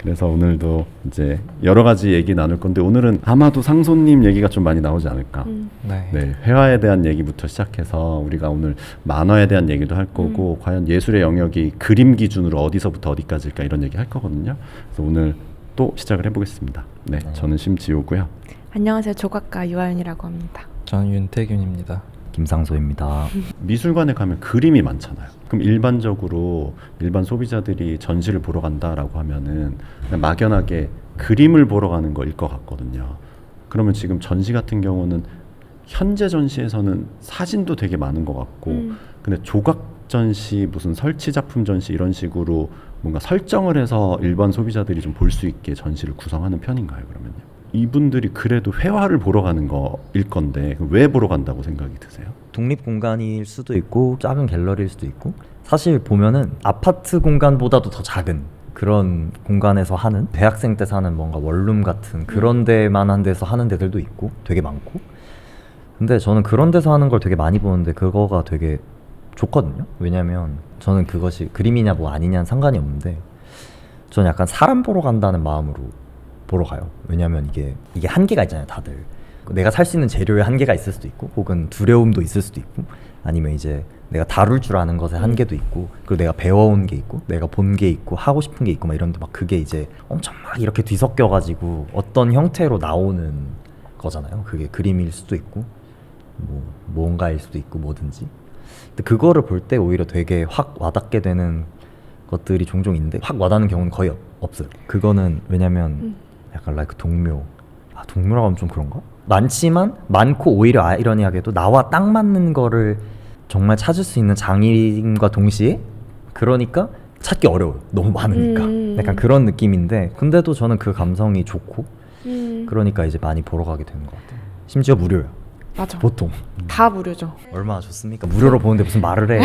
그래서 오늘도 이제 여러 가지 얘기 나눌 건데 오늘은 아마도 상소님 얘기가 좀 많이 나오지 않을까. 네, 회화에 대한 얘기부터 시작해서 우리가 오늘 만화에 대한 얘기도 할 거고 과연 예술의 영역이 그림 기준으로 어디서부터 어디까지일까 이런 얘기 할 거거든요. 그래서 오늘 또 시작을 해보겠습니다. 네, 저는 심지호고요. 안녕하세요. 조각가 유아연이라고 합니다. 저는 윤태균입니다. 김상소입니다. 미술관에 가면 그림이 많잖아요. 그럼 일반적으로 일반 소비자들이 전시를 보러 간다라고 하면은 그냥 막연하게 그림을 보러 가는 거일 것 같거든요. 그러면 지금 전시 같은 경우는 현재 전시에서는 사진도 되게 많은 것 같고 근데 조각 전시 무슨 설치 작품 전시 이런 식으로 뭔가 설정을 해서 일반 소비자들이 좀 볼 수 있게 전시를 구성하는 편인가요? 그러면요? 이분들이 그래도 회화를 보러 가는 거일 건데 왜 보러 간다고 생각이 드세요? 독립공간일 수도 있고 작은 갤러리일 수도 있고 사실 보면은 아파트 공간보다도 더 작은 그런 공간에서 하는 대학생 때 사는 뭔가 원룸 같은 그런 데만한 데서 하는 데들도 있고 되게 많고 근데 저는 그런 데서 하는 걸 되게 많이 보는데 그거가 되게 좋거든요. 왜냐면 저는 그것이 그림이냐 뭐 아니냐는 상관이 없는데 저는 약간 사람 보러 간다는 마음으로 보러 가요. 왜냐면 이게 한계가 있잖아요, 다들. 내가 살 수 있는 재료의 한계가 있을 수도 있고 혹은 두려움도 있을 수도 있고 아니면 이제 내가 다룰 줄 아는 것의 한계도 있고 그리고 내가 배워온 게 있고 내가 본 게 있고 하고 싶은 게 있고 막 이런데 막 그게 이제 엄청 막 이렇게 뒤섞여 가지고 어떤 형태로 나오는 거잖아요. 그게 그림일 수도 있고 뭐 뭔가일 수도 있고 뭐든지. 근데 그거를 볼 때 오히려 되게 확 와닿게 되는 것들이 종종 있는데 확 와닿는 경우는 거의 없어요. 그거는 왜냐면 약간 like 동묘. 동묘라고 하면 좀 그런가? 많지만 많고 오히려 아이러니하게도 나와 딱 맞는 거를 정말 찾을 수 있는 장인과 동시에 그러니까 찾기 어려워요. 너무 많으니까. 약간 그런 느낌인데 근데도 저는 그 감성이 좋고 그러니까 이제 많이 보러 가게 되는 것 같아요. 심지어 무료예요. 맞아. 보통. 다 무료죠. 얼마나 좋습니까? 무료로 보는데 무슨 말을 해.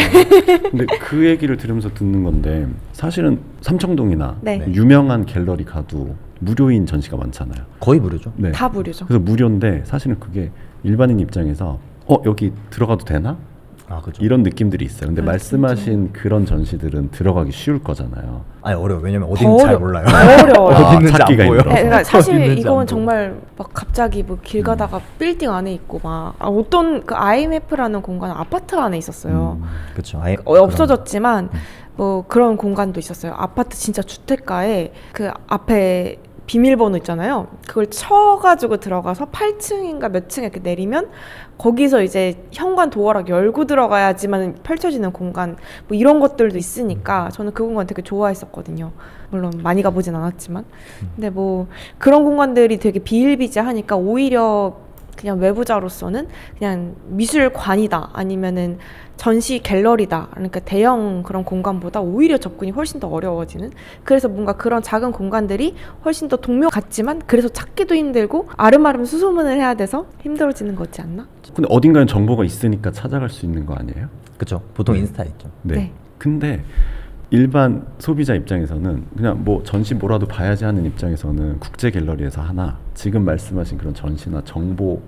근데 그 얘기를 들으면서 듣는 건데 사실은 삼청동이나 네. 유명한 갤러리 가도 무료인 전시가 많잖아요. 거의 무료죠. 네. 다 무료죠. 그래서 무료인데 사실은 그게 일반인 입장에서 여기 들어가도 되나? 그죠. 이런 느낌들이 있어요. 근데 말씀하신 진짜. 그런 전시들은 들어가기 쉬울 거잖아요. 아니 어려워. 왜냐면 어딘지 잘 몰라요. 어려워요. 어디 있는지 찾기가 안 보여. 힘들어. 그러니까 어디 사실 있는지 이건 안 정말 막 갑자기 뭐 길 가다가 빌딩 안에 있고 막 어떤 그 IMF라는 공간은 아파트 안에 있었어요. 그렇죠. 없어졌지만 뭐 그런 공간도 있었어요. 아파트 진짜 주택가에 그 앞에 비밀번호 있잖아요. 그걸 쳐가지고 들어가서 8층인가 몇 층에 이렇게 내리면 거기서 이제 현관 도어락 열고 들어가야지만 펼쳐지는 공간 뭐 이런 것들도 있으니까 저는 그 공간 되게 좋아했었거든요. 물론 많이 가보진 않았지만 근데 뭐 그런 공간들이 되게 비일비재하니까 오히려 그냥 외부자로서는 그냥 미술관이다 아니면은 전시 갤러리다 그러니까 대형 그런 공간보다 오히려 접근이 훨씬 더 어려워지는 그래서 뭔가 그런 작은 공간들이 훨씬 더 동묘 같지만 그래서 찾기도 힘들고 아름아름 수소문을 해야 돼서 힘들어지는 거지 않나? 근데 어딘가에 정보가 있으니까 찾아갈 수 있는 거 아니에요? 그렇죠. 보통 인스타에 있죠. 네. 네. 근데 일반 소비자 입장에서는 그냥 뭐 전시 뭐라도 봐야지 하는 입장에서는 국제 갤러리에서 하나 지금 말씀하신 그런 전시나 정보를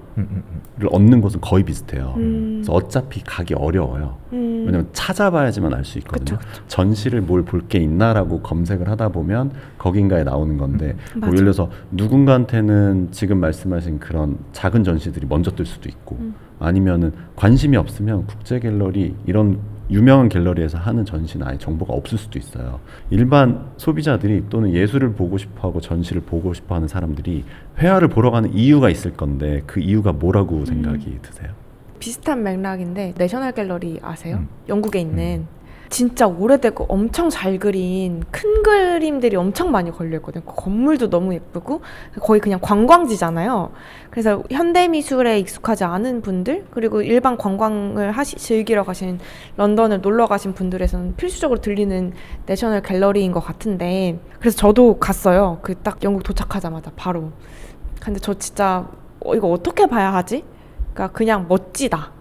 얻는 곳은 거의 비슷해요. 그래서 어차피 가기 어려워요. 왜냐면 찾아봐야지만 알 수 있거든요. 그쵸. 전시를 뭘 볼 게 있나라고 검색을 하다 보면 거긴가에 나오는 건데 뭐 맞아. 예를 들어서 누군가한테는 지금 말씀하신 그런 작은 전시들이 먼저 뜰 수도 있고 아니면은 관심이 없으면 국제 갤러리 이런 유명한 갤러리에서 하는 전시는 아예 정보가 없을 수도 있어요. 일반 소비자들이 또는 예술을 보고 싶어하고 전시를 보고 싶어하는 사람들이 회화를 보러 가는 이유가 있을 건데 그 이유가 뭐라고 생각이 드세요? 비슷한 맥락인데 내셔널 갤러리 아세요? 영국에 있는 진짜 오래되고 엄청 잘 그린 큰 그림들이 엄청 많이 걸려있거든요. 그 건물도 너무 예쁘고 거의 그냥 관광지잖아요. 그래서 현대미술에 익숙하지 않은 분들 그리고 일반 관광을 즐기러 가신 런던을 놀러 가신 분들에서는 필수적으로 들리는 내셔널 갤러리인 것 같은데 그래서 저도 갔어요. 그 딱 영국 도착하자마자 바로. 근데 저 진짜 이거 어떻게 봐야 하지? 그러니까 그냥 멋지다.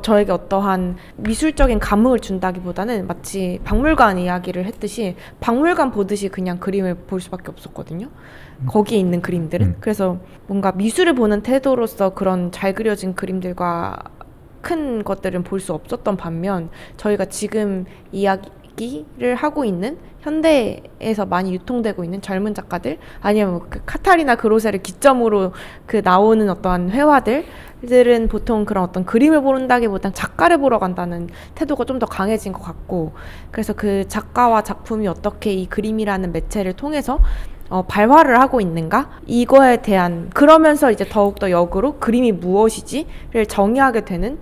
저에게 어떠한 미술적인 감흥을 준다기보다는 마치 박물관 이야기를 했듯이 박물관 보듯이 그냥 그림을 볼 수밖에 없었거든요. 거기에 있는 그림들은. 그래서 뭔가 미술을 보는 태도로서 그런 잘 그려진 그림들과 큰 것들은 볼 수 없었던 반면 저희가 지금 인기를 하고 있는 현대에서 많이 유통되고 있는 젊은 작가들 아니면 그 카타리나 그로세를 기점으로 그 나오는 어떠한 회화들은 보통 그런 어떤 그림을 보는다기보단 작가를 보러 간다는 태도가 좀 더 강해진 것 같고 그래서 그 작가와 작품이 어떻게 이 그림이라는 매체를 통해서 발화를 하고 있는가? 이거에 대한 그러면서 이제 더욱더 역으로 그림이 무엇이지를 정의하게 되는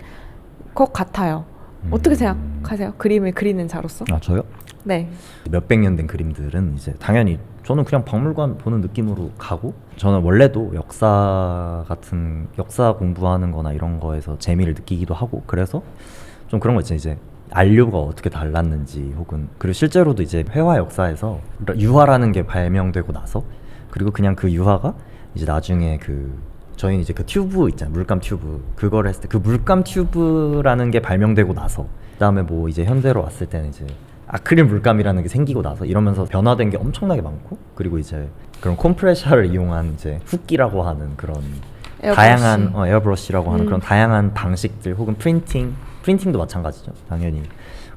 것 같아요. 어떻게 생각하세요? 그림을 그리는 자로서? 아 저요? 네. 몇백 년 된 그림들은 이제 당연히 저는 그냥 박물관 보는 느낌으로 가고 저는 원래도 역사 공부하는 거나 이런 거에서 재미를 느끼기도 하고 그래서 좀 그런 거 있잖아요. 이제 안료가 어떻게 달랐는지 혹은 그리고 실제로도 이제 회화 역사에서 유화라는 게 발명되고 나서 그리고 그냥 그 유화가 이제 나중에 저희는 이제 그 튜브 있잖아요. 물감 튜브 그걸 했을 때 그 물감 튜브라는 게 발명되고 나서 그다음에 뭐 이제 현대로 왔을 때는 이제 아크릴 물감이라는 게 생기고 나서 이러면서 변화된 게 엄청나게 많고 그리고 이제 그런 콤프레셔를 이용한 이제 훅기라고 하는 그런 에어브러쉬. 다양한 에어브러쉬라고 하는 그런 다양한 방식들 혹은 프린팅도 마찬가지죠. 당연히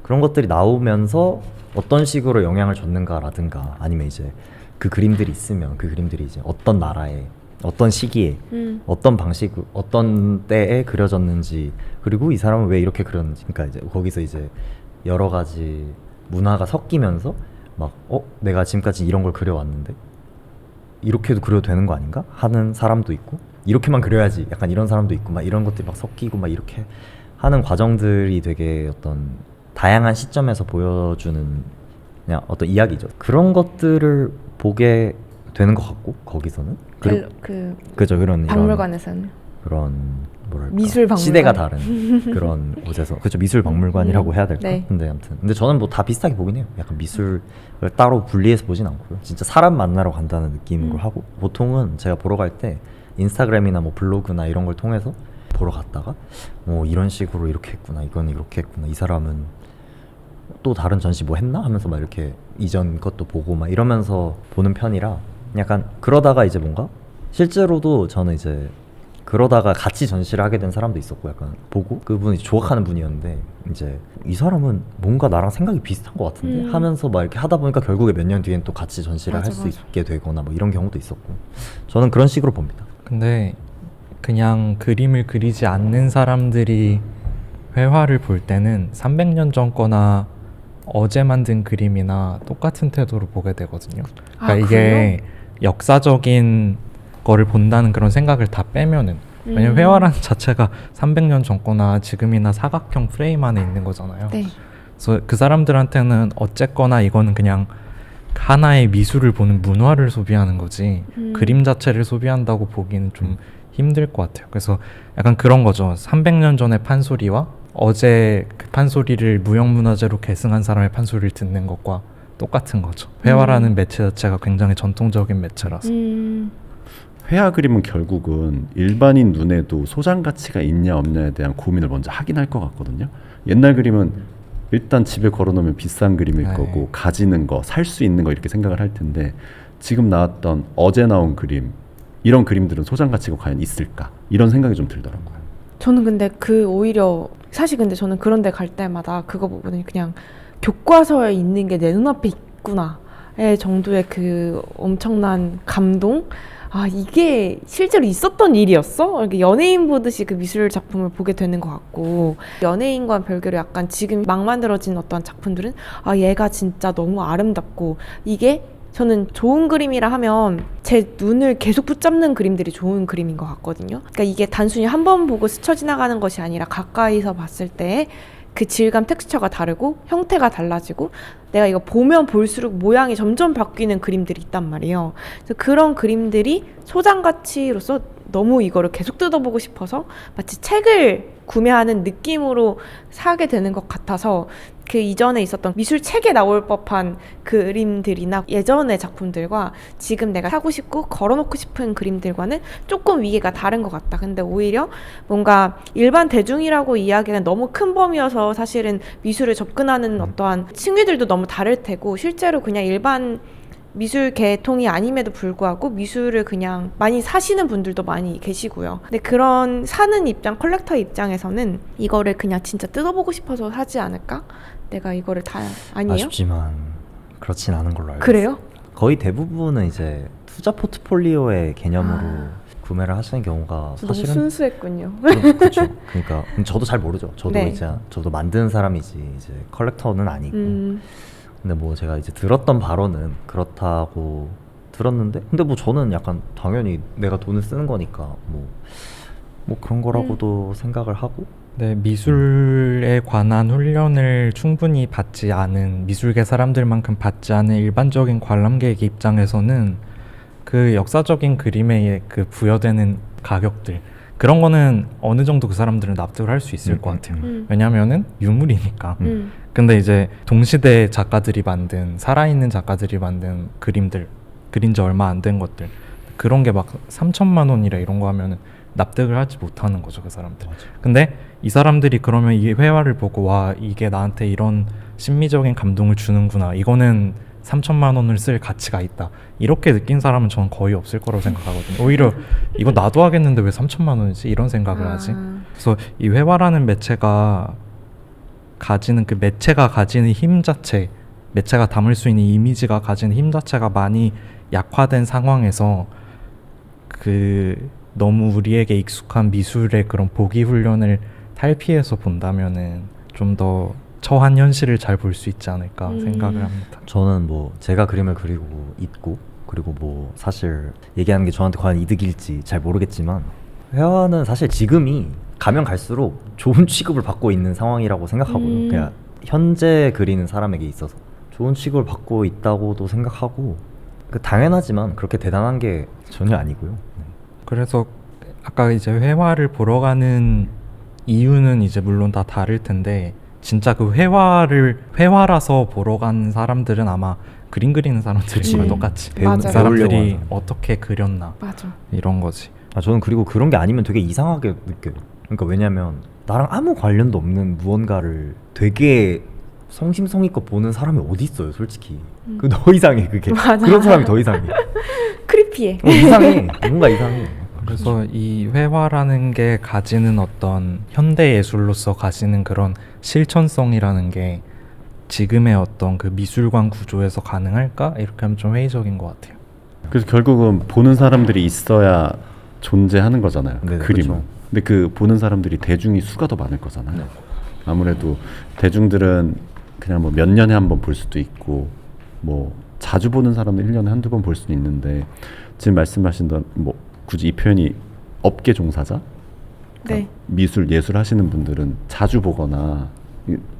그런 것들이 나오면서 어떤 식으로 영향을 줬는가라든가 아니면 이제 그 그림들이 있으면 그 그림들이 이제 어떤 나라에 어떤 시기에 어떤 방식 어떤 때에 그려졌는지 그리고 이 사람은 왜 이렇게 그렸는지 그러니까 이제 거기서 이제 여러 가지 문화가 섞이면서 막 내가 지금까지 이런 걸 그려왔는데 이렇게도 그려도 되는 거 아닌가 하는 사람도 있고 이렇게만 그려야지 약간 이런 사람도 있고 막 이런 것들이 막 섞이고 막 이렇게 하는 과정들이 되게 어떤 다양한 시점에서 보여주는 그냥 어떤 이야기죠. 그런 것들을 보게 되는 것 같고 거기서는 그죠 그런 박물관에서는 그런 뭐랄까 미술 박물관 시대가 다른 그런 곳에서 그죠 미술 박물관이라고 해야 될까? 네. 근데 아무튼 근데 저는 뭐 다 비슷하게 보긴 해요. 약간 미술을 따로 분리해서 보진 않고요. 진짜 사람 만나러 간다는 느낌으로 하고 보통은 제가 보러 갈 때 인스타그램이나 뭐 블로그나 이런 걸 통해서 보러 갔다가 이런 식으로 이렇게 했구나 이건 이렇게 했구나 이 사람은 또 다른 전시 뭐 했나 하면서 막 이렇게 이전 것도 보고 막 이러면서 보는 편이라 약간 그러다가 이제 뭔가 실제로도 저는 이제 그러다가 같이 전시를 하게 된 사람도 있었고 약간 보고 그분이 조각하는 분이었는데 이제 이 사람은 뭔가 나랑 생각이 비슷한 것 같은데 하면서 막 이렇게 하다 보니까 결국에 몇 년 뒤엔 또 같이 전시를 할 수 있게 되거나 뭐 이런 경우도 있었고 저는 그런 식으로 봅니다. 근데 그냥 그림을 그리지 않는 사람들이 회화를 볼 때는 300년 전 거나 어제 만든 그림이나 똑같은 태도로 보게 되거든요. 그러니까 이게 역사적인 거를 본다는 그런 생각을 다 빼면은 왜냐면 회화라는 자체가 300년 전 거나 지금이나 사각형 프레임 안에 있는 거잖아요. 네. 그래서 그 사람들한테는 어쨌거나 이거는 그냥 하나의 미술을 보는 문화를 소비하는 거지 그림 자체를 소비한다고 보기는 좀 힘들 것 같아요. 그래서 약간 그런 거죠. 300년 전의 판소리와 어제 그 판소리를 무형문화재로 계승한 사람의 판소리를 듣는 것과 똑같은 거죠. 회화라는 매체 자체가 굉장히 전통적인 매체라서. 회화 그림은 결국은 일반인 눈에도 소장 가치가 있냐 없냐에 대한 고민을 먼저 하긴 할 것 같거든요. 옛날 그림은 일단 집에 걸어놓으면 비싼 그림일 네. 거고 가지는 거, 살 수 있는 거 이렇게 생각을 할 텐데 지금 나왔던 어제 나온 그림 이런 그림들은 소장 가치가 과연 있을까? 이런 생각이 좀 들더라고요. 저는 근데 오히려 사실 근데 저는 그런 데 갈 때마다 그거 보면 그냥 교과서에 있는 게 내 눈앞에 있구나의 정도의 그 엄청난 감동? 이게 실제로 있었던 일이었어? 이렇게 연예인 보듯이 그 미술 작품을 보게 되는 것 같고 연예인과 별개로 약간 지금 막 만들어진 어떤 작품들은 얘가 진짜 너무 아름답고 이게 저는 좋은 그림이라 하면 제 눈을 계속 붙잡는 그림들이 좋은 그림인 것 같거든요. 그러니까 이게 단순히 한 번 보고 스쳐 지나가는 것이 아니라 가까이서 봤을 때 그 질감 텍스처가 다르고 형태가 달라지고 내가 이거 보면 볼수록 모양이 점점 바뀌는 그림들이 있단 말이에요. 그래서 그런 그림들이 소장 가치로서 너무 이거를 계속 뜯어보고 싶어서 마치 책을 구매하는 느낌으로 사게 되는 것 같아서 그 이전에 있었던 미술책에 나올 법한 그림들이나 예전의 작품들과 지금 내가 사고 싶고 걸어놓고 싶은 그림들과는 조금 위계가 다른 것 같다. 근데 오히려 뭔가 일반 대중이라고 이야기는 너무 큰 범위여서 사실은 미술을 접근하는 어떠한 층위들도 너무 다를 테고 실제로 그냥 일반 미술 계통이 아님에도 불구하고 미술을 그냥 많이 사시는 분들도 많이 계시고요. 근데 그런 사는 입장, 컬렉터 입장에서는 이거를 그냥 진짜 뜯어보고 싶어서 사지 않을까? 내가 이거를 다 아니에요? 아쉽지만 그렇진 않은 걸로 알고 그래요? 있어요. 거의 대부분은 이제 투자 포트폴리오의 개념으로 구매를 하시는 경우가 너무 사실은 순수했군요. 그렇죠. 그러니까 저도 잘 모르죠. 저도 네. 이제 저도 만드는 사람이지 이제 컬렉터는 아니고. 음. 근데 뭐 제가 이제 들었던 바로는 그렇다고 들었는데, 근데 뭐 저는 약간 당연히 내가 돈을 쓰는 거니까 뭐 그런 거라고도 생각을 하고. 네, 미술에 관한 훈련을 충분히 받지 않은 미술계 사람들만큼 받지 않은 일반적인 관람객 입장에서는 그 역사적인 그림에 그 부여되는 가격들 그런 거는 어느 정도 그 사람들은 납득을 할 수 있을 것 같아요. 왜냐면은 유물이니까. 근데 이제 동시대 작가들이 만든 살아있는 작가들이 만든 그림들 그린 지 얼마 안 된 것들 그런 게 막 3천만 원이라 이런 거 하면은 납득을 하지 못하는 거죠, 그 사람들. 근데 이 사람들이 그러면 이 회화를 보고 와 이게 나한테 이런 심미적인 감동을 주는구나, 이거는 3천만 원을 쓸 가치가 있다, 이렇게 느낀 사람은 저는 거의 없을 거라고 생각하거든요. 오히려 이거 나도 하겠는데 왜 3천만 원이지? 이런 생각을 하지. 그래서 이 회화라는 매체가 가지는 그 매체가 가지는 힘 자체, 매체가 담을 수 있는 이미지가 가지는 힘 자체가 많이 약화된 상황에서 그 너무 우리에게 익숙한 미술의 그런 보기 훈련을 탈피해서 본다면은 좀 더 처한 현실을 잘 볼 수 있지 않을까 생각을 합니다. 저는 뭐 제가 그림을 그리고 있고, 그리고 뭐 사실 얘기하는 게 저한테 과연 이득일지 잘 모르겠지만 회화는 사실 지금이 가면 갈수록 좋은 취급을 받고 있는 상황이라고 생각하고요. 그냥 현재 그리는 사람에게 있어서 좋은 취급을 받고 있다고도 생각하고, 당연하지만 그렇게 대단한 게 전혀 아니고요. 그래서 아까 이제 회화를 보러 가는 이유는 이제 물론 다 다를 텐데, 진짜 그 회화라서 보러 간 사람들은 아마 그림 그리는 사람들이랑 똑같이 그 맞아요. 사람들이 배우려고 하는. 어떻게 그렸나 맞아. 이런 거지. 저는 그리고 그런 게 아니면 되게 이상하게 느껴요. 그러니까 왜냐면 나랑 아무 관련도 없는 무언가를 되게 성심성의껏 보는 사람이 어디 있어요, 솔직히. 그 더 이상해, 그게. 맞아. 그런 사람이 더 이상해. 크리피해. 이상해. 뭔가 이상해. 그래서 이 회화라는 게 가지는 어떤 현대 예술로서 가지는 그런 실천성이라는 게 지금의 어떤 그 미술관 구조에서 가능할까? 이렇게 하면 좀 회의적인 것 같아요. 그래서 결국은 보는 사람들이 있어야 존재하는 거잖아요. 그 네, 그림은. 그렇죠. 근데 그 보는 사람들이 대중이 수가 더 많을 거잖아요. 네. 아무래도 대중들은 그냥 뭐 몇 년에 한 번 볼 수도 있고, 뭐 자주 보는 사람은 1년에 한두 번 볼 수도 있는데, 지금 말씀하신 대로 뭐 굳이 이 표현이 업계 종사자? 네. 미술, 예술 하시는 분들은 자주 보거나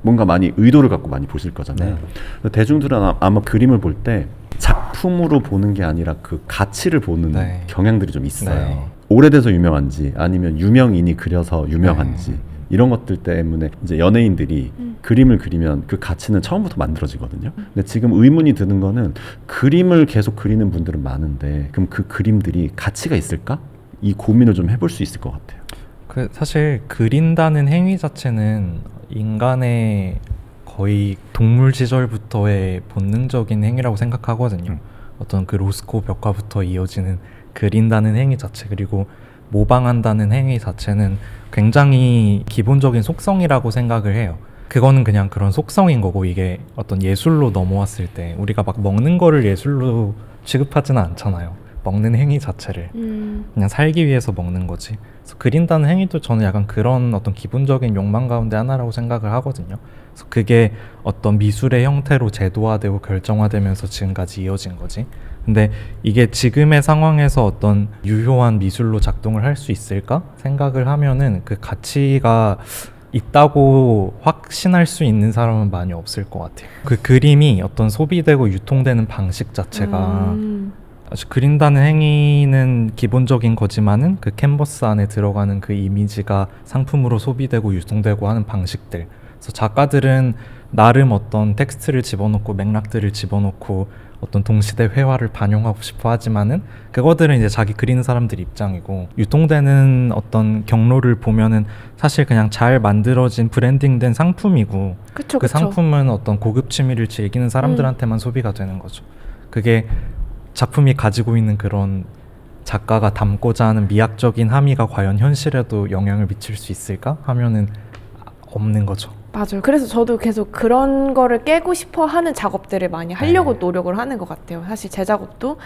뭔가 많이 의도를 갖고 많이 보실 거잖아요. 네. 대중들은 아마 그림을 볼 때 작품으로 보는 게 아니라 그 가치를 보는 네. 경향들이 좀 있어요. 네. 오래돼서 유명한지 아니면 유명인이 그려서 유명한지 이런 것들 때문에 이제 연예인들이 그림을 그리면 그 가치는 처음부터 만들어지거든요. 근데 지금 의문이 드는 거는 그림을 계속 그리는 분들은 많은데 그럼 그 그림들이 가치가 있을까? 이 고민을 좀 해볼 수 있을 것 같아요. 그 사실 그린다는 행위 자체는 인간의 거의 동물 시절부터의 본능적인 행위라고 생각하거든요. 어떤 그 로스코 벽화부터 이어지는 그린다는 행위 자체, 그리고 모방한다는 행위 자체는 굉장히 기본적인 속성이라고 생각을 해요. 그거는 그냥 그런 속성인 거고, 이게 어떤 예술로 넘어왔을 때 우리가 막 먹는 거를 예술로 취급하지는 않잖아요. 먹는 행위 자체를 그냥 살기 위해서 먹는 거지. 그래서 그린다는 행위도 저는 약간 그런 어떤 기본적인 욕망 가운데 하나라고 생각을 하거든요. 그래서 그게 어떤 미술의 형태로 제도화되고 결정화되면서 지금까지 이어진 거지. 근데 이게 지금의 상황에서 어떤 유효한 미술로 작동을 할 수 있을까 생각을 하면은 그 가치가 있다고 확신할 수 있는 사람은 많이 없을 것 같아요. 그 그림이 어떤 소비되고 유통되는 방식 자체가 그린다는 행위는 기본적인 거지만은 그 캔버스 안에 들어가는 그 이미지가 상품으로 소비되고 유통되고 하는 방식들. 그래서 작가들은 나름 어떤 텍스트를 집어넣고 맥락들을 집어넣고 어떤 동시대 회화를 반영하고 싶어 하지만은 그거들은 이제 자기 그리는 사람들 입장이고, 유통되는 어떤 경로를 보면은 사실 그냥 잘 만들어진 브랜딩된 상품이고, 그쵸, 그 그쵸. 상품은 어떤 고급 취미를 즐기는 사람들한테만 소비가 되는 거죠. 그게 작품이 가지고 있는 그런 작가가 담고자 하는 미학적인 함의가 과연 현실에도 영향을 미칠 수 있을까 하면은 없는 거죠. 맞아요. 그래서 저도 계속 그런 거를 깨고 싶어 하는 작업들을 많이 하려고 노력을 하는 것 같아요. 사실 제 작업도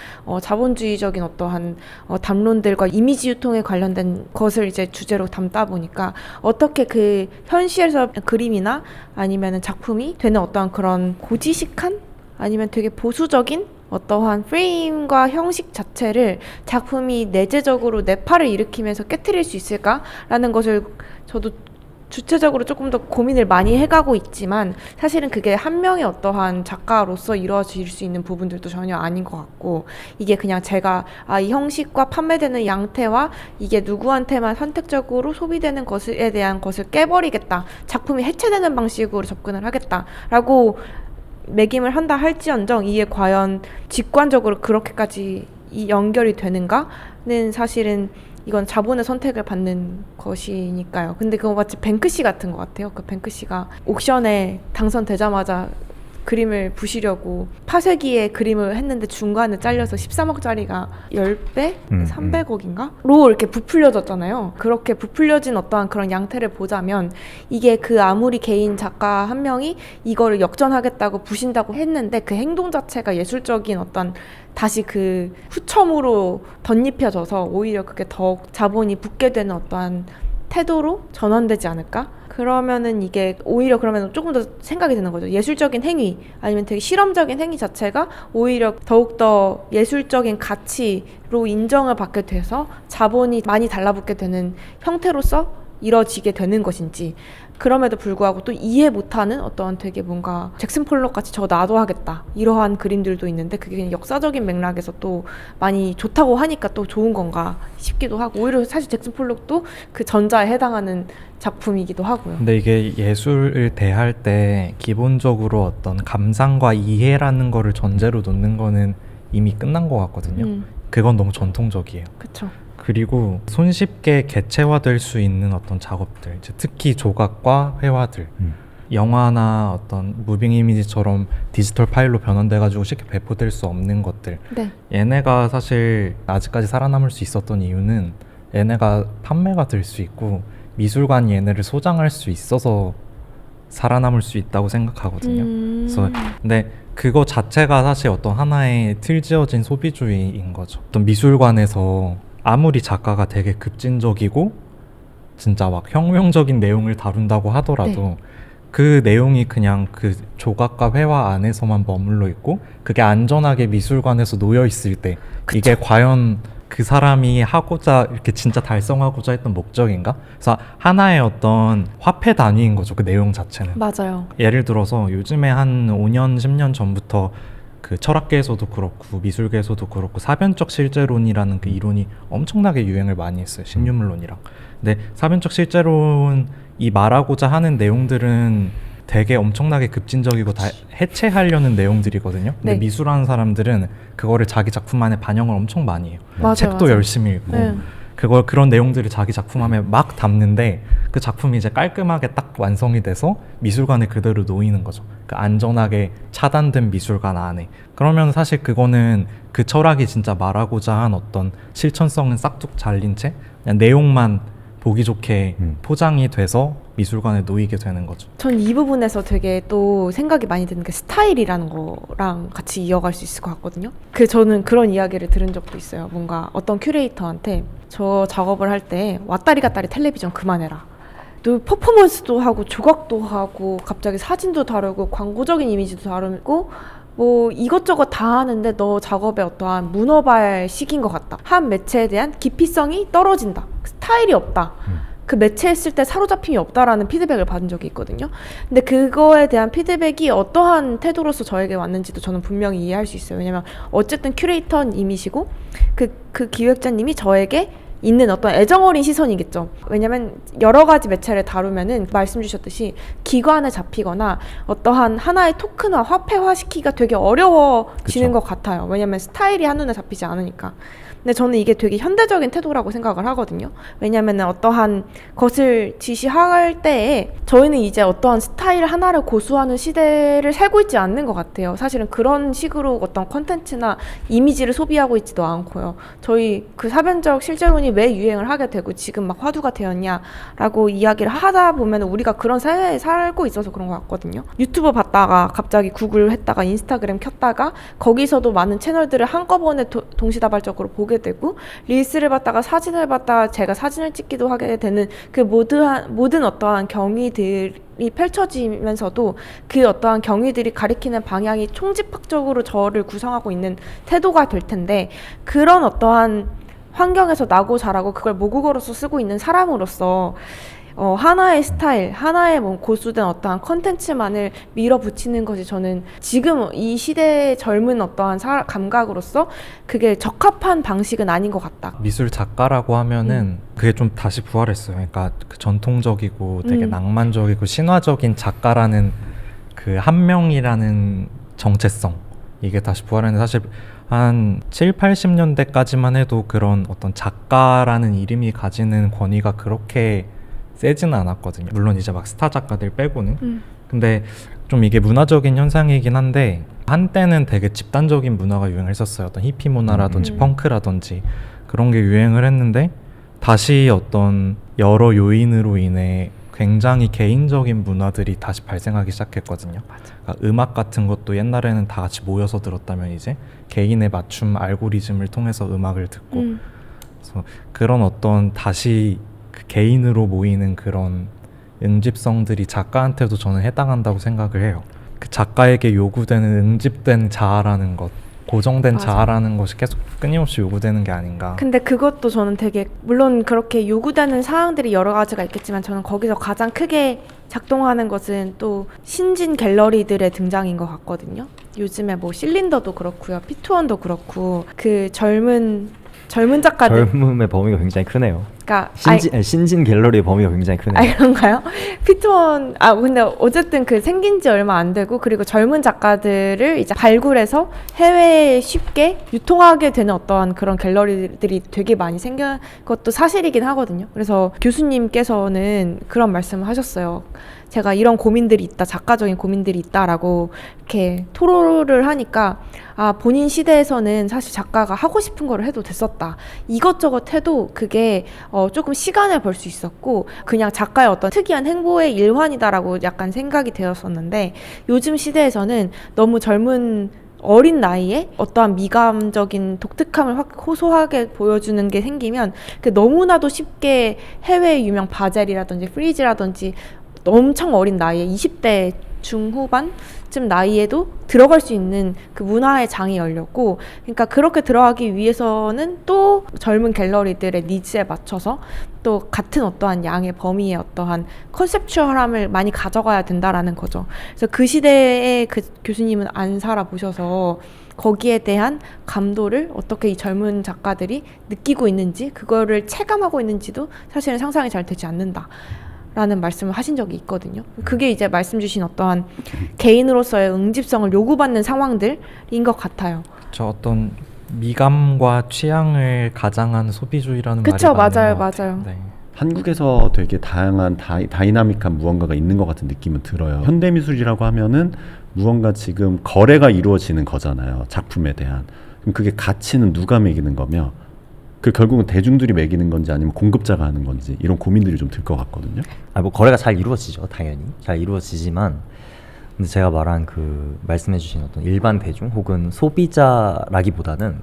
자본주의적인 어떠한 담론들과 이미지 유통에 관련된 것을 이제 주제로 담다 보니까 어떻게 그 현실에서 그림이나 아니면 작품이 되는 어떠한 그런 고지식한 아니면 되게 보수적인 어떠한 프레임과 형식 자체를 작품이 내재적으로 내파를 일으키면서 깨트릴 수 있을까라는 것을 저도 주체적으로 조금 더 고민을 많이 해가고 있지만 사실은 그게 한 명의 어떠한 작가로서 이루어질 수 있는 부분들도 전혀 아닌 것 같고 이게 그냥 제가 이 형식과 판매되는 양태와 이게 누구한테만 선택적으로 소비되는 것에 대한 것을 깨버리겠다. 작품이 해체되는 방식으로 접근을 하겠다라고 매김을 한다 할지언정 이게 과연 직관적으로 그렇게까지 이 연결이 되는가는 사실은 이건 자본의 선택을 받는 것이니까요. 근데 그거 마치 뱅크시 같은 것 같아요. 그 뱅크시가 옥션에 당선되자마자 그림을 부시려고 파쇄기에 그림을 했는데 중간에 잘려서 13억짜리가 10배? 300억인가? 로 이렇게 부풀려졌잖아요. 그렇게 부풀려진 어떠한 그런 양태를 보자면 이게 그 아무리 개인 작가 한 명이 이거를 역전하겠다고 부신다고 했는데 그 행동 자체가 예술적인 어떤 다시 그 후첨으로 덧입혀져서 오히려 그게 더욱 자본이 붙게 되는 어떠한 태도로 전환되지 않을까? 그러면은 이게 오히려 그러면 조금 더 생각이 드는 거죠. 예술적인 행위 아니면 되게 실험적인 행위 자체가 오히려 더욱더 예술적인 가치로 인정을 받게 돼서 자본이 많이 달라붙게 되는 형태로서 이뤄지게 되는 것인지 그럼에도 불구하고 또 이해 못하는 어떤 되게 뭔가 잭슨 폴록 같이 저 나도 하겠다 이러한 그림들도 있는데 그게 그냥 역사적인 맥락에서 또 많이 좋다고 하니까 또 좋은 건가 싶기도 하고 오히려 사실 잭슨 폴록도 그 전자에 해당하는 작품이기도 하고요. 근데 이게 예술을 대할 때 기본적으로 어떤 감상과 이해라는 거를 전제로 놓는 거는 이미 끝난 것 같거든요. 그건 너무 전통적이에요. 그렇죠. 그리고 손쉽게 개체화될 수 있는 어떤 작업들, 이제 특히 조각과 회화들, 영화나 어떤 무빙 이미지처럼 디지털 파일로 변환돼가지고 쉽게 배포될 수 없는 것들. 네. 얘네가 사실 아직까지 살아남을 수 있었던 이유는 얘네가 판매가 될 수 있고 미술관이 얘네를 소장할 수 있어서 살아남을 수 있다고 생각하거든요. 그래서 근데 그거 자체가 사실 어떤 하나의 틀지어진 소비주의인 거죠. 어떤 미술관에서 아무리 작가가 되게 급진적이고 진짜 막 혁명적인 내용을 다룬다고 하더라도 네. 그 내용이 그냥 그 조각과 회화 안에서만 머물러 있고 그게 안전하게 미술관에서 놓여 있을 때 그쵸. 이게 과연 그 사람이 하고자 이렇게 진짜 달성하고자 했던 목적인가? 그래서 하나의 어떤 화폐 단위인 거죠. 그 내용 자체는. 맞아요. 예를 들어서 요즘에 한 5년, 10년 전부터 그 철학계에서도 그렇고 미술계에서도 그렇고 사변적 실제론이라는 그 이론이 엄청나게 유행을 많이 했어요. 신유물론이랑. 근데 사변적 실제론이 말하고자 하는 내용들은 되게 엄청나게 급진적이고 다 해체하려는 내용들이거든요. 근데 네. 미술하는 사람들은 그거를 자기 작품 안에 반영을 엄청 많이 해요. 맞아요, 책도 맞아요. 열심히 읽고 네. 그런 내용들을 자기 작품 안에 막 담는데 그 작품이 이제 깔끔하게 딱 완성이 돼서 미술관에 그대로 놓이는 거죠. 그 안전하게 차단된 미술관 안에. 그러면 사실 그거는 그 철학이 진짜 말하고자 한 어떤 실천성은 싹둑 잘린 채 그냥 내용만 보기 좋게 포장이 돼서 미술관에 놓이게 되는 거죠. 전 이 부분에서 되게 또 생각이 많이 드는 게 스타일이라는 거랑 같이 이어갈 수 있을 것 같거든요. 저는 그런 이야기를 들은 적도 있어요. 뭔가 어떤 큐레이터한테 저 작업을 할 때 왔다리 갔다리 텔레비전 그만해라. 또 퍼포먼스도 하고 조각도 하고 갑자기 사진도 다루고 광고적인 이미지도 다루고 뭐 이것저것 다 하는데 너 작업에 어떠한 문어발식인 것 같다. 한 매체에 대한 깊이성이 떨어진다. 스타일이 없다. 그 매체했을 때 사로잡힘이 없다라는 피드백을 받은 적이 있거든요. 근데 그거에 대한 피드백이 어떠한 태도로서 저에게 왔는지도 저는 분명히 이해할 수 있어요. 왜냐면 어쨌든 큐레이터님이시고 그 기획자님이 저에게 있는 어떤 애정어린 시선이겠죠. 왜냐면 여러 가지 매체를 다루면은 말씀 주셨듯이 기관에 잡히거나 어떠한 하나의 토큰화, 화폐화 시키기가 되게 어려워지는 그쵸. 것 같아요. 왜냐면 스타일이 한눈에 잡히지 않으니까. 근데 저는 이게 되게 현대적인 태도라고 생각을 하거든요. 왜냐하면 어떠한 것을 지시할 때에 저희는 이제 어떠한 스타일 하나를 고수하는 시대를 살고 있지 않는 것 같아요. 사실은 그런 식으로 어떤 컨텐츠나 이미지를 소비하고 있지도 않고요. 저희 그 사변적 실제론이 왜 유행을 하게 되고 지금 막 화두가 되었냐라고 이야기를 하다 보면 우리가 그런 사회에 살고 있어서 그런 것 같거든요. 유튜브 봤다가 갑자기 구글 했다가 인스타그램 켰다가 거기서도 많은 채널들을 한꺼번에 동시다발적으로 보게 되고 릴스를 봤다가 사진을 봤다가 제가 사진을 찍기도 하게 되는 그 모든 어떠한 경위들이 펼쳐지면서도 그 어떠한 경위들이 가리키는 방향이 총집합적으로 저를 구성하고 있는 태도가 될 텐데 그런 어떠한 환경에서 나고 자라고 그걸 모국어로서 쓰고 있는 사람으로서 하나의 스타일, 하나의 뭐 고수된 어떠한 컨텐츠만을 밀어붙이는 것이 저는 지금 이 시대의 젊은 어떠한 감각으로서 그게 적합한 방식은 아닌 것 같다. 미술 작가라고 하면은 그게 좀 다시 부활했어요. 그러니까 그 전통적이고 되게 낭만적이고 신화적인 작가라는 그 한 명이라는 정체성 이게 다시 부활했는데 사실 한 7, 80년대까지만 해도 그런 어떤 작가라는 이름이 가지는 권위가 그렇게 세지는 않았거든요. 물론 이제 막 스타 작가들 빼고는. 근데 좀 이게 문화적인 현상이긴 한데 한때는 되게 집단적인 문화가 유행했었어요. 어떤 히피 문화라든지 펑크라든지 그런 게 유행을 했는데 다시 어떤 여러 요인으로 인해 굉장히 개인적인 문화들이 다시 발생하기 시작했거든요. 그러니까 음악 같은 것도 옛날에는 다 같이 모여서 들었다면 이제 개인의 맞춤 알고리즘을 통해서 음악을 듣고 그래서 그런 어떤 다시 그 개인으로 모이는 그런 응집성들이 작가한테도 저는 해당한다고 생각을 해요. 그 작가에게 요구되는 응집된 자아라는 것, 고정된 맞아. 자아라는 것이 계속 끊임없이 요구되는 게 아닌가. 근데 그것도 저는 되게 물론 그렇게 요구되는 사항들이 여러 가지가 있겠지만 저는 거기서 가장 크게 작동하는 것은 또 신진 갤러리들의 등장인 것 같거든요. 요즘에 뭐 실린더도 그렇고요, 피투원도 그렇고 그 젊은 작가들. 젊음의 범위가 굉장히 크네요. 그러니까 신진 갤러리의 범위가 굉장히 크네요. 그런가요? 피투원 근데 어쨌든 그 생긴 지 얼마 안 되고 그리고 젊은 작가들을 이제 발굴해서 해외에 쉽게 유통하게 되는 어떠한 그런 갤러리들이 되게 많이 생긴 것도 사실이긴 하거든요. 그래서 교수님께서는 그런 말씀을 하셨어요. 제가 이런 고민들이 있다, 작가적인 고민들이 있다라고 이렇게 토로를 하니까 본인 시대에서는 사실 작가가 하고 싶은 거를 해도 됐었다. 이것저것 해도 그게 조금 시간을 벌 수 있었고 그냥 작가의 어떤 특이한 행보의 일환이다라고 약간 생각이 되었었는데 요즘 시대에서는 너무 젊은 어린 나이에 어떠한 미감적인 독특함을 확 호소하게 보여주는 게 생기면 너무나도 쉽게 해외 유명 바젤이라든지 프리즈라든지 엄청 어린 나이에 20대 중후반쯤 나이에도 들어갈 수 있는 그 문화의 장이 열렸고 그러니까 그렇게 들어가기 위해서는 또 젊은 갤러리들의 니즈에 맞춰서 또 같은 어떠한 양의 범위의 어떠한 컨셉추얼함을 많이 가져가야 된다라는 거죠. 그래서 그 시대에 그 교수님은 안 살아보셔서 거기에 대한 감도를 어떻게 이 젊은 작가들이 느끼고 있는지 그거를 체감하고 있는지도 사실은 상상이 잘 되지 않는다. 라는 말씀을 하신 적이 있거든요. 그게 이제 말씀 주신 어떠한 개인으로서의 응집성을 요구받는 상황들인 것 같아요. 저 어떤 미감과 취향을 가장한 소비주의라는 그쵸, 말이 맞는 것 맞아요. 같아요. 네. 한국에서 되게 다양한 다이나믹한 무언가가 있는 것 같은 느낌은 들어요. 현대미술이라고 하면은 무언가 지금 거래가 이루어지는 거잖아요. 작품에 대한. 그럼 그게 가치는 누가 매기는 거며 그 결국은 대중들이 매기는 건지 아니면 공급자가 하는 건지 이런 고민들이 좀 들 것 같거든요. 뭐 거래가 잘 이루어지죠, 당연히 잘 이루어지지만 근데 제가 말한 그 말씀해주신 어떤 일반 대중 혹은 소비자라기보다는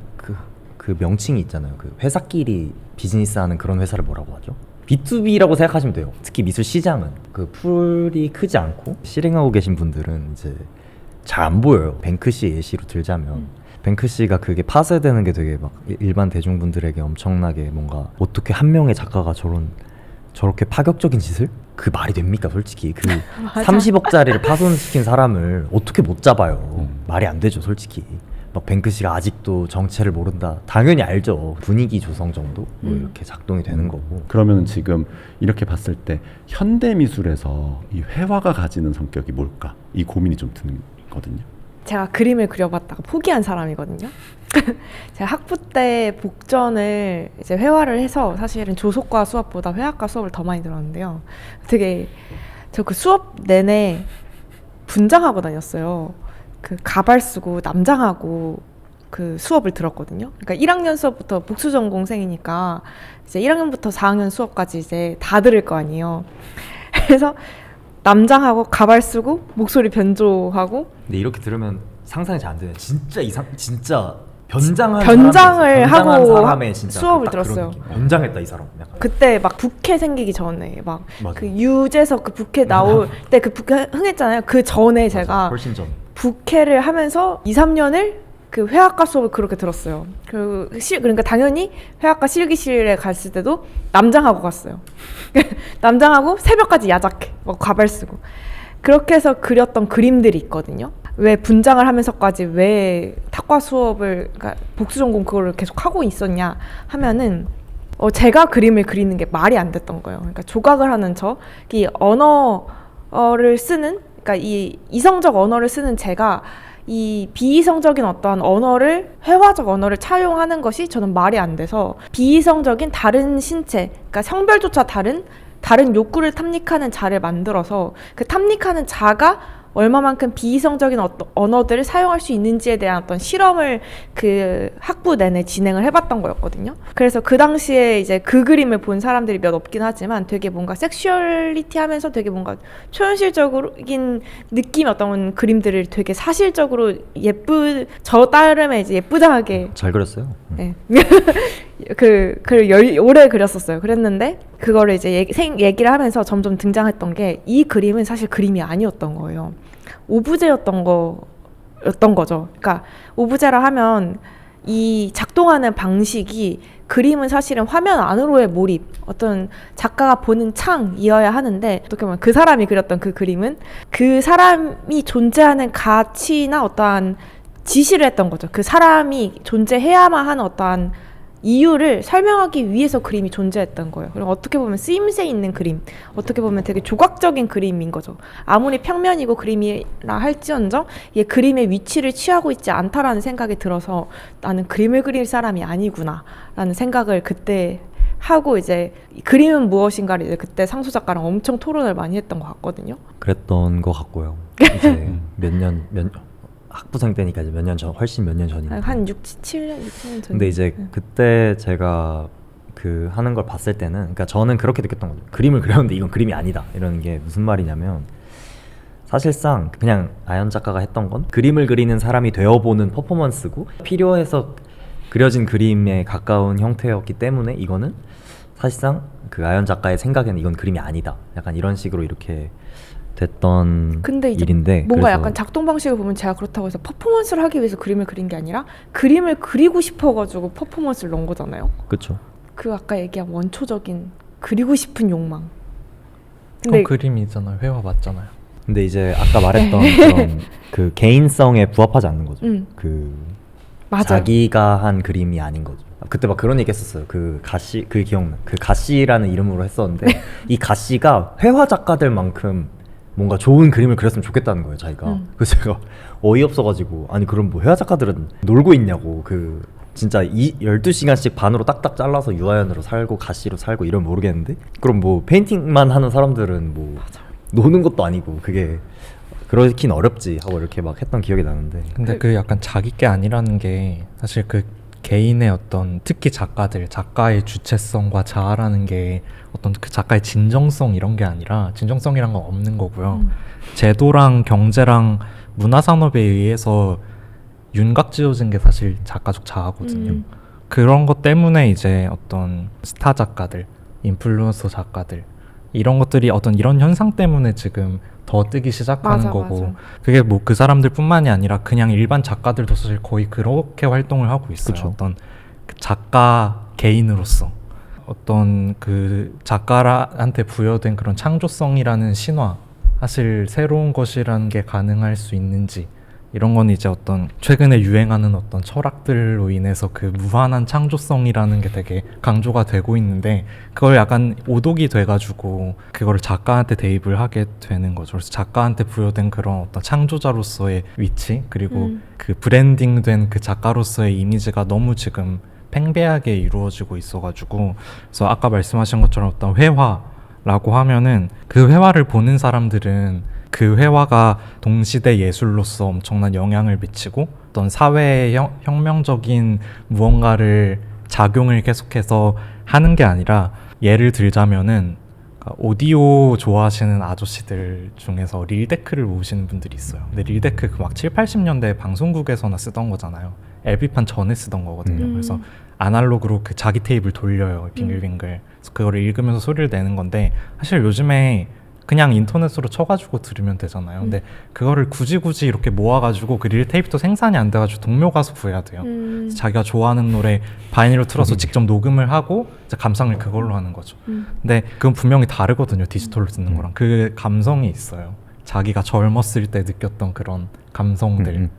그 명칭이 있잖아요. 그 회사끼리 비즈니스하는 그런 회사를 뭐라고 하죠? B2B라고 생각하시면 돼요. 특히 미술 시장은 그 풀이 크지 않고 실행하고 계신 분들은 이제 잘 안 보여요. 뱅크시 예시로 들자면. 뱅크시가 그게 파쇄되는 게 되게 막 일반 대중분들에게 엄청나게 뭔가 어떻게 한 명의 작가가 저렇게 파격적인 짓을? 그 말이 됩니까 솔직히 그 30억짜리를 파손시킨 사람을 어떻게 못 잡아요. 말이 안 되죠 솔직히. 막 뱅크시가 아직도 정체를 모른다. 당연히 알죠. 분위기 조성 정도 뭐 이렇게 작동이 되는 거고. 그러면 지금 이렇게 봤을 때 현대미술에서 이 회화가 가지는 성격이 뭘까? 이 고민이 좀 드는 거든요. 제가 그림을 그려봤다가 포기한 사람이거든요. 제가 학부 때 복전을 이제 회화를 해서 사실은 조속과 수업보다 회화과 수업을 더 많이 들었는데요. 되게 저 그 수업 내내 분장하고 다녔어요. 그 가발 쓰고 남장하고 그 수업을 들었거든요. 그러니까 1학년 수업부터 복수 전공생이니까 이제 1학년부터 4학년 수업까지 이제 다 들을 거 아니에요. 그래서 남장하고 가발 쓰고 목소리 변조하고 근데 이렇게 들으면 상상이 잘 안 되네. 진짜 변장한 변장을 변장한 하고 사람의 진짜 수업을 딱 그런 들었어요. 느낌. 변장했다 이 사람. 약간. 그때 막 부캐 생기기 전에 막 맞아. 그 유재석 그 부캐 나올 때 그 부캐 흥했잖아요. 그 전에 맞아. 제가 훨씬 전. 부캐를 하면서 2, 3년을 그 회화과 수업을 그렇게 들었어요. 그러니까 당연히 회화과 실기실에 갔을 때도 남장하고 갔어요. 남장하고 새벽까지 야작해. 막 가발 쓰고. 그렇게 해서 그렸던 그림들이 있거든요. 왜 분장을 하면서까지 왜 탁과 수업을, 그러니까 복수 전공 그거를 계속 하고 있었냐 하면은 제가 그림을 그리는 게 말이 안 됐던 거예요. 그러니까 조각을 하는 이 언어를 쓰는, 그러니까 이 이성적 언어를 쓰는 제가 이 비이성적인 어떠한 언어를, 회화적 언어를 차용하는 것이 저는 말이 안 돼서 비이성적인 다른 신체, 그러니까 성별조차 다른 욕구를 탐닉하는 자를 만들어서 그 탐닉하는 자가 얼마만큼 비이성적인 언어들을 사용할 수 있는지에 대한 어떤 실험을 그 학부 내내 진행을 해봤던 거였거든요. 그래서 그 당시에 이제 그 그림을 본 사람들이 몇 없긴 하지만 되게 뭔가 섹슈얼리티하면서 되게 뭔가 초현실적인 느낌의 어떤 그림들을 되게 사실적으로 저 나름의 이제 예쁘장하게 잘 그렸어요. 네. 오래 그렸었어요. 그랬는데 그거를 이제 얘기를 하면서 점점 등장했던 게 이 그림은 사실 그림이 아니었던 거예요. 오브제였던 거죠. 그러니까 오브제라 하면 이 작동하는 방식이 그림은 사실은 화면 안으로의 몰입, 어떤 작가가 보는 창이어야 하는데 어떻게 보면 그 사람이 그렸던 그 그림은 그 사람이 존재하는 가치나 어떠한 지시를 했던 거죠. 그 사람이 존재해야만 하는 어떠한 이유를 설명하기 위해서 그림이 존재했던 거예요. 그럼 어떻게 보면 쓰임새 있는 그림, 어떻게 보면 되게 조각적인 그림인 거죠. 아무리 평면이고 그림이라 할지언정 이 그림의 위치를 취하고 있지 않다라는 생각이 들어서 나는 그림을 그릴 사람이 아니구나 라는 생각을 그때 하고 이제 그림은 무엇인가를 이제 그때 상수 작가랑 엄청 토론을 많이 했던 것 같거든요. 그랬던 것 같고요. 이제 학부생 때니까 이제 몇 년 전, 훨씬 몇 년 전인데. 한 7년 전. 근데 이제 그때 제가 그 하는 걸 봤을 때는, 그러니까 저는 그렇게 느꼈던 거죠. 그림을 그렸는데 이건 그림이 아니다. 이러는 게 무슨 말이냐면, 사실상 그냥 아연 작가가 했던 건 그림을 그리는 사람이 되어보는 퍼포먼스고 필요해서 그려진 그림에 가까운 형태였기 때문에 이거는 사실상 그 아연 작가의 생각에는 이건 그림이 아니다. 약간 이런 식으로 이렇게 됐던 근데 이제 일인데, 뭔가 그래서 약간 작동 방식을 보면 제가 그렇다고 해서 퍼포먼스를 하기 위해서 그림을 그린 게 아니라 그림을 그리고 싶어가지고 퍼포먼스를 넣은 거잖아요. 그쵸. 그 아까 얘기한 원초적인 그리고 싶은 욕망. 그건 그림이잖아요. 회화 맞잖아요. 근데 이제 아까 말했던 그런 그 개인성에 부합하지 않는 거죠. 그 맞아요. 자기가 한 그림이 아닌 거죠. 그때 막 그런 얘기 했었어요. 그 가씨, 그 기억나. 그 가씨라는 이름으로 했었는데 이 가씨가 회화 작가들만큼 뭔가 좋은 그림을 그렸으면 좋겠다는 거예요, 자기가. 그래서 제가 어이없어가지고, 아니 그럼 뭐 회화 작가들은 놀고 있냐고. 그 진짜 12시간씩 반으로 딱딱 잘라서 유아연으로 살고 가씨로 살고 이러면 모르겠는데, 그럼 뭐 페인팅만 하는 사람들은 뭐 노는 것도 아니고 그게 그렇긴 어렵지 하고 이렇게 막 했던 기억이 나는데. 근데 그 약간 자기 게 아니라는 게 사실 그 개인의 어떤, 특히 작가의 주체성과 자아라는 게 어떤 그 작가의 진정성 이런 게 아니라, 진정성이란 건 없는 거고요. 제도랑 경제랑 문화산업에 의해서 윤곽지어진 게 사실 작가적 자아거든요. 그런 것 때문에 이제 어떤 스타 작가들, 인플루언서 작가들 이런 것들이 어떤 이런 현상 때문에 지금 더 뜨기 시작하는 거고, 맞아. 그게 뭐 그 사람들뿐만이 아니라 그냥 일반 작가들도 사실 거의 그렇게 활동을 하고 있어요. 그쵸. 어떤 그 작가 개인으로서 어떤 그 작가한테 부여된 그런 창조성이라는 신화, 사실 새로운 것이라는 게 가능할 수 있는지 이런 건 이제 어떤 최근에 유행하는 어떤 철학들로 인해서 그 무한한 창조성이라는 게 되게 강조가 되고 있는데 그걸 약간 오독이 돼가지고 그거를 작가한테 대입을 하게 되는 거죠. 그래서 작가한테 부여된 그런 어떤 창조자로서의 위치 그리고 그 브랜딩된 그 작가로서의 이미지가 너무 지금 팽배하게 이루어지고 있어가지고 그래서 아까 말씀하신 것처럼 어떤 회화라고 하면은 그 회화를 보는 사람들은 그 회화가 동시대 예술로서 엄청난 영향을 미치고 어떤 사회의 혁명적인 무언가를 작용을 계속해서 하는 게 아니라 예를 들자면은 오디오 좋아하시는 아저씨들 중에서 릴데크를 모으시는 분들이 있어요. 근데 릴데크 그 막 7, 80년대 방송국에서나 쓰던 거잖아요. LP판 전에 쓰던 거거든요. 그래서 아날로그로 그 자기 테이프를 돌려요. 빙글빙글. 그래서 그거를 읽으면서 소리를 내는 건데 사실 요즘에 그냥 인터넷으로 쳐가지고 들으면 되잖아요. 근데 그거를 굳이 이렇게 모아가지고 그 릴 테이프도 생산이 안 돼가지고 동묘 가서 구해야 돼요. 그래서 자기가 좋아하는 노래 바이닐로 틀어서 직접 녹음을 하고 이제 감상을 그걸로 하는 거죠. 근데 그건 분명히 다르거든요. 디지털로 듣는 거랑. 그 감성이 있어요. 자기가 젊었을 때 느꼈던 그런 감성들.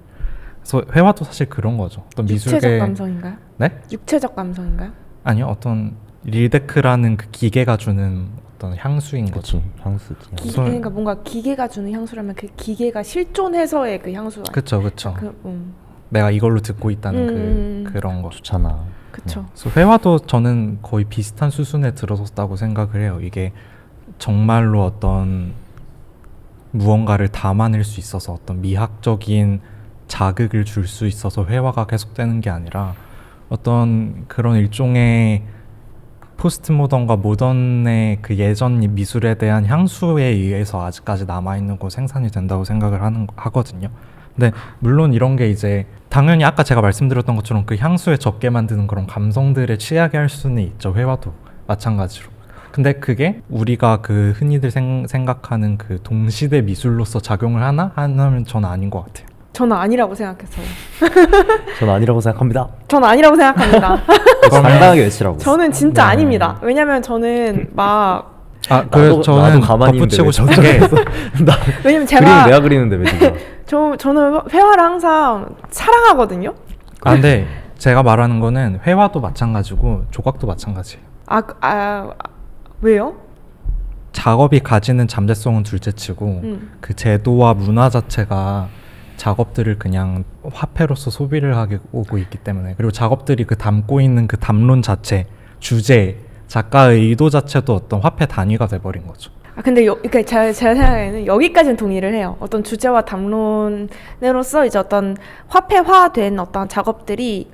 그래서 회화도 사실 그런 거죠. 어떤 미술계 육체적 감성인가요? 네? 육체적 감성인가요? 아니요. 어떤 릴데크라는 그 기계가 주는 어떤 향수인 거죠. 향수지. 그러니까 뭔가 기계가 주는 향수라면 그 기계가 실존해서의 그 향수. 그쵸. 내가 이걸로 듣고 있다는 그런 거. 좋잖아. 그쵸. 그래서 회화도 저는 거의 비슷한 수준에 들어섰다고 생각을 해요. 이게 정말로 어떤 무언가를 담아낼 수 있어서 어떤 미학적인 자극을 줄 수 있어서 회화가 계속되는 게 아니라 어떤 그런 일종의 포스트 모던과 모던의 그 예전 미술에 대한 향수에 의해서 아직까지 남아있는 거 생산이 된다고 생각을 하거든요. 근데 물론 이런 게 이제 당연히 아까 제가 말씀드렸던 것처럼 그 향수에 적게 만드는 그런 감성들에 취하게 할 수는 있죠. 회화도 마찬가지로. 근데 그게 우리가 그 흔히들 생각하는 그 동시대 미술로서 작용을 하나면 저는 아닌 것 같아요. 저는 아니라고 생각했어요. 전 아니라고 생각합니다. 저는 아니라고 생각합니다. 당당하게 외치라고. 저는 진짜 네. 아닙니다. 왜냐면 저는 막 그래서 저는 가만히 있는데 덧붙이고 싶은 게 왜냐면 그림은 제가 내가 그리는데 왜 네가? 저는 회화를 항상 사랑하거든요. 근데 제가 말하는 거는 회화도 마찬가지고 조각도 마찬가지예요. 왜요? 작업이 가지는 잠재성은 둘째치고 그 제도와 문화 자체가 작업들을 그냥 화폐로서 소비를 하게 오고 있기 때문에 그리고 작업들이 그 담고 있는 그 담론 자체, 주제, 작가의 의도 자체도 어떤 화폐 단위가 돼버린 거죠. 근데 그러니까 제가 생각에는 여기까지는 동의를 해요. 어떤 주제와 담론으로서 이제 어떤 화폐화된 어떤 작업들이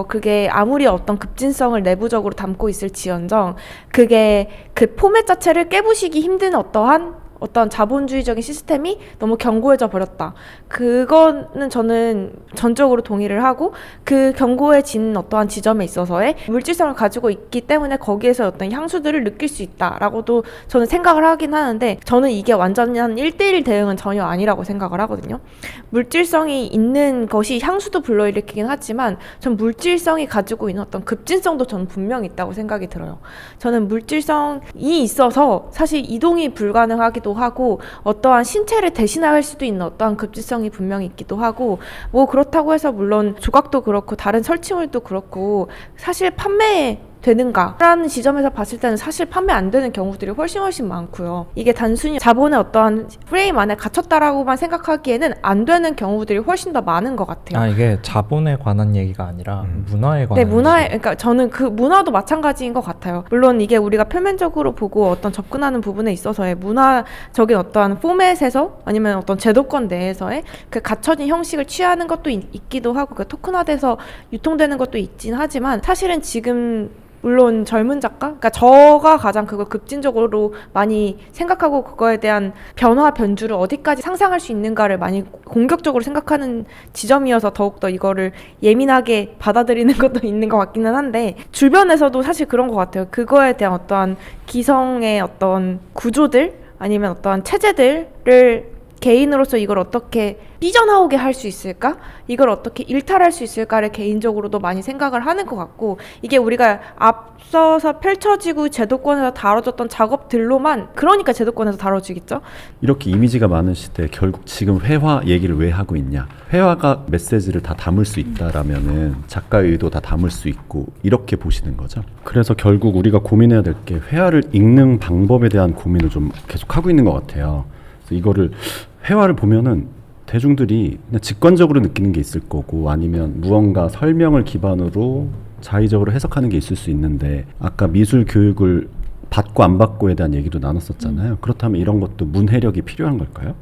그게 아무리 어떤 급진성을 내부적으로 담고 있을지언정 그게 그 포맷 자체를 깨부시기 힘든 어떠한 자본주의적인 시스템이 너무 견고해져 버렸다. 그거는 저는 전적으로 동의를 하고 그 견고해진 어떠한 지점에 있어서의 물질성을 가지고 있기 때문에 거기에서 어떤 향수들을 느낄 수 있다라고도 저는 생각을 하긴 하는데 저는 이게 완전한 1대1 대응은 전혀 아니라고 생각을 하거든요. 물질성이 있는 것이 향수도 불러일으키긴 하지만 전 물질성이 가지고 있는 어떤 급진성도 저는 분명히 있다고 생각이 들어요. 저는 물질성이 있어서 사실 이동이 불가능하기도 하고 어떠한 신체를 대신할 수도 있는 어떠한 급진성이 분명히 있기도 하고 뭐 그렇다고 해서 물론 조각도 그렇고 다른 설치물도 그렇고 사실 판매되는가라는 지점에서 봤을 때는 사실 판매 안 되는 경우들이 훨씬 많고요. 이게 단순히 자본의 어떠한 프레임 안에 갇혔다라고만 생각하기에는 안 되는 경우들이 훨씬 더 많은 것 같아요. 이게 자본에 관한 얘기가 아니라 문화에 관한 그러니까 저는 그 문화도 마찬가지인 것 같아요. 물론 이게 우리가 표면적으로 보고 어떤 접근하는 부분에 있어서의 문화적인 어떠한 포맷에서 아니면 어떤 제도권 내에서의 그 갖춰진 형식을 취하는 것도 있기도 하고 그 토큰화돼서 유통되는 것도 있긴 하지만 사실은 지금 물론 젊은 작가? 그러니까 저가 가장 그걸 급진적으로 많이 생각하고 그거에 대한 변화, 변주를 어디까지 상상할 수 있는가를 많이 공격적으로 생각하는 지점이어서 더욱더 이거를 예민하게 받아들이는 것도 있는 것 같기는 한데 주변에서도 사실 그런 것 같아요. 그거에 대한 어떠한 기성의 어떤 구조들 아니면 어떠한 체제들을 개인으로서 이걸 어떻게 삐져나오게 할 수 있을까? 이걸 어떻게 일탈할 수 있을까를 개인적으로도 많이 생각을 하는 것 같고, 이게 우리가 앞서서 펼쳐지고 제도권에서 다뤄졌던 작업들로만, 그러니까 제도권에서 다뤄지겠죠? 이렇게 이미지가 많은 시대에 결국 지금 회화 얘기를 왜 하고 있냐? 회화가 메시지를 다 담을 수 있다라면은 작가의 의도 다 담을 수 있고 이렇게 보시는 거죠. 그래서 결국 우리가 고민해야 될 게 회화를 읽는 방법에 대한 고민을 좀 계속 하고 있는 것 같아요. 그래서 이거를 회화를 보면은 대중들이 그냥 직관적으로 느끼는 게 있을 거고 아니면 무언가 설명을 기반으로 자의적으로 해석하는 게 있을 수 있는데 아까 미술 교육을 받고 안 받고에 대한 얘기도 나눴었잖아요. 그렇다면 이런 것도 문해력이 필요한 걸까요?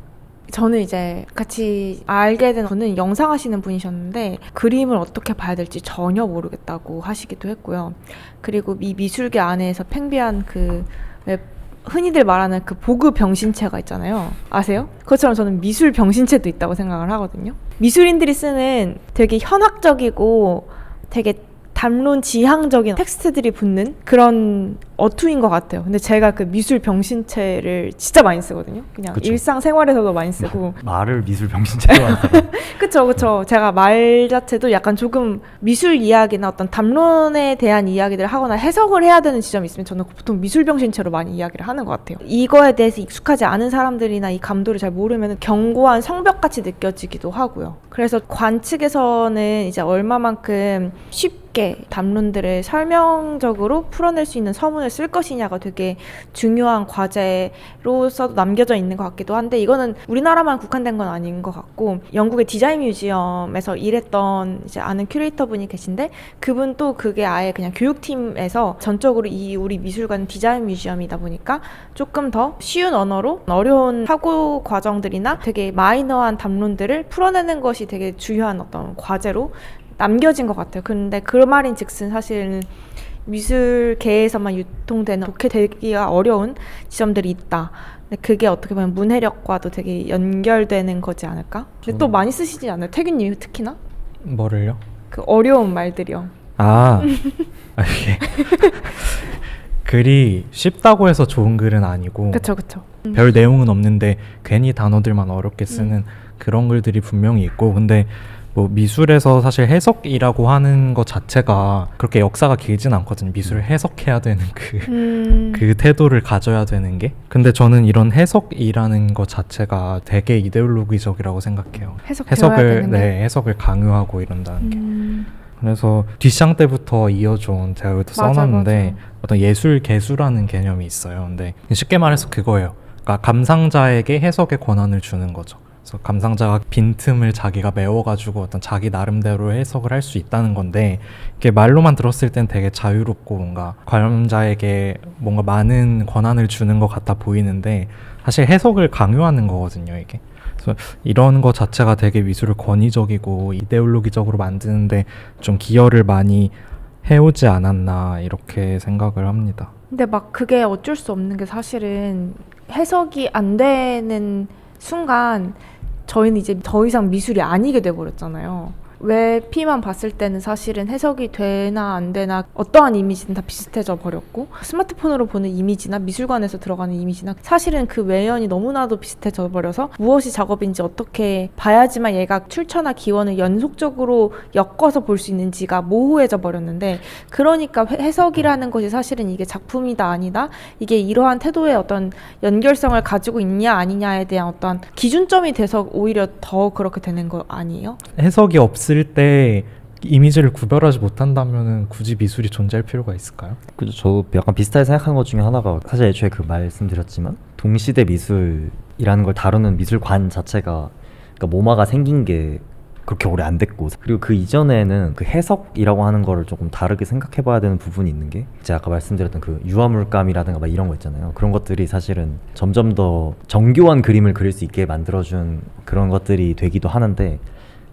저는 이제 같이 알게 된 저는 영상 하시는 분이셨는데 그림을 어떻게 봐야 될지 전혀 모르겠다고 하시기도 했고요. 그리고 이 미술계 안에서 팽배한 그 흔히들 말하는 그 보그 병신체가 있잖아요. 아세요? 그것처럼 저는 미술 병신체도 있다고 생각을 하거든요. 미술인들이 쓰는 되게 현학적이고 되게 담론 지향적인 텍스트들이 붙는 그런 어투인 것 같아요. 근데 제가 그 미술 병신체를 진짜 많이 쓰거든요. 그냥 그쵸. 일상생활에서도 많이 쓰고. 말을 미술 병신체로 하는 그쵸. 제가 말 자체도 약간 조금 미술 이야기나 어떤 담론에 대한 이야기들을 하거나 해석을 해야 되는 지점이 있으면 저는 보통 미술 병신체로 많이 이야기를 하는 것 같아요. 이거에 대해서 익숙하지 않은 사람들이나 이 감도를 잘 모르면 견고한 성벽같이 느껴지기도 하고요. 그래서 관측에서는 이제 얼마만큼 쉽게 담론들을 설명적으로 풀어낼 수 있는 서문을 쓸 것이냐가 되게 중요한 과제로서 남겨져 있는 것 같기도 한데, 이거는 우리나라만 국한된 건 아닌 것 같고, 영국의 디자인 뮤지엄에서 일했던 이제 아는 큐레이터 분이 계신데, 그분 또 그게 아예 그냥 교육팀에서 전적으로 이 우리 미술관 디자인 뮤지엄이다 보니까 조금 더 쉬운 언어로 어려운 사고 과정들이나 되게 마이너한 담론들을 풀어내는 것이 되게 중요한 어떤 과제로 남겨진 것 같아요. 근데 그 말인 즉슨 사실은 미술계에서만 유통되는 좋게 되기가 어려운 지점들이 있다. 근데 그게 어떻게 보면 문해력과도 되게 연결되는 거지 않을까? 근데 또 많이 쓰시지 않아요? 태균님 특히나? 뭐를요? 그 어려운 말들이요. 이게 글이 쉽다고 해서 좋은 글은 아니고 그쵸. 별 내용은 없는데 괜히 단어들만 어렵게 쓰는 그런 글들이 분명히 있고, 근데 뭐 미술에서 사실 해석이라고 하는 것 자체가 그렇게 역사가 길진 않거든요. 미술을 해석해야 되는 그 태도를 가져야 되는 게. 근데 저는 이런 해석이라는 것 자체가 되게 이데올로기적이라고 생각해요. 해석을 강요하고 이런다는 게. 그래서 뒷샹 때부터 이어져온, 제가 여기도 써놨는데 맞아. 어떤 예술 개수라는 개념이 있어요. 근데 쉽게 말해서 그거예요. 그러니까 감상자에게 해석의 권한을 주는 거죠. 그래서 감상자가 빈틈을 자기가 메워가지고 어떤 자기 나름대로 해석을 할 수 있다는 건데, 이게 말로만 들었을 땐 되게 자유롭고 뭔가 관람자에게 뭔가 많은 권한을 주는 것 같아 보이는데 사실 해석을 강요하는 거거든요, 이게. 그래서 이런 거 자체가 되게 미술을 권위적이고 이데올로기적으로 만드는데 좀 기여를 많이 해오지 않았나 이렇게 생각을 합니다. 근데 막 그게 어쩔 수 없는 게 사실은 해석이 안 되는 순간 저희는 이제 더 이상 미술이 아니게 돼버렸잖아요. 웹피만 봤을 때는 사실은 해석이 되나 안 되나 어떠한 이미지는 다 비슷해져 버렸고, 스마트폰으로 보는 이미지나 미술관에서 들어가는 이미지나 사실은 그 외연이 너무나도 비슷해져 버려서 무엇이 작업인지 어떻게 봐야지만 얘가 출처나 기원을 연속적으로 엮어서 볼 수 있는지가 모호해져 버렸는데, 그러니까 해석이라는 것이 사실은 이게 작품이다 아니다, 이게 이러한 태도의 어떤 연결성을 가지고 있냐 아니냐에 대한 어떤 기준점이 돼서 오히려 더 그렇게 되는 거 아니에요? 해석이 없을 때 이미지를 구별하지 못한다면 굳이 미술이 존재할 필요가 있을까요? 그죠. 저도 약간 비슷하게 생각하는 것 중에 하나가, 사실 애초에 그 말씀드렸지만 동시대 미술이라는 걸 다루는 미술관 자체가, 그러니까 모마가 생긴 게 그렇게 오래 안 됐고, 그리고 그 이전에는 그 해석이라고 하는 거를 조금 다르게 생각해 봐야 되는 부분이 있는 게, 제가 아까 말씀드렸던 그 유화물감이라든가 막 이런 거 있잖아요. 그런 것들이 사실은 점점 더 정교한 그림을 그릴 수 있게 만들어준 그런 것들이 되기도 하는데,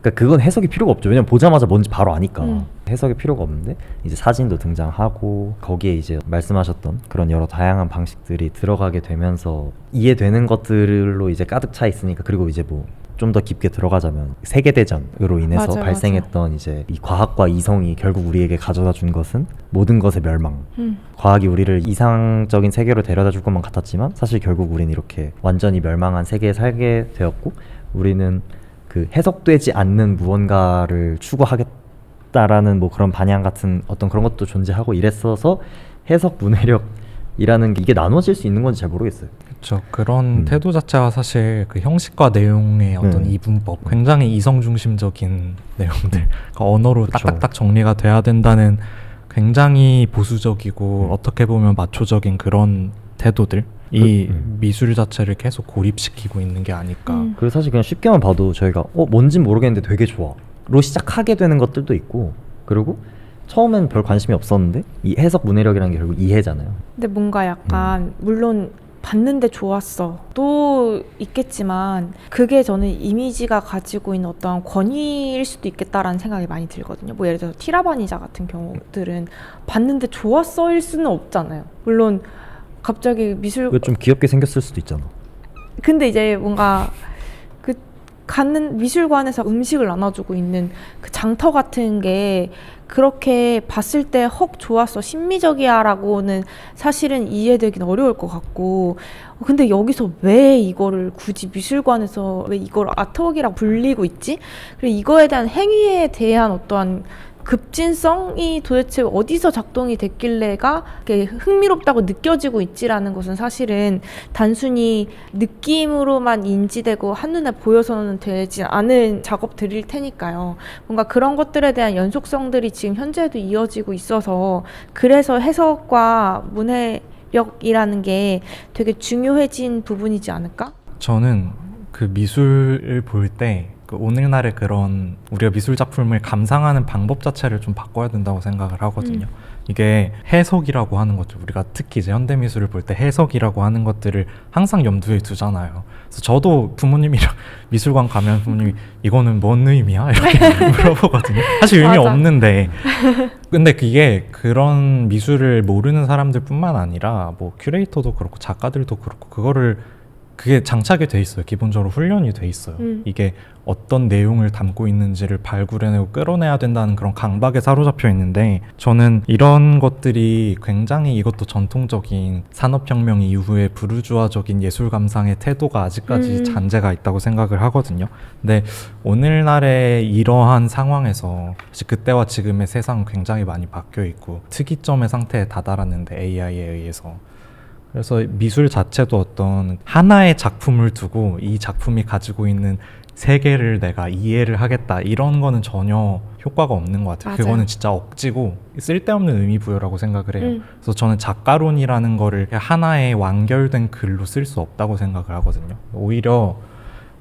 그러니까 그건 해석이 필요가 없죠. 왜냐면 보자마자 뭔지 바로 아니까. 해석이 필요가 없는데 이제 사진도 등장하고 거기에 이제 말씀하셨던 그런 여러 다양한 방식들이 들어가게 되면서 이해되는 것들로 이제 가득 차 있으니까, 그리고 이제 뭐 좀 더 깊게 들어가자면 세계대전으로 인해서 맞아요, 발생했던 이제 이 과학과 이성이 결국 우리에게 가져다 준 것은 모든 것의 멸망. 과학이 우리를 이상적인 세계로 데려다 줄 것만 같았지만 사실 결국 우리는 이렇게 완전히 멸망한 세계에 살게 되었고 우리는 그 해석되지 않는 무언가를 추구하겠다라는 뭐 그런 반향 같은 어떤 그런 것도 존재하고 이랬어서 해석 문해력이라는 게 이게 나눠질 수 있는 건지 잘 모르겠어요. 그렇죠. 그런 태도 자체가 사실 그 형식과 내용의 어떤 이분법, 굉장히 이성 중심적인 내용들, 그러니까 언어로 그쵸. 딱딱딱 정리가 돼야 된다는 굉장히 보수적이고 어떻게 보면 마초적인 그런 태도들, 이 미술 자체를 계속 고립시키고 있는 게 아닐까. 그리고 사실 그냥 쉽게만 봐도 저희가 뭔진 모르겠는데 되게 좋아로 시작하게 되는 것들도 있고 그리고 처음엔 별 관심이 없었는데 이 해석 문해력이라는 게 결국 이해잖아요. 근데 뭔가 약간 물론 봤는데 좋았어 또 있겠지만 그게 저는 이미지가 가지고 있는 어떤 권위일 수도 있겠다라는 생각이 많이 들거든요. 뭐 예를 들어서 티라바니자 같은 경우들은 봤는데 좋았어일 수는 없잖아요. 물론 갑자기 미술 이거 좀 귀엽게 생겼을 수도 있잖아. 근데 이제 뭔가 그 가는 미술관에서 음식을 나눠주고 있는 그 장터 같은 게 그렇게 봤을 때 헉 좋았어 심미적이야라고는 사실은 이해되긴 어려울 것 같고 근데 여기서 왜 이거를 굳이 미술관에서 왜 이걸 아트웍이라고 불리고 있지? 그리고 이거에 대한 행위에 대한 어떠한 급진성이 도대체 어디서 작동이 됐길래가 흥미롭다고 느껴지고 있지라는 것은 사실은 단순히 느낌으로만 인지되고 한눈에 보여서는 되지 않은 작업들일 테니까요. 뭔가 그런 것들에 대한 연속성들이 지금 현재도 이어지고 있어서 그래서 해석과 문해력이라는 게 되게 중요해진 부분이지 않을까? 저는 그 미술을 볼 때 그 오늘날의 그런 우리가 미술 작품을 감상하는 방법 자체를 좀 바꿔야 된다고 생각을 하거든요. 이게 해석이라고 하는 것들, 우리가 특히 이제 현대 미술을 볼 때 해석이라고 하는 것들을 항상 염두에 두잖아요. 그래서 저도 부모님이랑 미술관 가면 부모님이 이거는 뭔 의미야? 이렇게 물어보거든요. 사실 의미 맞아. 없는데. 근데 그게 그런 미술을 모르는 사람들뿐만 아니라 뭐 큐레이터도 그렇고 작가들도 그렇고 그게 장착이 돼 있어요. 기본적으로 훈련이 돼 있어요. 이게 어떤 내용을 담고 있는지를 발굴해내고 끌어내야 된다는 그런 강박에 사로잡혀 있는데 저는 이런 것들이 굉장히 이것도 전통적인 산업혁명 이후의 부르주아적인 예술 감상의 태도가 아직까지 잔재가 있다고 생각을 하거든요. 근데 오늘날의 이러한 상황에서 사실 그때와 지금의 세상은 굉장히 많이 바뀌어 있고 특이점의 상태에 다다랐는데 AI에 의해서 그래서 미술 자체도 어떤 하나의 작품을 두고 이 작품이 가지고 있는 세계를 내가 이해를 하겠다 이런 거는 전혀 효과가 없는 것 같아요. 맞아요. 그거는 진짜 억지고 쓸데없는 의미 부여라고 생각을 해요. 그래서 저는 작가론이라는 거를 하나의 완결된 글로 쓸 수 없다고 생각을 하거든요. 오히려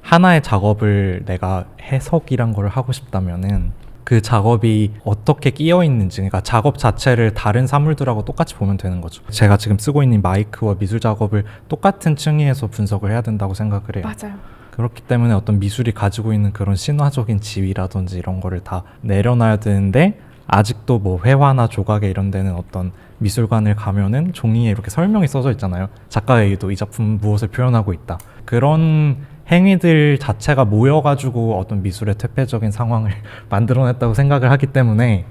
하나의 작업을 내가 해석이란 걸 하고 싶다면은 그 작업이 어떻게 끼어 있는지, 그러니까 작업 자체를 다른 사물들하고 똑같이 보면 되는 거죠. 제가 지금 쓰고 있는 마이크와 미술 작업을 똑같은 층위에서 분석을 해야 된다고 생각을 해요. 맞아요. 그렇기 때문에 어떤 미술이 가지고 있는 그런 신화적인 지위라든지 이런 거를 다 내려놔야 되는데 아직도 뭐 회화나 조각에 이런 데는 어떤 미술관을 가면은 종이에 이렇게 설명이 써져 있잖아요. 작가의 의도, 이 작품은 무엇을 표현하고 있다. 그런 행위들 자체가 모여가지고 어떤 미술의 퇴폐적인 상황을 만들어냈다고 생각을 하기 때문에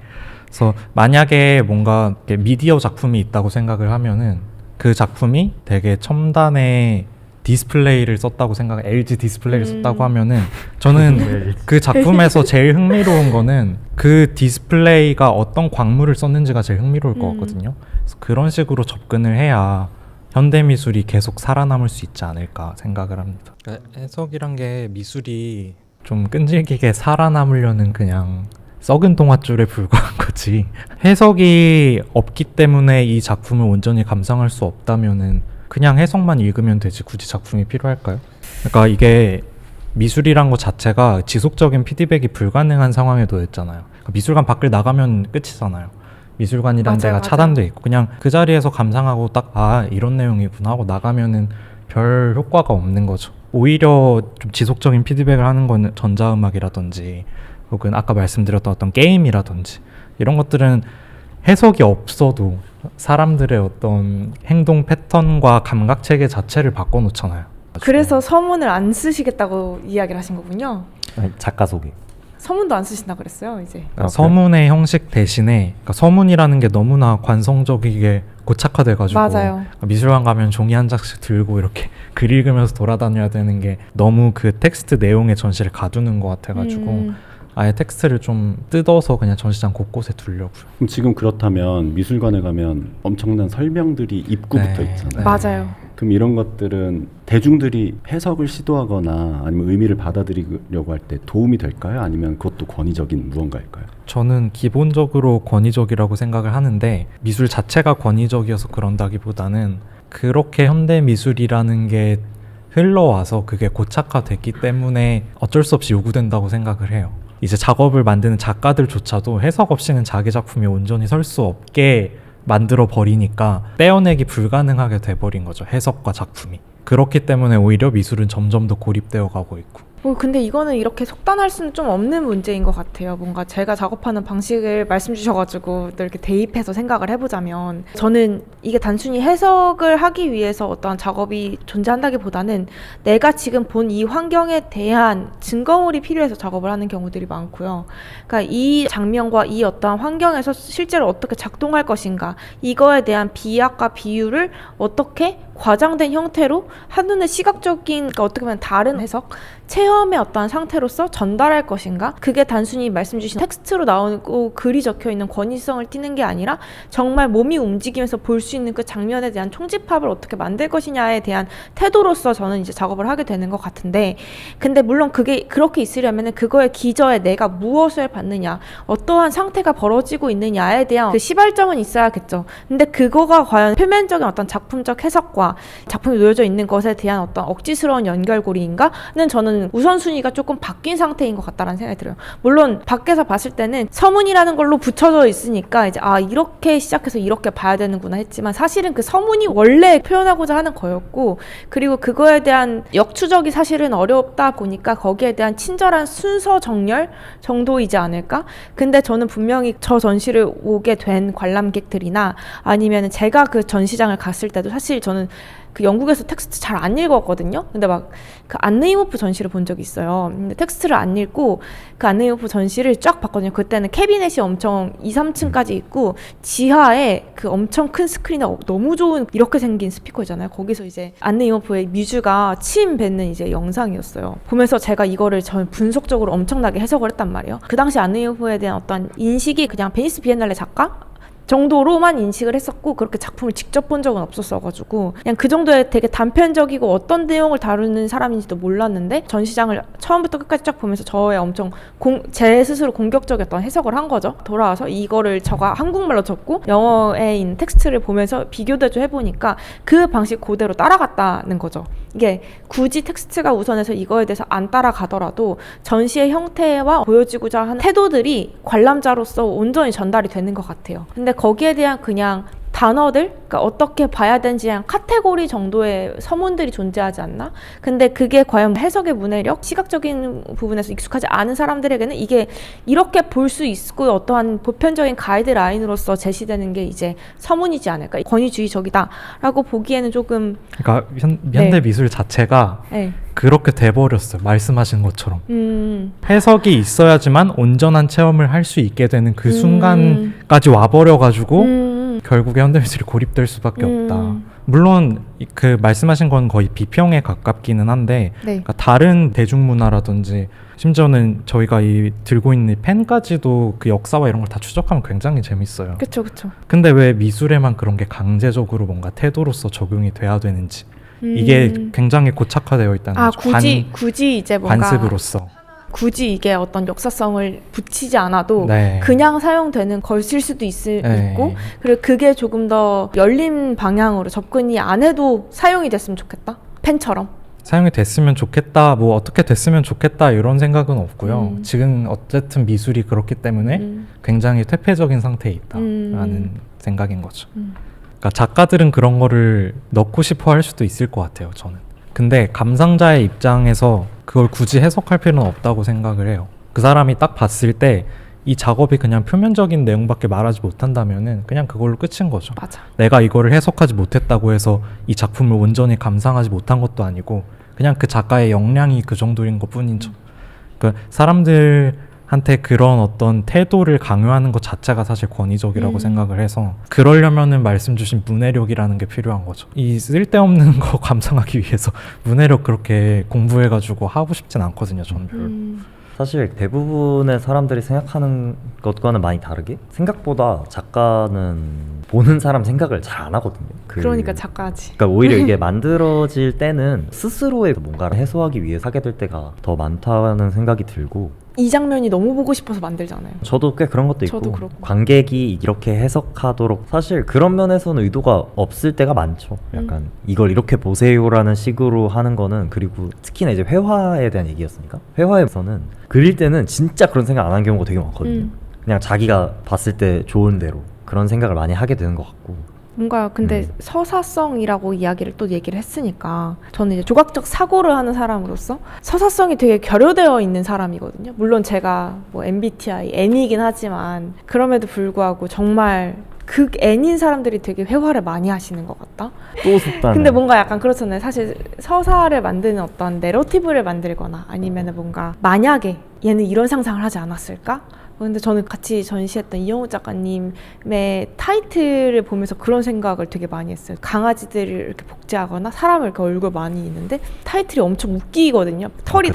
그래서 만약에 뭔가 미디어 작품이 있다고 생각을 하면은 그 작품이 되게 첨단의 디스플레이를 썼다고 LG 디스플레이를 썼다고 하면은 저는 그 작품에서 제일 흥미로운 거는 그 디스플레이가 어떤 광물을 썼는지가 제일 흥미로울 것 같거든요. 그래서 그런 식으로 접근을 해야 현대미술이 계속 살아남을 수 있지 않을까 생각을 합니다. 그러니까 해석이란 게 미술이 좀 끈질기게 살아남으려는 그냥 썩은 동아줄에 불과한 거지 해석이 없기 때문에 이 작품을 온전히 감상할 수 없다면은 그냥 해석만 읽으면 되지 굳이 작품이 필요할까요? 그러니까 이게 미술이란 것 자체가 지속적인 피드백이 불가능한 상황에 놓였잖아요. 그러니까 미술관 밖을 나가면 끝이잖아요. 미술관이라는 데가 차단돼 있고 그냥 그 자리에서 감상하고 딱 이런 내용이구나 하고 나가면은 별 효과가 없는 거죠. 오히려 좀 지속적인 피드백을 하는 거는 전자음악이라든지 혹은 아까 말씀드렸던 어떤 게임이라든지 이런 것들은 해석이 없어도 사람들의 어떤 행동 패턴과 감각 체계 자체를 바꿔놓잖아요. 그래서 서문을 안 쓰시겠다고 이야기를 하신 거군요. 아니, 작가 소개. 서문도 안 쓰신다 그랬어요, 이제. 그러니까 서문의 형식 대신에 그러니까 서문이라는 게 너무나 관성적이게 고착화돼가지고 맞아요. 미술관 가면 종이 한 장씩 들고 이렇게 글 읽으면서 돌아다녀야 되는 게 너무 그 텍스트 내용의 전시를 가두는 것 같아가지고 아예 텍스트를 좀 뜯어서 그냥 전시장 곳곳에 두려고요. 그럼 지금 그렇다면 미술관에 가면 엄청난 설명들이 입구부터 네. 있잖아요. 맞아요. 그럼 이런 것들은 대중들이 해석을 시도하거나 아니면 의미를 받아들이려고 할 때 도움이 될까요? 아니면 그것도 권위적인 무언가일까요? 저는 기본적으로 권위적이라고 생각을 하는데 미술 자체가 권위적이어서 그런다기보다는 그렇게 현대 미술이라는 게 흘러와서 그게 고착화됐기 때문에 어쩔 수 없이 요구된다고 생각을 해요. 이제 작업을 만드는 작가들조차도 해석 없이는 자기 작품이 온전히 설 수 없게 만들어 버리니까 떼어내기 불가능하게 돼버린 거죠. 해석과 작품이. 그렇기 때문에 오히려 미술은 점점 더 고립되어 가고 있고. 근데 이거는 이렇게 속단할 수는 좀 없는 문제인 것 같아요. 뭔가 제가 작업하는 방식을 말씀 주셔가지고 또 이렇게 대입해서 생각을 해보자면 저는 이게 단순히 해석을 하기 위해서 어떤 작업이 존재한다기보다는 내가 지금 본 이 환경에 대한 증거물이 필요해서 작업을 하는 경우들이 많고요. 그러니까 이 장면과 이 어떤 환경에서 실제로 어떻게 작동할 것인가 이거에 대한 비약과 비유를 어떻게 과장된 형태로 한눈에 시각적인 그러니까 어떻게 보면 다른 해석 체험의 어떠한 상태로서 전달할 것인가 그게 단순히 말씀 주신 텍스트로 나오고 글이 적혀있는 권위성을 띠는 게 아니라 정말 몸이 움직이면서 볼 수 있는 그 장면에 대한 총집합을 어떻게 만들 것이냐에 대한 태도로서 저는 이제 작업을 하게 되는 것 같은데 근데 물론 그게 그렇게 있으려면 그거의 기저에 내가 무엇을 받느냐 어떠한 상태가 벌어지고 있느냐에 대한 그 시발점은 있어야겠죠. 근데 그거가 과연 표면적인 어떤 작품적 해석과 작품이 놓여져 있는 것에 대한 어떤 억지스러운 연결고리인가는 저는 우선순위가 조금 바뀐 상태인 것 같다라는 생각이 들어요. 물론 밖에서 봤을 때는 서문이라는 걸로 붙여져 있으니까 이제 이렇게 시작해서 이렇게 봐야 되는구나 했지만 사실은 그 서문이 원래 표현하고자 하는 거였고 그리고 그거에 대한 역추적이 사실은 어렵다 보니까 거기에 대한 친절한 순서 정렬 정도이지 않을까? 근데 저는 분명히 저 전시를 오게 된 관람객들이나 아니면 제가 그 전시장을 갔을 때도 사실 저는 그 영국에서 텍스트 잘 안 읽었거든요. 근데 막 그 안네이모프 전시를 본 적이 있어요. 근데 텍스트를 안 읽고 그 안네이모프 전시를 쫙 봤거든요. 그때는 캐비넷이 엄청 2, 3층까지 있고 지하에 그 엄청 큰 스크린에 너무 좋은 이렇게 생긴 스피커잖아요. 거기서 이제 안네이모프의 뮤즈가 침 뱉는 이제 영상이었어요. 보면서 제가 이거를 저는 분석적으로 엄청나게 해석을 했단 말이에요. 그 당시 안네이모프에 대한 어떤 인식이 그냥 베니스 비엔날레 작가? 정도로만 인식을 했었고 그렇게 작품을 직접 본 적은 없었어가지고 그냥 그 정도의 되게 단편적이고 어떤 내용을 다루는 사람인지도 몰랐는데 전시장을 처음부터 끝까지 쫙 보면서 저의 엄청 제 스스로 공격적이었던 해석을 한 거죠. 돌아와서 이거를 저가 한국말로 적고 영어에 있는 텍스트를 보면서 비교대조 해보니까 그 방식 그대로 따라갔다는 거죠. 이게 굳이 텍스트가 우선해서 이거에 대해서 안 따라가더라도 전시의 형태와 보여지고자 하는 태도들이 관람자로서 온전히 전달이 되는 것 같아요. 근데 거기에 대한 그냥 단어들, 그러니까 어떻게 봐야 되는지 한 카테고리 정도의 서문들이 존재하지 않나? 근데 그게 과연 해석의 문해력, 시각적인 부분에서 익숙하지 않은 사람들에게는 이게 이렇게 볼 수 있고 어떠한 보편적인 가이드라인으로서 제시되는 게 이제 서문이지 않을까? 권위주의적이다라고 보기에는 조금 그러니까 현대 미술 자체가 네. 그렇게 돼버렸어요. 말씀하신 것처럼 해석이 있어야지만 온전한 체험을 할 수 있게 되는 그 순간까지 와버려가지고 결국에 현대미술이 고립될 수밖에 없다. 물론 그 말씀하신 건 거의 비평에 가깝기는 한데 네. 그러니까 다른 대중문화라든지 심지어는 저희가 이 들고 있는 이 펜까지도 그 역사와 이런 걸 다 추적하면 굉장히 재밌어요. 그쵸 그쵸. 근데 왜 미술에만 그런 게 강제적으로 뭔가 태도로서 적용이 돼야 되는지 이게 굉장히 고착화되어 있다는 거죠. 굳이 이제 뭔가 관습으로서. 굳이 이게 어떤 역사성을 붙이지 않아도 네. 그냥 사용되는 것일 수도 네. 있고 그리고 그게 조금 더 열린 방향으로 접근이 안 해도 사용이 됐으면 좋겠다. 펜처럼. 사용이 됐으면 좋겠다, 뭐 어떻게 됐으면 좋겠다 이런 생각은 없고요. 지금 어쨌든 미술이 그렇기 때문에 굉장히 퇴폐적인 상태에 있다라는 생각인 거죠. 그러니까 작가들은 그런 거를 넣고 싶어 할 수도 있을 것 같아요, 저는. 근데 감상자의 입장에서 그걸 굳이 해석할 필요는 없다고 생각을 해요. 그 사람이 딱 봤을 때 이 작업이 그냥 표면적인 내용밖에 말하지 못한다면은 그냥 그걸로 끝인 거죠. 맞아. 내가 이거를 해석하지 못했다고 해서 이 작품을 온전히 감상하지 못한 것도 아니고 그냥 그 작가의 역량이 그 정도인 것 뿐이죠. 그 사람들한테 그런 어떤 태도를 강요하는 것 자체가 사실 권위적이라고 생각을 해서 그러려면은 말씀 주신 문해력이라는 게 필요한 거죠. 이 쓸데없는 거 감상하기 위해서 문해력 그렇게 공부해가지고 하고 싶진 않거든요. 저는 별로. 사실 대부분의 사람들이 생각하는 것과는 많이 다르게 생각보다 작가는 보는 사람 생각을 잘 안 하거든요. 그러니까 작가지. 그러니까 오히려 이게 만들어질 때는 스스로의 뭔가를 해소하기 위해 하게 될 때가 더 많다는 생각이 들고 이 장면이 너무 보고 싶어서 만들잖아요. 저도 꽤 그런 것도 저도 있고 그렇고. 관객이 이렇게 해석하도록 사실 그런 면에서는 의도가 없을 때가 많죠. 약간 이걸 이렇게 보세요라는 식으로 하는 거는 그리고 특히나 이제 회화에 대한 얘기였으니까 회화에서는 그릴 때는 진짜 그런 생각 안 한 경우가 되게 많거든요. 그냥 자기가 봤을 때 좋은 대로 그런 생각을 많이 하게 되는 것 같고 뭔가 근데 서사성이라고 이야기를 또 얘기를 했으니까 저는 이제 조각적 사고를 하는 사람으로서 서사성이 되게 결여되어 있는 사람이거든요. 물론 제가 뭐 MBTI N이긴 하지만 그럼에도 불구하고 정말 극 N인 사람들이 되게 회화를 많이 하시는 것 같다. 또 속단 근데 뭔가 약간 그렇잖아요. 사실 서사를 만드는 어떤 내러티브를 만들거나 아니면은 뭔가 만약에 얘는 이런 상상을 하지 않았을까? 근데 저는 같이 전시했던 이영우 작가님의 타이틀을 보면서 그런 생각을 되게 많이 했어요. 강아지들을 이렇게 복제하거나 사람을 이렇게 얼굴 많이 있는데 타이틀이 엄청 웃기거든요. 털이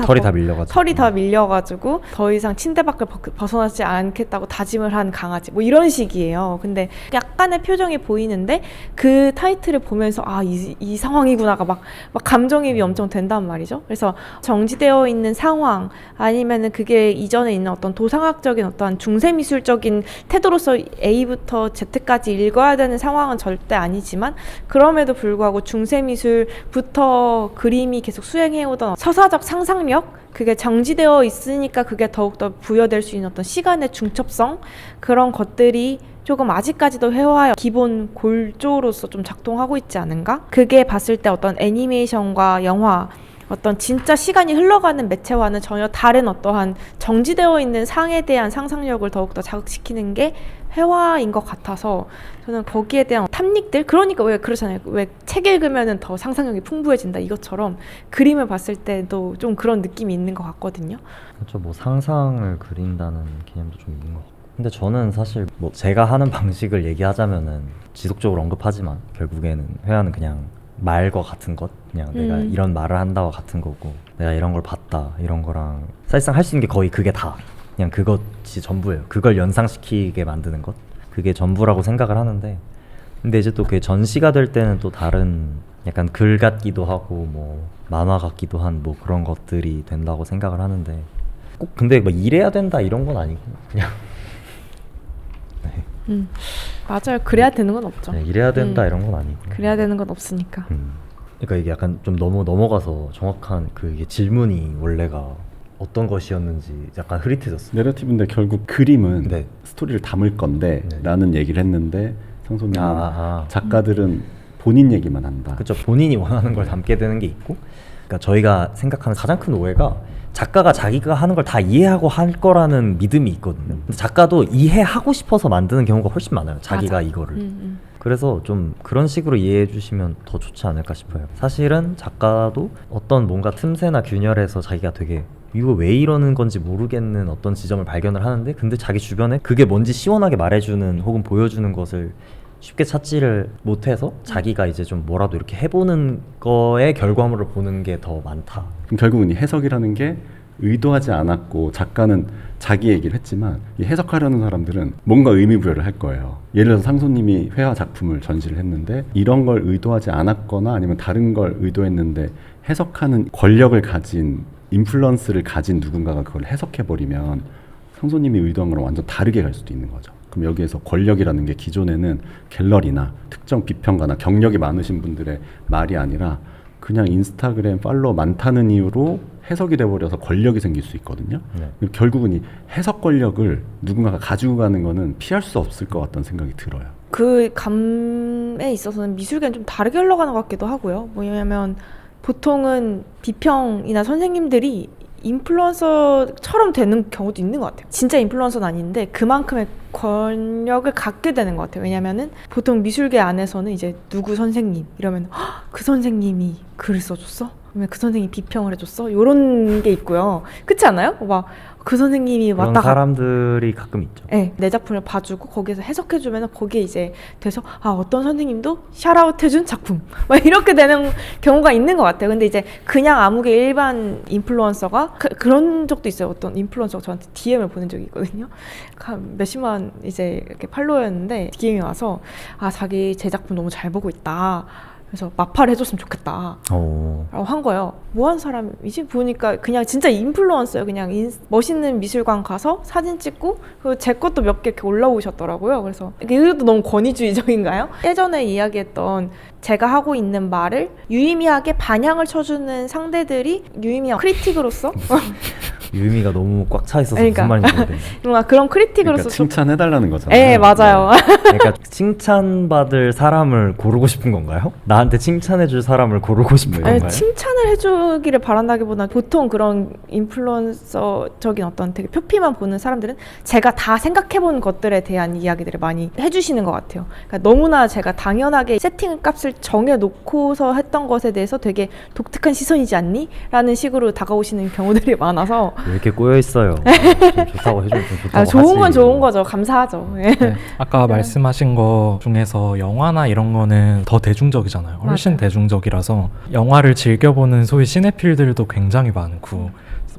다 밀려가지고 더 이상 침대 밖을 벗어나지 않겠다고 다짐을 한 강아지 뭐 이런 식이에요. 근데 약간의 표정이 보이는데 그 타이틀을 보면서 이 상황이구나가 막 감정이입이 엄청 된단 말이죠. 그래서 정지되어 있는 상황 아니면은 그게 이전에 있는 어떤 도상학적인 어떤 중세미술적인 태도로서 A부터 Z까지 읽어야 되는 상황은 절대 아니지만 그럼에도 불구하고 중세미술부터 그림이 계속 수행해오던 서사적 상상력 그게 정지되어 있으니까 그게 더욱더 부여될 수 있는 어떤 시간의 중첩성 그런 것들이 조금 아직까지도 회화의 기본 골조로서 좀 작동하고 있지 않은가? 그게 봤을 때 어떤 애니메이션과 영화 어떤 진짜 시간이 흘러가는 매체와는 전혀 다른 어떠한 정지되어 있는 상에 대한 상상력을 더욱더 자극시키는 게 회화인 것 같아서 저는 거기에 대한 탐닉들 그러니까 왜 그렇잖아요. 왜 책 읽으면은 더 상상력이 풍부해진다 이것처럼 그림을 봤을 때도 좀 그런 느낌이 있는 것 같거든요. 그렇죠. 뭐 상상을 그린다는 개념도 좀 있는 것 같고 근데 저는 사실 뭐 제가 하는 방식을 얘기하자면은 지속적으로 언급하지만 결국에는 회화는 그냥 말과 같은 것 그냥 내가 이런 말을 한다와 같은 거고 내가 이런 걸 봤다 이런 거랑 사실상 할 수 있는 게 거의 그게 다 그냥 그것이 전부예요. 그걸 연상시키게 만드는 것 그게 전부라고 생각을 하는데 근데 이제 또 그게 전시가 될 때는 또 다른 약간 글 같기도 하고 뭐 만화 같기도 한 뭐 그런 것들이 된다고 생각을 하는데 꼭 근데 뭐 이래야 된다 이런 건 아니고 그냥 맞아요. 그래야 되는 건 없죠. 네, 이래야 된다 이런 건 아니고 그래야 되는 건 없으니까. 그러니까 이게 약간 좀 너무 넘어가서 정확한 그 이게 질문이 원래가 어떤 것이었는지 약간 흐릿해졌어요. 내러티브인데 결국 그림은 네. 스토리를 담을 건데 네. 라는 얘기를 했는데 상소님은 아. 작가들은 본인 얘기만 한다. 그렇죠. 본인이 원하는 걸 담게 되는 게 있고 그러니까 저희가 생각하는 가장 큰 오해가 작가가 자기가 하는 걸 다 이해하고 할 거라는 믿음이 있거든요. 근데 작가도 이해하고 싶어서 만드는 경우가 훨씬 많아요. 자기가 맞아. 이거를. 그래서 좀 그런 식으로 이해해 주시면 더 좋지 않을까 싶어요. 사실은 작가도 어떤 뭔가 틈새나 균열에서 자기가 되게 이거 왜 이러는 건지 모르겠는 어떤 지점을 발견을 하는데 근데 자기 주변에 그게 뭔지 시원하게 말해주는 혹은 보여주는 것을 쉽게 찾지를 못해서 자기가 이제 좀 뭐라도 이렇게 해보는 거의 결과물을 보는 게 더 많다. 그럼 결국은 이 해석이라는 게 의도하지 않았고 작가는 자기 얘기를 했지만 이 해석하려는 사람들은 뭔가 의미 부여를 할 거예요. 예를 들어서 상소님이 회화 작품을 전시를 했는데 이런 걸 의도하지 않았거나 아니면 다른 걸 의도했는데 해석하는 권력을 가진 인플루언스를 가진 누군가가 그걸 해석해버리면 상소님이 의도한 거랑 완전 다르게 갈 수도 있는 거죠. 그럼 여기에서 권력이라는 게 기존에는 갤러리나 특정 비평가나 경력이 많으신 분들의 말이 아니라 그냥 인스타그램 팔로워 많다는 이유로 해석이 돼버려서 권력이 생길 수 있거든요. 네. 결국은 이 해석 권력을 누군가가 가지고 가는 거는 피할 수 없을 것 같다는 생각이 들어요. 그 감에 있어서는 미술계는 좀 다르게 흘러가는 것 같기도 하고요. 뭐냐면 보통은 비평이나 선생님들이 인플루언서처럼 되는 경우도 있는 것 같아요. 진짜 인플루언서는 아닌데 그만큼의 권력을 갖게 되는 것 같아요. 왜냐면은 보통 미술계 안에서는 이제 누구 선생님 이러면 그 선생님이 글을 써줬어? 왜 그 선생님이 비평을 해줬어? 요런 게 있고요. 그렇지 않아요? 막 그 선생님이 그런 왔다 갔다 사람들이 가끔 있죠. 네, 내 작품을 봐주고 거기에서 해석해주면 거기에 이제 돼서 어떤 선생님도 샤라웃 해준 작품 막 이렇게 되는 경우가 있는 것 같아요. 근데 이제 그냥 아무개 일반 인플루언서가 그런 적도 있어요. 어떤 인플루언서가 저한테 DM을 보낸 적이 있거든요. 한 몇십만 이제 이렇게 팔로워였는데 DM이 와서 자기 제 작품 너무 잘 보고 있다. 그래서 마파를 해줬으면 좋겠다 라고 한 거예요. 뭐하는 사람이지? 보니까 그냥 진짜 인플루언서예요. 그냥 멋있는 미술관 가서 사진 찍고 그리고 제 것도 몇 개 이렇게 올라오셨더라고요. 그래서 이것도 너무 권위주의적인가요? 예전에 이야기했던 제가 하고 있는 말을 유의미하게 반향을 쳐주는 상대들이 유의미한 크리틱으로서 유의미가 너무 꽉 차 있어서 그러니까. 무슨 말인지 모르겠네. 뭔가 그런 크리틱으로서 그러니까 칭찬해달라는 거잖아요. 네, 맞아요. 그러니까 칭찬받을 사람을 고르고 싶은 건가요? 나한테 칭찬해줄 사람을 고르고 싶은 아니, 건가요? 칭찬을 해주기를 바란다기보다는 보통 그런 인플루언서적인 어떤 되게 표피만 보는 사람들은 제가 다 생각해본 것들에 대한 이야기들을 많이 해주시는 것 같아요. 그러니까 너무나 제가 당연하게 세팅 값을 정해놓고서 했던 것에 대해서 되게 독특한 시선이지 않니? 라는 식으로 다가오시는 경우들이 많아서 왜 이렇게 꼬여 있어요? 좀 좋다고 해주면 좀 좋다고 좋은 건 하지. 좋은 거죠. 감사하죠. 예. 네, 아까 말씀하신 거 중에서 영화나 이런 거는 더 대중적이잖아요. 훨씬 맞아요. 대중적이라서 영화를 즐겨보는 소위 시네필들도 굉장히 많고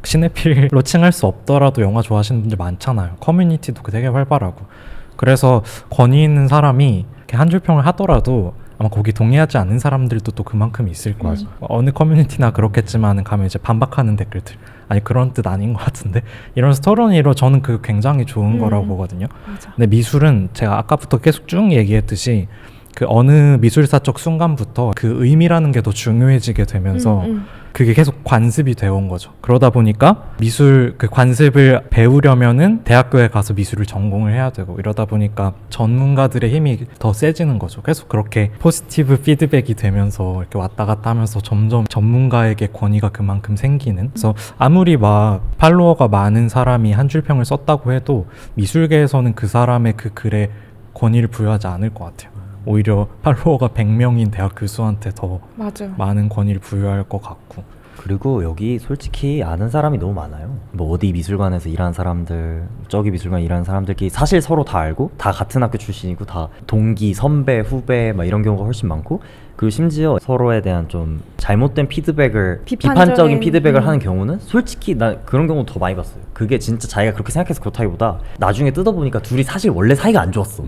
시네필로 칭할 수 없더라도 영화 좋아하시는 분들 많잖아요. 커뮤니티도 되게 활발하고. 그래서 권위 있는 사람이 이렇게 한 줄 평을 하더라도 아마 거기 동의하지 않는 사람들도 또 그만큼 있을 거예요. 어느 커뮤니티나 그렇겠지만 가면 이제 반박하는 댓글들 아니 그런 뜻 아닌 것 같은데 이런 토론이로 저는 그 굉장히 좋은 거라고 보거든요. 맞아. 근데 미술은 제가 아까부터 계속 쭉 얘기했듯이 그 어느 미술사적 순간부터 그 의미라는 게 더 중요해지게 되면서 그게 계속 관습이 되어 온 거죠. 그러다 보니까 미술 그 관습을 배우려면은 대학교에 가서 미술을 전공을 해야 되고 이러다 보니까 전문가들의 힘이 더 세지는 거죠. 계속 그렇게 포지티브 피드백이 되면서 이렇게 왔다 갔다 하면서 점점 전문가에게 권위가 그만큼 생기는. 그래서 아무리 막 팔로워가 많은 사람이 한 줄 평을 썼다고 해도 미술계에서는 그 사람의 그 글에 권위를 부여하지 않을 것 같아요. 오히려 팔로워가 100명인 대학 교수한테 더 맞아요. 많은 권위를 부여할 것 같고. 그리고 여기 솔직히 아는 사람이 너무 많아요. 뭐 어디 미술관에서 일하는 사람들, 저기 미술관 일하는 사람들끼리 사실 서로 다 알고 다 같은 학교 출신이고 다 동기, 선배, 후배 막 이런 경우가 훨씬 많고 그리고 심지어 서로에 대한 좀 잘못된 피드백을 비판적인 피드백을 하는 경우는 솔직히 나 그런 경우 더 많이 봤어요. 그게 진짜 자기가 그렇게 생각해서 그렇다기보다 나중에 뜯어보니까 둘이 사실 원래 사이가 안 좋았어.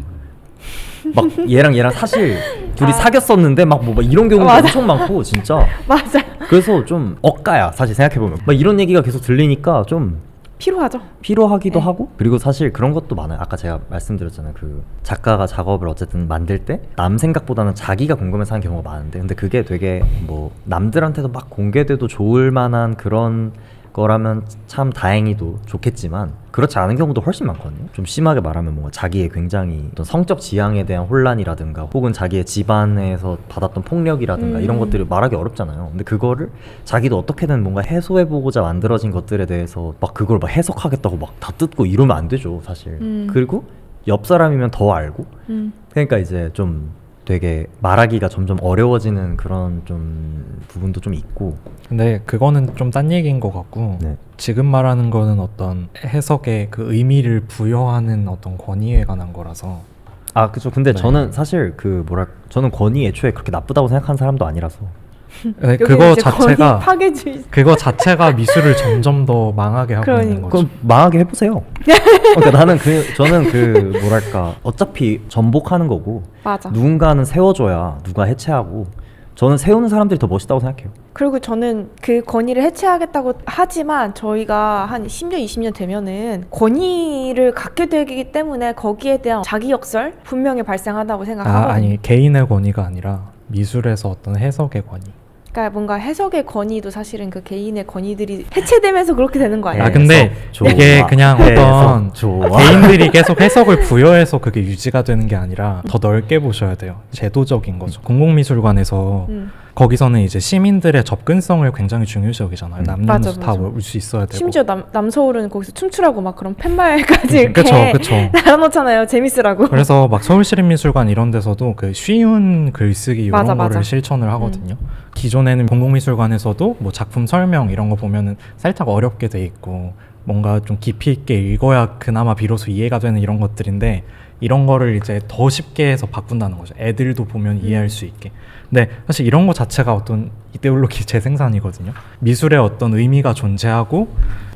막 얘랑 사실 둘이 사귀었었는데 막 이런 경우도 맞아. 엄청 많고 진짜. 맞아. 그래서 좀 억까야 사실 생각해보면 막 이런 얘기가 계속 들리니까 좀 필요하죠. 필요하기도 네. 하고 그리고 사실 그런 것도 많아요. 아까 제가 말씀드렸잖아요. 그 작가가 작업을 어쨌든 만들 때 남 생각보다는 자기가 궁금해서 하는 경우가 많은데 근데 그게 되게 뭐 남들한테도 막 공개돼도 좋을 만한 그런 거라면 참 다행히도 좋겠지만 그렇지 않은 경우도 훨씬 많거든요. 좀 심하게 말하면 뭔가 자기의 굉장히 어떤 성적 지향에 대한 혼란이라든가 혹은 자기의 집안에서 받았던 폭력이라든가 이런 것들을 말하기 어렵잖아요. 근데 그거를 자기도 어떻게든 뭔가 해소해보고자 만들어진 것들에 대해서 막 그걸 막 해석하겠다고 막 다 뜯고 이러면 안 되죠 사실. 그리고 옆 사람이면 더 알고 그러니까 이제 좀 되게 말하기가 점점 어려워지는 그런 좀 부분도 좀 있고. 근데 그거는 좀 딴 얘기인 것 같고 네. 지금 말하는 거는 어떤 해석의 그 의미를 부여하는 어떤 권위에 관한 거라서. 아 그죠. 근데 네. 저는 사실 그 저는 권위 애초에 그렇게 나쁘다고 생각하는 사람도 아니라서. 네, 여기는 그거 이제 자체가 권위 파괴주의. 그거 자체가 미술을 점점 더 망하게 하고 있는 그러니까. 거죠. 그럼 망하게 해보세요. 그러니까 저는 그 뭐랄까 어차피 전복하는 거고 맞아. 누군가는 세워줘야 누가 해체하고 저는 세우는 사람들이 더 멋있다고 생각해요. 그리고 저는 그 권위를 해체하겠다고 하지만 저희가 한 10년, 20년 되면은 권위를 갖게 되기 때문에 거기에 대한 자기 역설 분명히 발생한다고 생각하거든요. 아니 개인의 권위가 아니라 미술에서 어떤 해석의 권위. 그러니까 뭔가 해석의 권위도 사실은 그 개인의 권위들이 해체되면서 그렇게 되는 거 아니에요? 아 근데 좋아. 이게 그냥 어떤 해석 좋아. 개인들이 계속 해석을 부여해서 그게 유지가 되는 게 아니라 더 넓게 보셔야 돼요. 제도적인 거죠. 공공미술관에서 거기서는 이제 시민들의 접근성을 굉장히 중요시 여기잖아요. 남녀노소 다 맞아. 올 수 있어야 되고. 심지어 남서울은 거기서 춤추라고 막 그런 팻말까지 이렇게 그쵸. 달아놓잖아요. 재밌으라고. 그래서 막 서울시립미술관 이런 데서도 그 쉬운 글쓰기 이런 맞아. 거를 실천을 하거든요. 기존에는 공공미술관에서도 뭐 작품 설명 이런 거 보면은 살짝 어렵게 돼 있고 뭔가 좀 깊이 있게 읽어야 그나마 비로소 이해가 되는 이런 것들인데 이런 거를 이제 더 쉽게 해서 바꾼다는 거죠. 애들도 보면 이해할 수 있게. 근데 사실 이런 거 자체가 어떤 이데올로기 재생산이거든요. 미술에 어떤 의미가 존재하고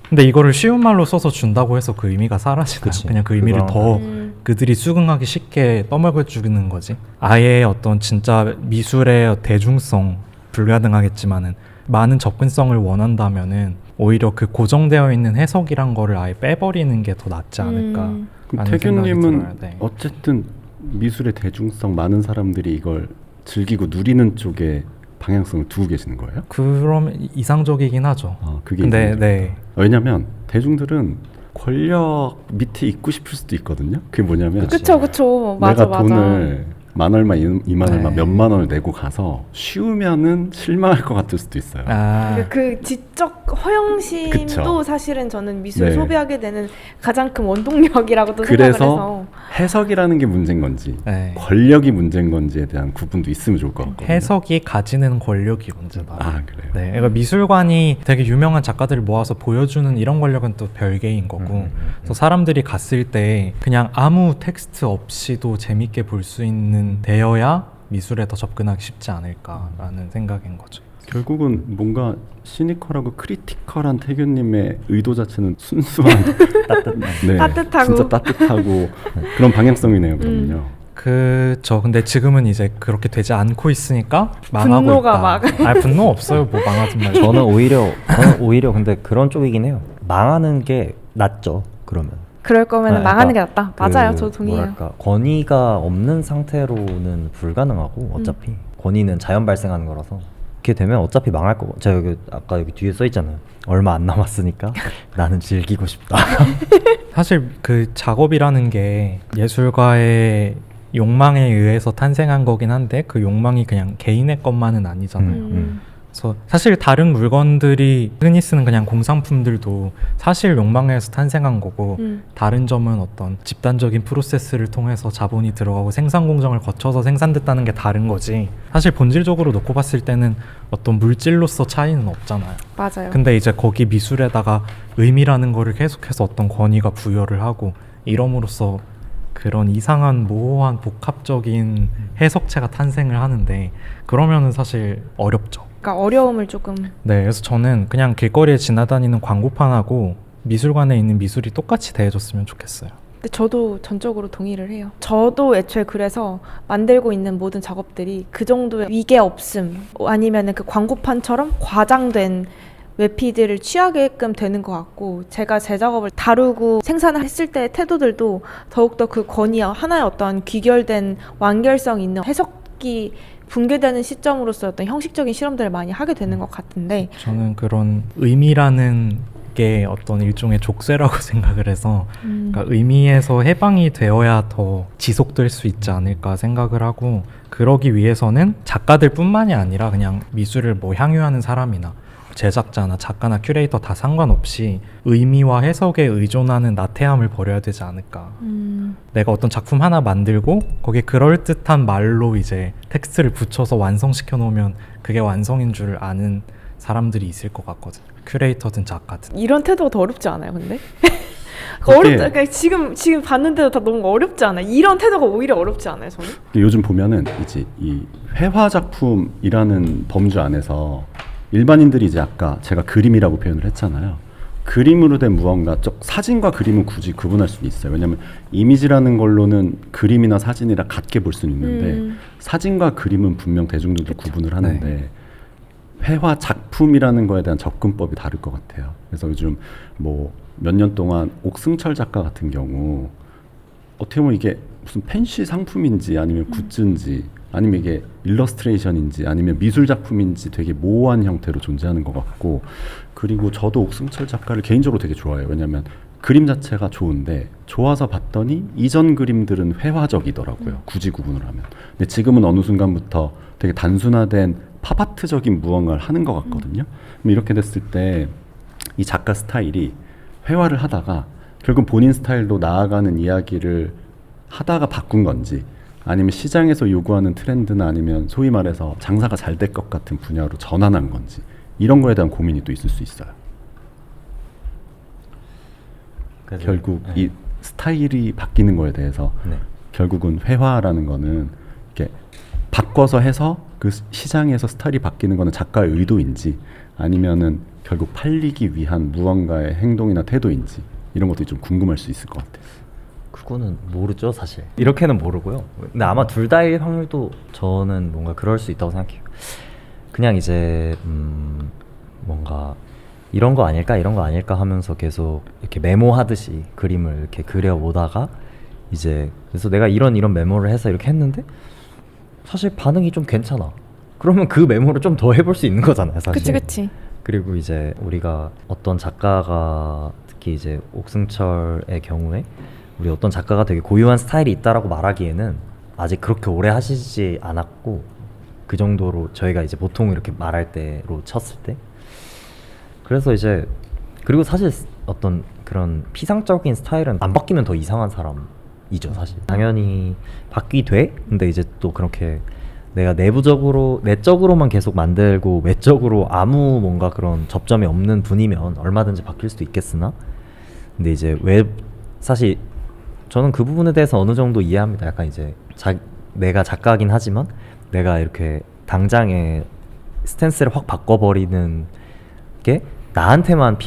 근데 이거를 쉬운 말로 써서 준다고 해서 그 의미가 사라지나요? 그치. 그냥 그 의미를 더 그들이 수긍하기 쉽게 떠먹여 주는 거지. 아예 어떤 진짜 미술의 대중성 불가능하겠지만은 많은 접근성을 원한다면은 오히려 그 고정되어 있는 해석이란 거를 아예 빼버리는 게 더 낫지 않을까. 그럼 라는 생각이 태균님은 들어요. 네. 어쨌든 미술의 대중성 많은 사람들이 이걸 즐기고 누리는 쪽에 방향성을 두고 계시는 거예요? 그럼 이상적이긴 하죠. 그게 근데 이상적이다. 네. 왜냐면 대중들은 권력 밑에 있고 싶을 수도 있거든요. 그게 뭐냐면 그쵸. 맞아. 내가 돈을 만 얼마, 이만 얼마, 네. 몇만 원을 내고 가서 쉬우면은 실망할 것 같을 수도 있어요. 그 지적 허영심도 그쵸. 사실은 저는 미술을 네. 소비하게 되는 가장 큰 원동력이라고도 그래서 생각을 해서 해석이라는 게 문제인 건지 네. 권력이 문제인 건지에 대한 구분도 있으면 좋을 것 같거든요. 해석이 가지는 권력이 문제다. 그래요? 네, 그러니까 미술관이 되게 유명한 작가들을 모아서 보여주는 이런 권력은 또 별개인 거고 그래서 사람들이 갔을 때 그냥 아무 텍스트 없이도 재밌게 볼 수 있는 되어야 미술에 더 접근하기 쉽지 않을까라는 생각인 거죠. 결국은 뭔가 시니컬하고 크리티컬한 태균님의 의도 자체는 순수한 네, 따뜻하고. 진짜 따뜻하고 그런 방향성이네요. 그러면요. 그죠. 근데 지금은 이제 그렇게 되지 않고 있으니까 망하고 분노가 있다. 분노 없어요. 뭐 망하든 말든. 저는 오히려 근데 그런 쪽이긴 해요. 망하는 게 낫죠. 그러면. 그럴 거면 네, 망하는 게 그러니까 낫다. 맞아요. 저 동의해요. 뭐랄까 권위가 없는 상태로는 불가능하고 어차피 권위는 자연 발생하는 거라서 그렇게 되면 어차피 망할 거고 제가 여기 아까 여기 뒤에 써 있잖아요. 얼마 안 남았으니까 나는 즐기고 싶다. 사실 그 작업이라는 게 예술가의 욕망에 의해서 탄생한 거긴 한데 그 욕망이 그냥 개인의 것만은 아니잖아요. 그래서 사실 다른 물건들이 흔히 쓰는 그냥 공산품들도 사실 욕망에서 탄생한 거고 다른 점은 어떤 집단적인 프로세스를 통해서 자본이 들어가고 생산 공정을 거쳐서 생산됐다는 게 다른 거지 사실 본질적으로 놓고 봤을 때는 어떤 물질로서 차이는 없잖아요. 맞아요. 근데 이제 거기 미술에다가 의미라는 거를 계속해서 어떤 권위가 부여를 하고 이럼으로써 그런 이상한 모호한 복합적인 해석체가 탄생을 하는데 그러면은 사실 어렵죠. 그러니까 어려움을 조금. 네, 그래서 저는 그냥 길거리에 지나다니는 광고판하고 미술관에 있는 미술이 똑같이 대해줬으면 좋겠어요. 근데 저도 전적으로 동의를 해요. 저도 애초에 그래서 만들고 있는 모든 작업들이 그 정도의 위계 없음 아니면은 그 광고판처럼 과장된 웹피드를 취하게끔 되는 것 같고 제가 제 작업을 다루고 생산했을 때의 태도들도 더욱더 그 권위와 하나의 어떤 귀결된 완결성 있는 해석이 붕괴되는 시점으로서 어떤 형식적인 실험들을 많이 하게 되는 것 같은데 저는 그런 의미라는 게 어떤 일종의 족쇄라고 생각을 해서 그러니까 의미에서 해방이 되어야 더 지속될 수 있지 않을까 생각을 하고 그러기 위해서는 작가들 뿐만이 아니라 그냥 미술을 뭐 향유하는 사람이나 제작자나 작가나 큐레이터 다 상관없이 의미와 해석에 의존하는 나태함을 버려야 되지 않을까. 내가 어떤 작품 하나 만들고 거기에 그럴듯한 말로 이제 텍스트를 붙여서 완성시켜 놓으면 그게 완성인 줄 아는 사람들이 있을 것 같거든. 큐레이터든 작가든. 이런 태도가 더 어렵지 않아요, 근데? 그게- 어렵다. 그러니까 지금 봤는데도 다 너무 어렵지 않아요? 이런 태도가 오히려 어렵지 않아요, 저는? 요즘 보면은 이제 이 회화 작품이라는 범주 안에서 일반인들이 이제 아까 제가 그림이라고 표현을 했잖아요. 그림으로 된 무언가, 사진과 그림은 굳이 구분할 수는 있어요. 왜냐하면 이미지라는 걸로는 그림이나 사진이라 같게 볼 수는 있는데 사진과 그림은 분명 대중들도 구분을 하는데 회화 작품이라는 거에 대한 접근법이 다를 것 같아요. 그래서 요즘 뭐 몇 년 동안 옥승철 작가 같은 경우 어떻게 보면 이게 무슨 팬시 상품인지 아니면 굿즈인지 아니면 이게 일러스트레이션인지 아니면 미술 작품인지 되게 모호한 형태로 존재하는 것 같고 그리고 저도 옥승철 작가를 개인적으로 되게 좋아해요. 왜냐하면 그림 자체가 좋은데 좋아서 봤더니 이전 그림들은 회화적이더라고요. 굳이 구분을 하면. 근데 지금은 어느 순간부터 되게 단순화된 팝아트적인 무언가를 하는 것 같거든요. 그럼 이렇게 됐을 때 이 작가 스타일이 회화를 하다가 결국 본인 스타일로 나아가는 이야기를 하다가 바꾼 건지, 아니면 시장에서 요구하는 트렌드나 아니면 소위 말해서 장사가 잘 될 것 같은 분야로 전환한 건지, 이런 거에 대한 고민이 또 있을 수 있어요. 결국 네. 이 스타일이 바뀌는 거에 대해서 네. 결국은 회화라는 거는 이렇게 바꿔서 해서 그 시장에서 스타일이 바뀌는 거는 작가의 의도인지, 아니면은 결국 팔리기 위한 무언가의 행동이나 태도인지, 이런 것들이 좀 궁금할 수 있을 것 같아요. 그거는 모르죠 사실. 이렇게는 모르고요. 근데 아마 둘 다일 확률도 저는 뭔가 그럴 수 있다고 생각해요. 그냥 이제 뭔가 이런 거 아닐까 이런 거 아닐까 하면서 계속 이렇게 메모하듯이 그림을 이렇게 그려보다가 이제 그래서 내가 이런 메모를 해서 이렇게 했는데 사실 반응이 좀 괜찮아. 그러면 그 메모를 좀 더 해볼 수 있는 거잖아요 사실. 그치. 그리고 이제 우리가 어떤 작가가 특히 이제 옥승철의 경우에 우리 어떤 작가가 되게 고유한 스타일이 있다라고 말하기에는 아직 그렇게 오래 하시지 않았고, 그 정도로 저희가 이제 보통 이렇게 말할 때로 쳤을 때, 그래서 이제 그리고 사실 어떤 그런 피상적인 스타일은 안 바뀌면 더 이상한 사람이죠 사실. 당연히 바뀌돼. 근데 이제 또 그렇게 내가 내적으로만 계속 만들고 외적으로 아무 뭔가 그런 접점이 없는 분이면 얼마든지 바뀔 수도 있겠으나, 근데 이제 사실 저는 그 부분에 대해서 어느 정도 이해합니다. 약간 이제 내가 작가긴 하지만 내가 이렇게 당장에 스탠스를 확 바꿔버리는 게 나한테만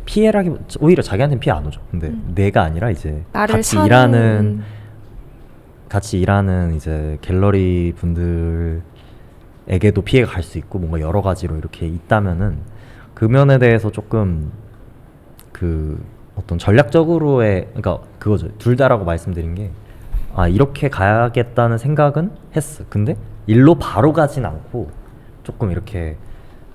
피해라기 오히려 자기한테는 피해 안 오죠. 근데 내가 아니라 이제 나를 같이 일하는 이제 갤러리 분들에게도 피해가 갈 수 있고 뭔가 여러 가지로 이렇게 있다면은 그 면에 대해서 조금 그 어떤 전략적으로의, 그러니까 그거죠. 둘 다라고 말씀드린 게, 이렇게 가야겠다는 생각은 했어. 근데 일로 바로 가진 않고 조금 이렇게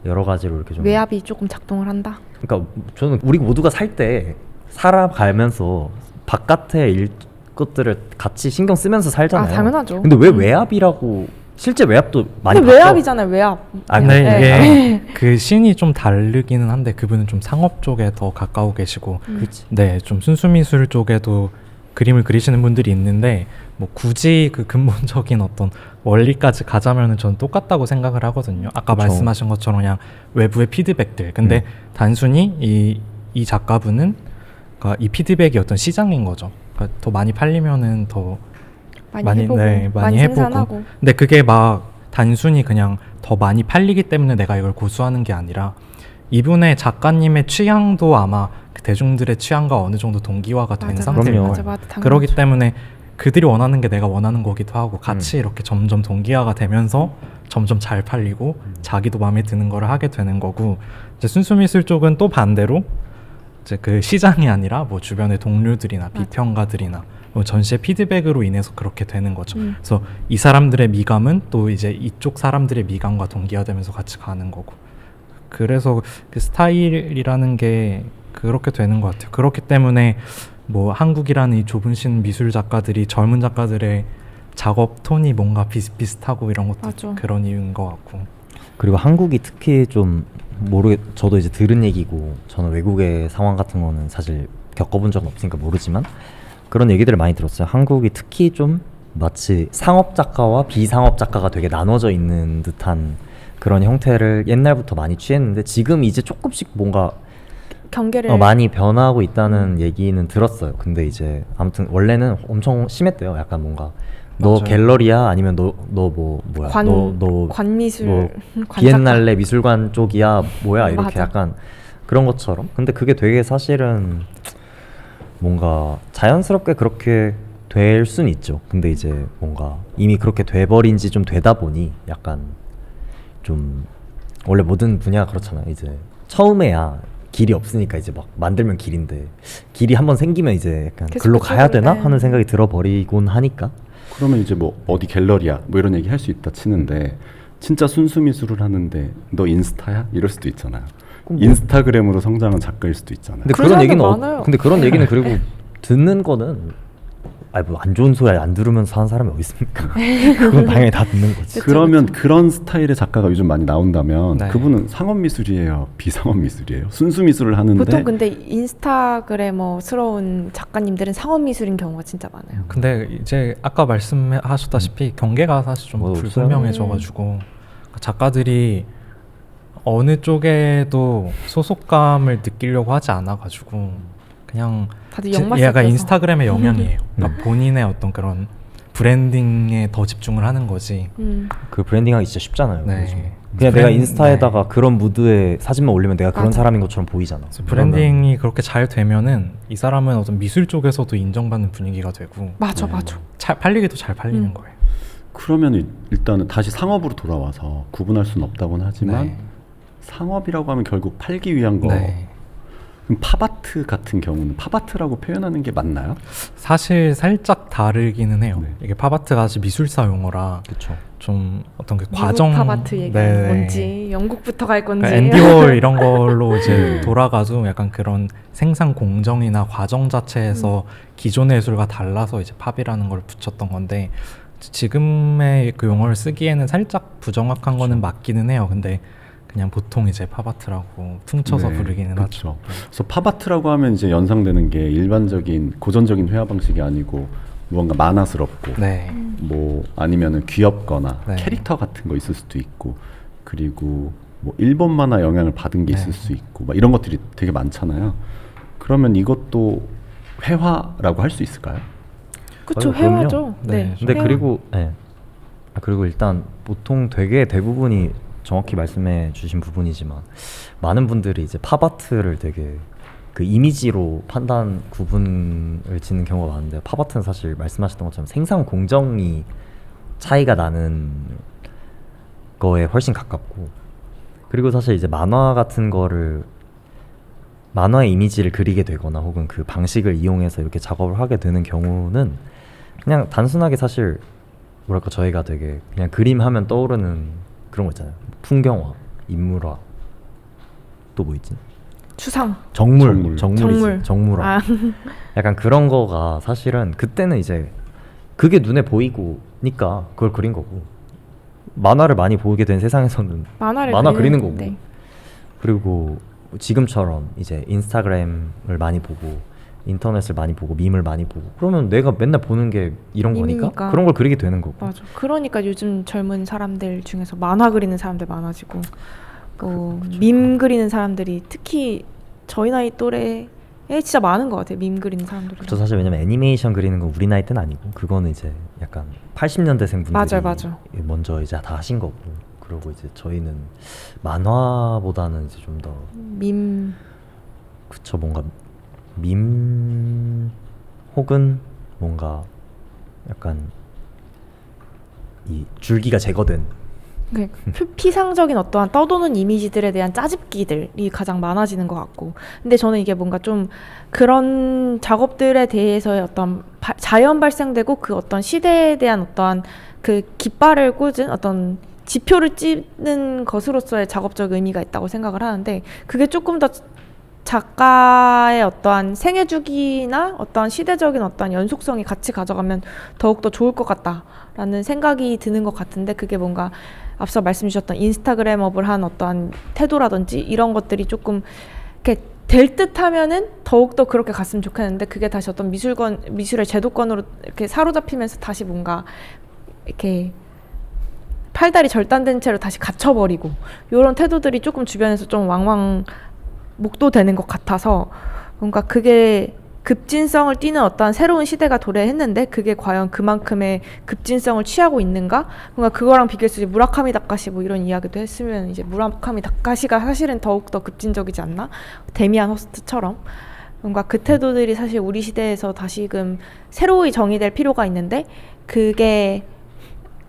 여러 가지로 이렇게 좀 외압이 조금 작동을 한다. 그러니까 저는 우리 모두가 살 때 살아가면서 바깥의 것들을 같이 신경 쓰면서 살잖아요. 당연하죠. 근데 왜 외압이라고, 실제 외압도 많이 근데 바뀌어. 외압이잖아요, 외압. 근데 네. 이게 그 씬이 좀 다르기는 한데 그분은 좀 상업 쪽에 더 가까워 계시고, 그치. 네, 좀 순수미술 쪽에도 그림을 그리시는 분들이 있는데 뭐 굳이 그 근본적인 어떤 원리까지 가자면은 저는 똑같다고 생각을 하거든요. 아까 그쵸. 말씀하신 것처럼 그냥 외부의 피드백들. 근데 단순히 이 작가분은 그러니까 이 피드백이 어떤 시장인 거죠. 그러니까 더 많이 팔리면은 더 많이 해보고, 네, 많이 해보고. 생산하고. 근데 그게 막 단순히 그냥 더 많이 팔리기 때문에 내가 이걸 고수하는 게 아니라 이분의 작가님의 취향도 아마 그 대중들의 취향과 어느 정도 동기화가 된 상태일 그럼요. 거예요. 당연하죠. 그렇기 때문에 그들이 원하는 게 내가 원하는 거기도 하고 같이 이렇게 점점 동기화가 되면서 점점 잘 팔리고 자기도 마음에 드는 거를 하게 되는 거고, 이제 순수미술 쪽은 또 반대로 이제 그 시장이 아니라 뭐 주변의 동료들이나 비평가들이나 뭐 전시의 피드백으로 인해서 그렇게 되는 거죠. 그래서 이 사람들의 미감은 또 이제 이쪽 사람들의 미감과 동기화되면서 같이 가는 거고, 그래서 그 스타일이라는 게 그렇게 되는 것 같아요. 그렇기 때문에 뭐 한국이라는 이 좁은 미술 작가들이 젊은 작가들의 작업 톤이 뭔가 비슷비슷하고 이런 것도 맞아. 그런 이유인 것 같고. 그리고 한국이 특히 좀 저도 이제 들은 얘기고, 저는 외국의 상황 같은 거는 사실 겪어본 적은 없으니까 모르지만 그런 얘기들을 많이 들었어요. 한국이 특히 좀 마치 상업 작가와 비상업 작가가 되게 나눠져 있는 듯한 그런 형태를 옛날부터 많이 취했는데 지금 이제 조금씩 뭔가 경계를 많이 변화하고 있다는 얘기는 들었어요. 근데 이제 아무튼 원래는 엄청 심했대요. 약간 뭔가 너 맞아요. 갤러리야 아니면 너 뭐 뭐야 너 관미술 뭐 관작가. 비엔날레 미술관 쪽이야 뭐야 이렇게 맞아. 약간 그런 것처럼. 근데 그게 되게 사실은 뭔가 자연스럽게 그렇게 될 수는 있죠. 근데 이제 뭔가 이미 그렇게 돼버린 지 좀 되다 보니 약간 좀 원래 모든 분야가 그렇잖아요. 이제 처음에야 길이 없으니까 이제 막 만들면 길인데 길이 한번 생기면 이제 약간 계속 글로 가야 되나 그쪽으로, 하는 생각이 들어버리곤 하니까. 그러면 이제 뭐 어디 갤러리야 뭐 이런 얘기 할 수 있다 치는데, 진짜 순수 미술을 하는데 너 인스타야? 이럴 수도 있잖아요. 인스타그램으로 성장한 작가일 수도 있잖아요. 근데 그런 그런 사람들 얘기는 많아요. 근데 그런 얘기는 그리고 듣는 거는 아니 뭐 안 좋은 소리 안 들으면서 사는 사람이 어디 있습니까? 그건 당연히 다 듣는 거지. 그쵸, 그러면 그쵸. 그런 스타일의 작가가 요즘 많이 나온다면 네. 그분은 상업 미술이에요, 비상업 미술이에요? 순수 미술을 하는데 보통 근데 인스타그래머스러운 작가님들은 상업 미술인 경우가 진짜 많아요. 근데 이제 아까 말씀하셨다시피 경계가 사실 좀 뭐 불분명해져가지고 작가들이 어느 쪽에도 소속감을 느끼려고 하지 않아가지고 그냥 다들 얘가 역마스터서 인스타그램의 영향이에요. 그러니까 본인의 어떤 그런 브랜딩에 더 집중을 하는 거지. 그 브랜딩하기 진짜 쉽잖아요. 네. 요즘. 그냥 내가 인스타에다가 그런 무드의 사진만 올리면 내가 그런 맞아. 사람인 것처럼 보이잖아. 그래서 브랜딩이 그렇게 잘 되면은 이 사람은 어떤 미술 쪽에서도 인정받는 분위기가 되고 맞아 맞아. 팔리기도 잘 팔리는 거예요. 그러면 일단은 다시 상업으로 돌아와서 구분할 수는 없다고는 하지만 네. 상업이라고 하면 결국 팔기 위한 거. 네. 그럼 팝아트 같은 경우는 팝아트라고 표현하는 게 맞나요? 사실 살짝 다르기는 해요. 네. 이게 팝아트가 아직 미술사 용어라 그렇죠. 좀 어떤 그 미국 과정 팝아트 얘기하는 네. 건지 영국부터 갈 건지 그러니까 앤디월 이런 걸로 이제 돌아가도 약간 그런 생산 공정이나 과정 자체에서 기존의 예술과 달라서 이제 팝이라는 걸 붙였던 건데 지금의 그 용어를 쓰기에는 살짝 부정확한 거는 맞기는 해요. 근데 그냥 보통 이제 팝아트라고 퉁쳐서 네, 부르기는 그렇죠. 하죠. 그래서 팝아트라고 하면 이제 연상되는 게 일반적인 고전적인 회화 방식이 아니고 무언가 만화스럽고 네. 뭐 아니면은 귀엽거나 네. 캐릭터 같은 거 있을 수도 있고 그리고 뭐 일본 만화 영향을 받은 게 있을 네. 수 있고 막 이런 것들이 되게 많잖아요. 그러면 이것도 회화라고 할 수 있을까요? 그쵸 그럼요. 회화죠. 네. 네. 근데 회화. 그리고 그리고 일단 보통 되게 대부분이 정확히 말씀해 주신 부분이지만 많은 분들이 이제 팝아트를 되게 그 이미지로 판단 구분을 짓는 경우가 많은데 팝아트는 사실 말씀하셨던 것처럼 생산 공정이 차이가 나는 거에 훨씬 가깝고 그리고 사실 이제 만화 같은 거를 만화의 이미지를 그리게 되거나 혹은 그 방식을 이용해서 이렇게 작업을 하게 되는 경우는 그냥 단순하게 사실 뭐랄까 저희가 되게 그냥 그림 하면 떠오르는 그런 거 있잖아요. 풍경화, 인물화, 또 뭐 있지? 추상. 정물. 정물. 정물화. 아. 약간 그런 거가 사실은 그때는 이제 그게 눈에 보이고니까 그걸 그린 거고 만화를 많이 보게 된 세상에서는 만화를 만화 그리는 거고 건데. 그리고 지금처럼 이제 인스타그램을 많이 보고 인터넷을 많이 보고 밈을 많이 보고 그러면 내가 맨날 보는 게 이런 거니까 밈이니까. 그런 걸 그리게 되는 거고 맞아. 그러니까 요즘 젊은 사람들 중에서 만화 그리는 사람들 많아지고 밈 그리는 사람들이 특히 저희 나이 또래에 진짜 많은 것 같아요. 밈 그리는 사람들이. 그렇죠. 사실 왜냐면 애니메이션 그리는 건 우리 나이 때는 아니고 그거는 이제 약간 80년대생 분들이 맞아요. 먼저 이제 다 하신 거고 그리고 이제 저희는 만화보다는 이제 좀 더 밈. 그쵸 뭔가 밈 혹은 뭔가 약간 이 줄기가 제거된 피상적인 어떠한 떠도는 이미지들에 대한 짜집기들이 가장 많아지는 것 같고 근데 저는 이게 뭔가 좀 그런 작업들에 대해서의 어떤 자연 발생되고 그 어떤 시대에 대한 어떠한 그 깃발을 꽂은 어떤 지표를 찍는 것으로서의 작업적 의미가 있다고 생각을 하는데 그게 조금 더 작가의 어떠한 생애 주기나 어떠한 시대적인 어떠한 연속성이 같이 가져가면 더욱더 좋을 것 같다라는 생각이 드는 것 같은데 그게 뭔가 앞서 말씀 주셨던 인스타그램업을 한 어떠한 태도라든지 이런 것들이 조금 이렇게 될 듯하면은 더욱더 그렇게 갔으면 좋겠는데 그게 다시 어떤 미술의 제도권으로 이렇게 사로잡히면서 다시 뭔가 이렇게 팔다리 절단된 채로 다시 갇혀버리고 이런 태도들이 조금 주변에서 좀 왕왕 목도되는 것 같아서 뭔가 그게 급진성을 띠는 어떤 새로운 시대가 도래했는데 그게 과연 그만큼의 급진성을 취하고 있는가? 뭔가 그거랑 비교해서 무라카미 다카시 뭐 이런 이야기도 했으면 이제 무라카미 다카시가 사실은 더욱더 급진적이지 않나? 데미안 허스트처럼 뭔가 그 태도들이 사실 우리 시대에서 다시금 새로이 정의될 필요가 있는데 그게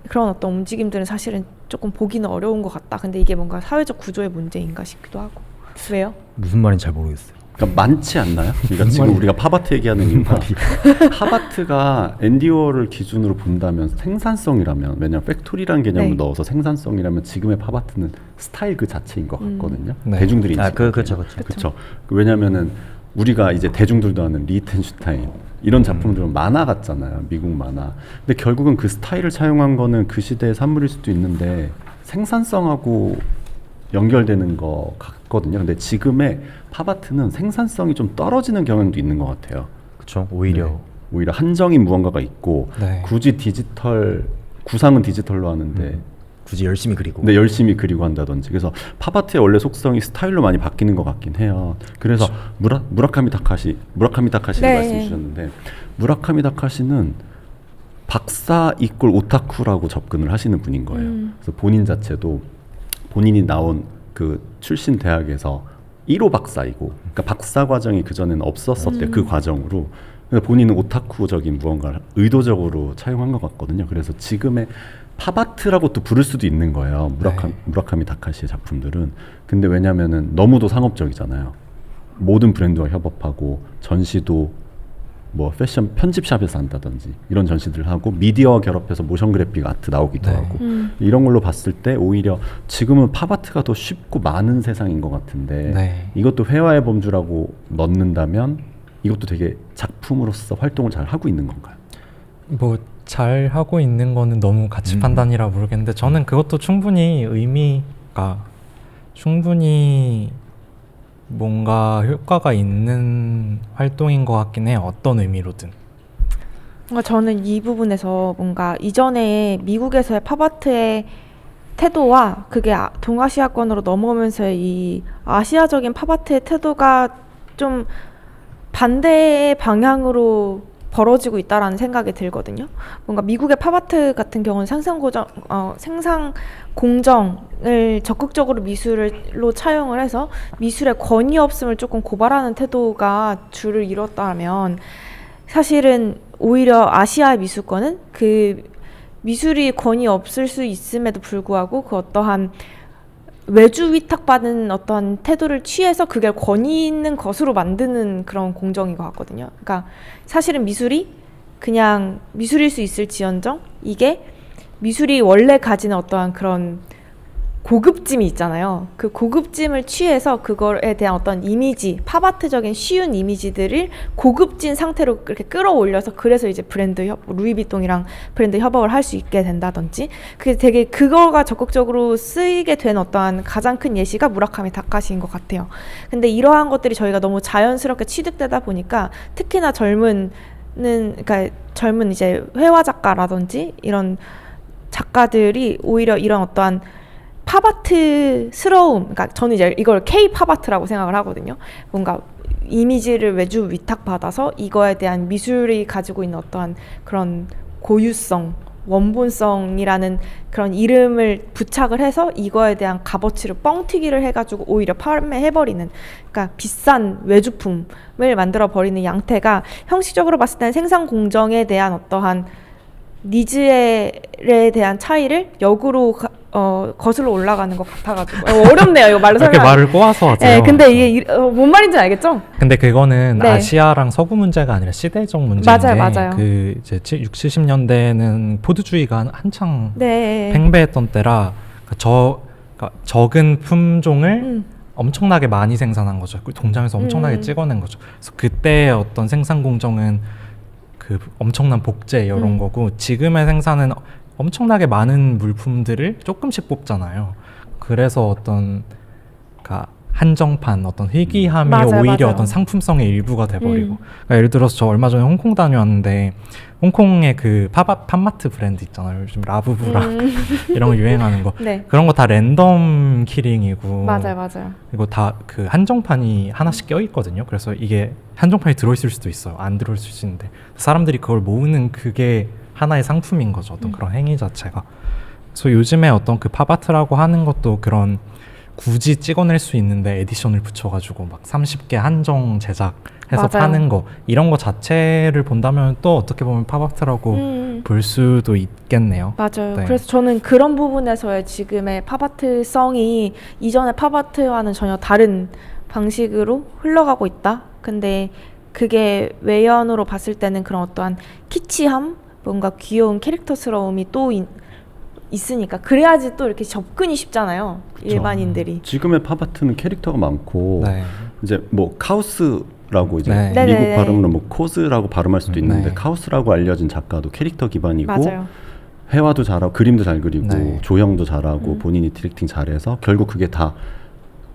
그런 어떤 움직임들은 사실은 조금 보기는 어려운 것 같다. 근데 이게 뭔가 사회적 구조의 문제인가 싶기도 하고. 왜요? 무슨 말인지 잘 모르겠어요. 그러니까 많지 않나요? 그러니까 지금 우리가 팝아트 얘기하는 이유가 팝아트가 앤디워를 기준으로 본다면 생산성이라면 왜냐면 팩토리라는 개념을 네. 넣어서 생산성이라면 지금의 팝아트는 스타일 그 자체인 것 같거든요. 네. 대중들이 그렇죠. 그렇죠. 왜냐면은 우리가 이제 대중들도 아는 리히텐슈타인 이런 작품들은 만화 같잖아요. 미국 만화. 근데 결국은 그 스타일을 차용한 거는 그 시대의 산물일 수도 있는데 생산성하고 연결되는 것 같거든요. 근데 지금의 팝아트는 생산성이 좀 떨어지는 경향도 있는 것 같아요. 그렇죠. 오히려 네. 오히려 한정인 무언가가 있고 네. 굳이 구상은 디지털로 하는데 굳이 열심히 그리고. 근데 열심히 그리고 한다든지. 그래서 팝아트의 원래 속성이 스타일로 많이 바뀌는 것 같긴 해요. 그래서 무라카미 다카시를 네. 말씀 주셨는데 무라카미 다카시는 박사 이꼴 오타쿠라고 접근을 하시는 분인 거예요. 그래서 본인 자체도 본인이 나온 그 출신 대학에서 1호 박사이고, 그러니까 박사 과정이 그 전에는 없었대요. 그 과정으로. 그래서 본인은 오타쿠적인 무언가를 의도적으로 차용한 것 같거든요. 그래서 지금의 팝아트라고 또 부를 수도 있는 거예요. 무라카미 다카시의 작품들은. 근데 왜냐면은 너무도 상업적이잖아요. 모든 브랜드와 협업하고 전시도 뭐 패션 편집샵에서 한다든지 이런 전시들을 하고 미디어와 결합해서 모션 그래픽 아트 나오기도 네. 하고 이런 걸로 봤을 때 오히려 지금은 팝아트가 더 쉽고 많은 세상인 것 같은데 네. 이것도 회화의 범주라고 넣는다면 이것도 되게 작품으로서 활동을 잘 하고 있는 건가요? 뭐 잘 하고 있는 거는 너무 가치 판단이라 모르겠는데 저는 그것도 충분히 의미가 충분히 뭔가 효과가 있는 활동인 것 같긴 해요. 어떤 의미로든. 뭔가 저는 이 부분에서 뭔가 이전에 미국에서의 팝아트의 태도와 그게 동아시아권으로 넘어오면서의 이 아시아적인 팝아트의 태도가 좀 반대의 방향으로 벌어지고 있다라는 생각이 들거든요. 뭔가 미국의 팝아트 같은 경우는 생산 공정을 적극적으로 미술로 차용을 해서 미술의 권위 없음을 조금 고발하는 태도가 줄을 이뤘다면 사실은 오히려 아시아의 미술권은 그 미술이 권위 없을 수 있음에도 불구하고 그 어떠한 외주 위탁받은 어떤 태도를 취해서 그게 권위 있는 것으로 만드는 그런 공정인 것 같거든요. 그러니까 사실은 미술이 그냥 미술일 수 있을지언정 이게 미술이 원래 가지는 어떠한 그런 고급짐이 있잖아요. 그 고급짐을 취해서 그거에 대한 어떤 이미지, 팝아트적인 쉬운 이미지들을 고급진 상태로 그렇게 끌어올려서 그래서 이제 루이비통이랑 브랜드 협업을 할 수 있게 된다든지 그게 되게 그거가 적극적으로 쓰이게 된 어떠한 가장 큰 예시가 무라카미 다카시인 것 같아요. 근데 이러한 것들이 저희가 너무 자연스럽게 취득되다 보니까 특히나 그러니까 젊은 이제 회화 작가라든지 이런 작가들이 오히려 이런 어떠한 팝아트스러움, 그러니까 저는 이제 이걸 K-팝아트라고 생각을 하거든요. 뭔가 이미지를 외주 위탁받아서 이거에 대한 미술이 가지고 있는 어떠한 그런 고유성, 원본성이라는 그런 이름을 부착을 해서 이거에 대한 값어치를 뻥튀기를 해가지고 오히려 판매해버리는, 그러니까 비싼 외주품을 만들어버리는 양태가 형식적으로 봤을 때는 생산 공정에 대한 어떠한 니즈에 대한 차이를 역으로 거슬러 올라가는 것 같아가지고 어렵네요. 이거 말로 이렇게 설명. 말을 꼬아서 하세요. 네, 근데 이게 뭔 말인지 알겠죠? 근데 그거는 네. 아시아랑 서구 문제가 아니라 시대적 문제인데 맞아요. 그 이제 60, 70년대는 포드주의가 한창 네. 팽배했던 때라 그러니까 적은 품종을 엄청나게 많이 생산한 거죠. 그 공장에서 엄청나게 찍어낸 거죠. 그래서 그때의 어떤 생산 공정은 그 엄청난 복제 이런 거고 지금의 생산은 엄청나게 많은 물품들을 조금씩 뽑잖아요. 그래서 어떤 그러니까 한정판 어떤 희귀함이 맞아요. 오히려 어떤 상품성의 일부가 돼버리고 그러니까 예를 들어서 저 얼마 전에 홍콩 다녀왔는데 홍콩의 그 팝마트 브랜드 있잖아요. 요즘 라부부라 이런 거 유행하는 거 네. 그런 거 다 랜덤 키링이고 맞아요. 그리고 다 그 한정판이 하나씩 껴있거든요. 그래서 이게 한정판이 들어있을 수도 있어요. 안 들어있을 수 있는데 사람들이 그걸 모으는 그게 하나의 상품인 거죠. 어떤 그런 행위 자체가. 그래서 요즘에 어떤 그 팝아트라고 하는 것도 그런 굳이 찍어낼 수 있는데 에디션을 붙여가지고 막 30개 한정 제작해서 맞아요. 파는 거 이런 거 자체를 본다면 또 어떻게 보면 팝아트라고 볼 수도 있겠네요. 맞아요. 네. 그래서 저는 그런 부분에서의 지금의 팝아트성이 이전의 팝아트와는 전혀 다른 방식으로 흘러가고 있다. 근데 그게 외연으로 봤을 때는 그런 어떠한 키치함, 뭔가 귀여운 캐릭터스러움이 또 있으니까 그래야지 또 이렇게 접근이 쉽잖아요. 그쵸. 일반인들이. 지금의 팝아트는 캐릭터가 많고 네. 이제 뭐 카오스 카우스라고 이제 네. 미국 네네네. 발음으로 뭐 코즈라고 발음할 수도 있는데 네. 카우스라고 알려진 작가도 캐릭터 기반이고 맞아요. 회화도 잘하고 그림도 잘 그리고 네. 조형도 잘하고 본인이 디렉팅 잘해서 결국 그게 다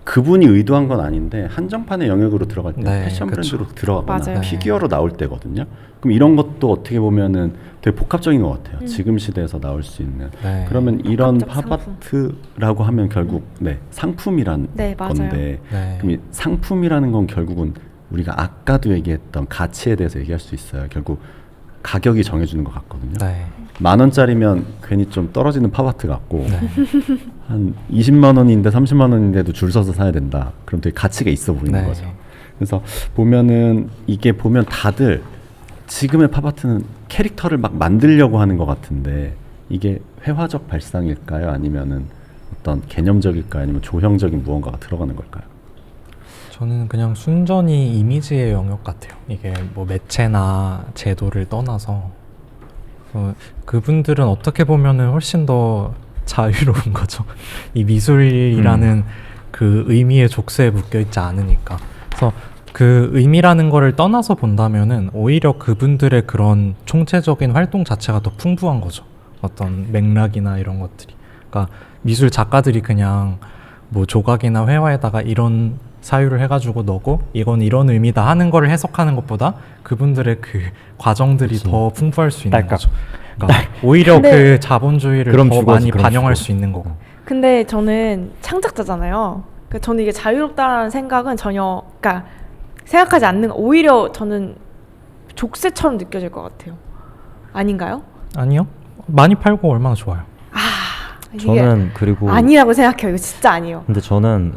그분이 의도한 건 아닌데 한정판의 영역으로 들어갈 때 네, 패션 그쵸. 브랜드로 들어가거나 맞아요. 피규어로 나올 때거든요. 그럼 이런 것도 어떻게 보면은 되게 복합적인 것 같아요. 지금 시대에서 나올 수 있는. 네. 그러면 이런 복합적 팝아트라고 하면 결국 네, 상품이란 네, 맞아요. 건데 네. 그럼 이 상품이라는 건 결국은 우리가 아까도 얘기했던 가치에 대해서 얘기할 수 있어요. 결국 가격이 정해주는 것 같거든요. 네. 10,000원짜리면 괜히 좀 떨어지는 팝아트 같고 네. 한 20만 원인데 30만 원인데도 줄 서서 사야 된다. 그럼 되게 가치가 있어 보이는 네. 거죠. 그래서 보면은 이게 보면 다들 지금의 팝아트는 캐릭터를 막 만들려고 하는 것 같은데 이게 회화적 발상일까요? 아니면은 어떤 개념적일까요? 아니면 조형적인 무언가가 들어가는 걸까요? 저는 그냥 순전히 이미지의 영역 같아요. 이게 뭐 매체나 제도를 떠나서 그분들은 어떻게 보면은 훨씬 더 자유로운 거죠. 이 미술이라는 그 의미의 족쇄에 묶여 있지 않으니까. 그래서 그 의미라는 거를 떠나서 본다면은 오히려 그분들의 그런 총체적인 활동 자체가 더 풍부한 거죠. 어떤 맥락이나 이런 것들이. 그러니까 미술 작가들이 그냥 뭐 조각이나 회화에다가 이런 사유를 해가지고 넣고 이건 이런 의미다 하는 거를 해석하는 것보다 그분들의 그 과정들이 그치. 더 풍부할 수 있는 딸깍. 거죠. 그러니까 오히려 근데- 그 자본주의를 그럼 더 죽어지, 많이 그럼 반영할 죽어. 수 있는 거고. 근데 저는 창작자잖아요. 그러니까 저는 이게 자유롭다라는 생각은 전혀, 그러니까 생각하지 않는, 오히려 저는 족쇄처럼 느껴질 것 같아요. 아닌가요? 아니요. 많이 팔고 얼마나 좋아요. 이게 저는 그리고 아니라고 생각해요. 이거 진짜 아니에요. 근데 저는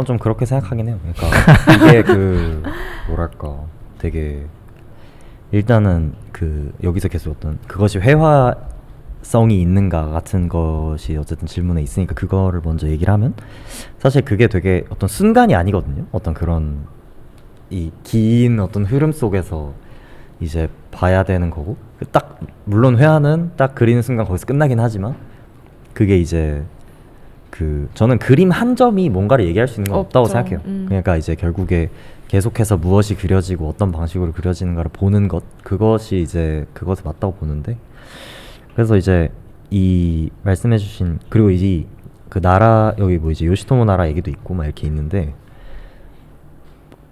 좀 그렇게 생각하긴 해요. 그러니까 이게 그 뭐랄까 되게 일단은 그 여기서 계속 어떤 그것이 회화성이 있는가 같은 것이 어쨌든 질문에 있으니까 그거를 먼저 얘기를 하면 사실 그게 되게 어떤 순간이 아니거든요. 어떤 그런 이 긴 어떤 흐름 속에서 이제 봐야 되는 거고 딱 물론 회화는 딱 그리는 순간 거기서 끝나긴 하지만 그게 이제 그 저는 그림 한 점이 뭔가를 얘기할 수 있는 건 없다고 없죠. 생각해요. 그러니까 이제 결국에 계속해서 무엇이 그려지고 어떤 방식으로 그려지는가를 보는 것 그것이 이제 그것에 맞다고 보는데 그래서 이제 이 말씀해주신 그리고 이 그 나라 여기 뭐 이제 요시토모 나라 얘기도 있고 막 이렇게 있는데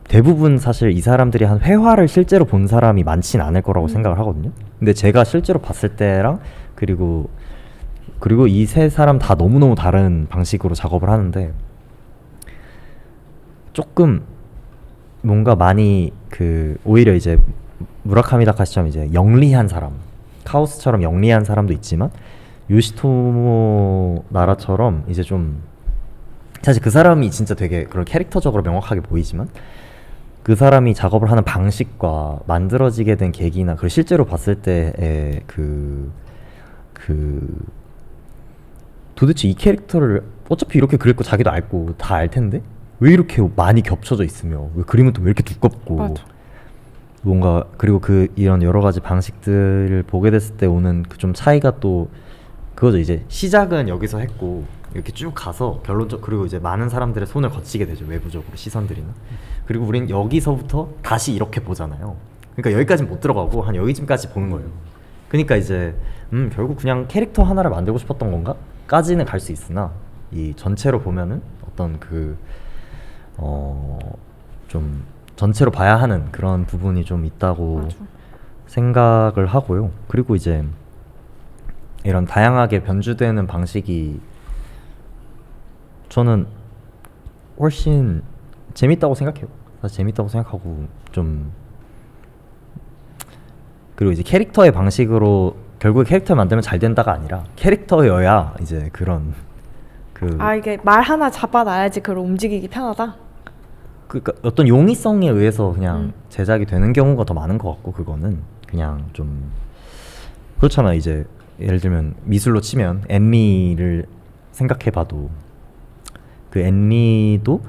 대부분 사실 이 사람들이 한 회화를 실제로 본 사람이 많진 않을 거라고 생각을 하거든요. 근데 제가 실제로 봤을 때랑 그리고 이 세 사람 다 너무너무 다른 방식으로 작업을 하는데 조금 뭔가 많이 그 오히려 이제 무라카미 다카시처럼 이제 영리한 사람 카오스처럼 영리한 사람도 있지만 요시토모 나라처럼 이제 좀 사실 그 사람이 진짜 되게 그런 캐릭터적으로 명확하게 보이지만 그 사람이 작업을 하는 방식과 만들어지게 된 계기나 그 실제로 봤을 때의 그 도대체 이 캐릭터를 어차피 이렇게 그릴 거 자기도 알고 다 알 텐데 왜 이렇게 많이 겹쳐져 있으며 왜 그림은 또 왜 이렇게 두껍고 맞아. 뭔가 그리고 그 이런 여러 가지 방식들을 보게 됐을 때 오는 그 좀 차이가 또 그거죠. 이제 시작은 여기서 했고 이렇게 쭉 가서 결론적 그리고 이제 많은 사람들의 손을 거치게 되죠. 외부적으로 시선들이나 그리고 우린 여기서부터 다시 이렇게 보잖아요. 그러니까 여기까지는 못 들어가고 한 여기쯤까지 보는 거예요. 그러니까 이제 결국 그냥 캐릭터 하나를 만들고 싶었던 건가? 까지는 갈 수 있으나 이 전체로 보면은 어떤 그 좀 전체로 봐야 하는 그런 부분이 좀 있다고 맞아. 생각을 하고요. 그리고 이제 이런 다양하게 변주되는 방식이 저는 훨씬 재밌다고 생각해요. 사실 재밌다고 생각하고 좀 그리고 이제 캐릭터의 방식으로 결국에 캐릭터 만들면 잘 된다가 아니라 캐릭터여야 이제 그런 그 이게 말 하나 잡아놔야지 그걸 움직이기 편하다. 그러니까 어떤 용이성에 의해서 그냥 제작이 되는 경우가 더 많은 것 같고 그거는 그냥 좀 그렇잖아. 이제 예를 들면 미술로 치면 앤리를 생각해봐도 그 앤리도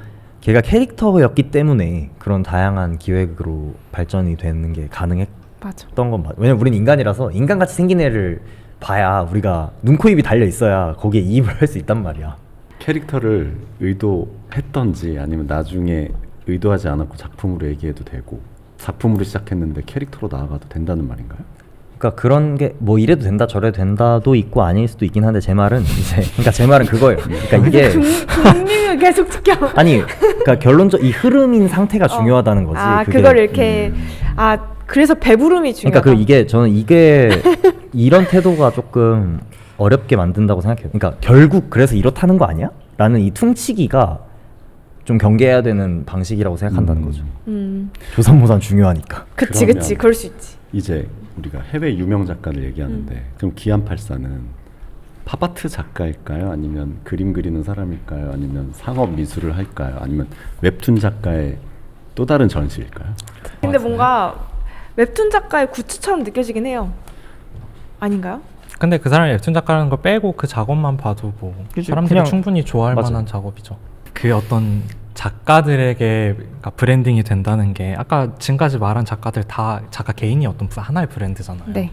걔가 캐릭터였기 때문에 그런 다양한 기획으로 발전이 되는 게 가능했던 맞아. 건 맞아. 왜냐면 우린 인간이라서 인간같이 생긴 애를 봐야 우리가 눈, 코, 입이 달려 있어야 거기에 이입을 할 수 있단 말이야. 캐릭터를 의도했던지 아니면 나중에 의도하지 않았고 작품으로 얘기해도 되고 작품으로 시작했는데 캐릭터로 나아가도 된다는 말인가요? 그러니까 그런 게 뭐 이래도 된다 저래도 된다도 있고 아닐 수도 있긴 한데 제 말은 이제 그러니까 제 말은 그거예요. 그러니까 이게 국민을 계속 지켜. 아니 그러니까 결론적 이 흐름인 상태가 중요하다는 거지. 아 그게. 그걸 이렇게 그래서 배부름이 중요하다. 그러니까 이게 저는 이게 이런 태도가 조금 어렵게 만든다고 생각해요. 그러니까 결국 그래서 이렇다는 거 아니야? 라는 이 퉁치기가 좀 경계해야 되는 방식이라고 생각한다는 거죠. 조삼모산 중요하니까. 그치 그러면 그럴 수 있지. 이제 우리가 해외 유명 작가를 얘기하는데 그럼 기안84는 팝아트 작가일까요? 아니면 그림 그리는 사람일까요? 아니면 상업 미술을 할까요? 아니면 웹툰 작가의 또 다른 전시일까요? 근데 뭔가 웹툰 작가의 굿즈처럼 느껴지긴 해요. 아닌가요? 근데 그 사람이 웹툰 작가라는 걸 빼고 그 작업만 봐도 뭐 그치, 사람들이 그냥- 충분히 좋아할 맞아. 만한 작업이죠. 그 어떤 작가들에게 그러니까 브랜딩이 된다는 게 아까 지금까지 말한 작가들 다 작가 개인이 어떤 하나의 브랜드잖아요. 네.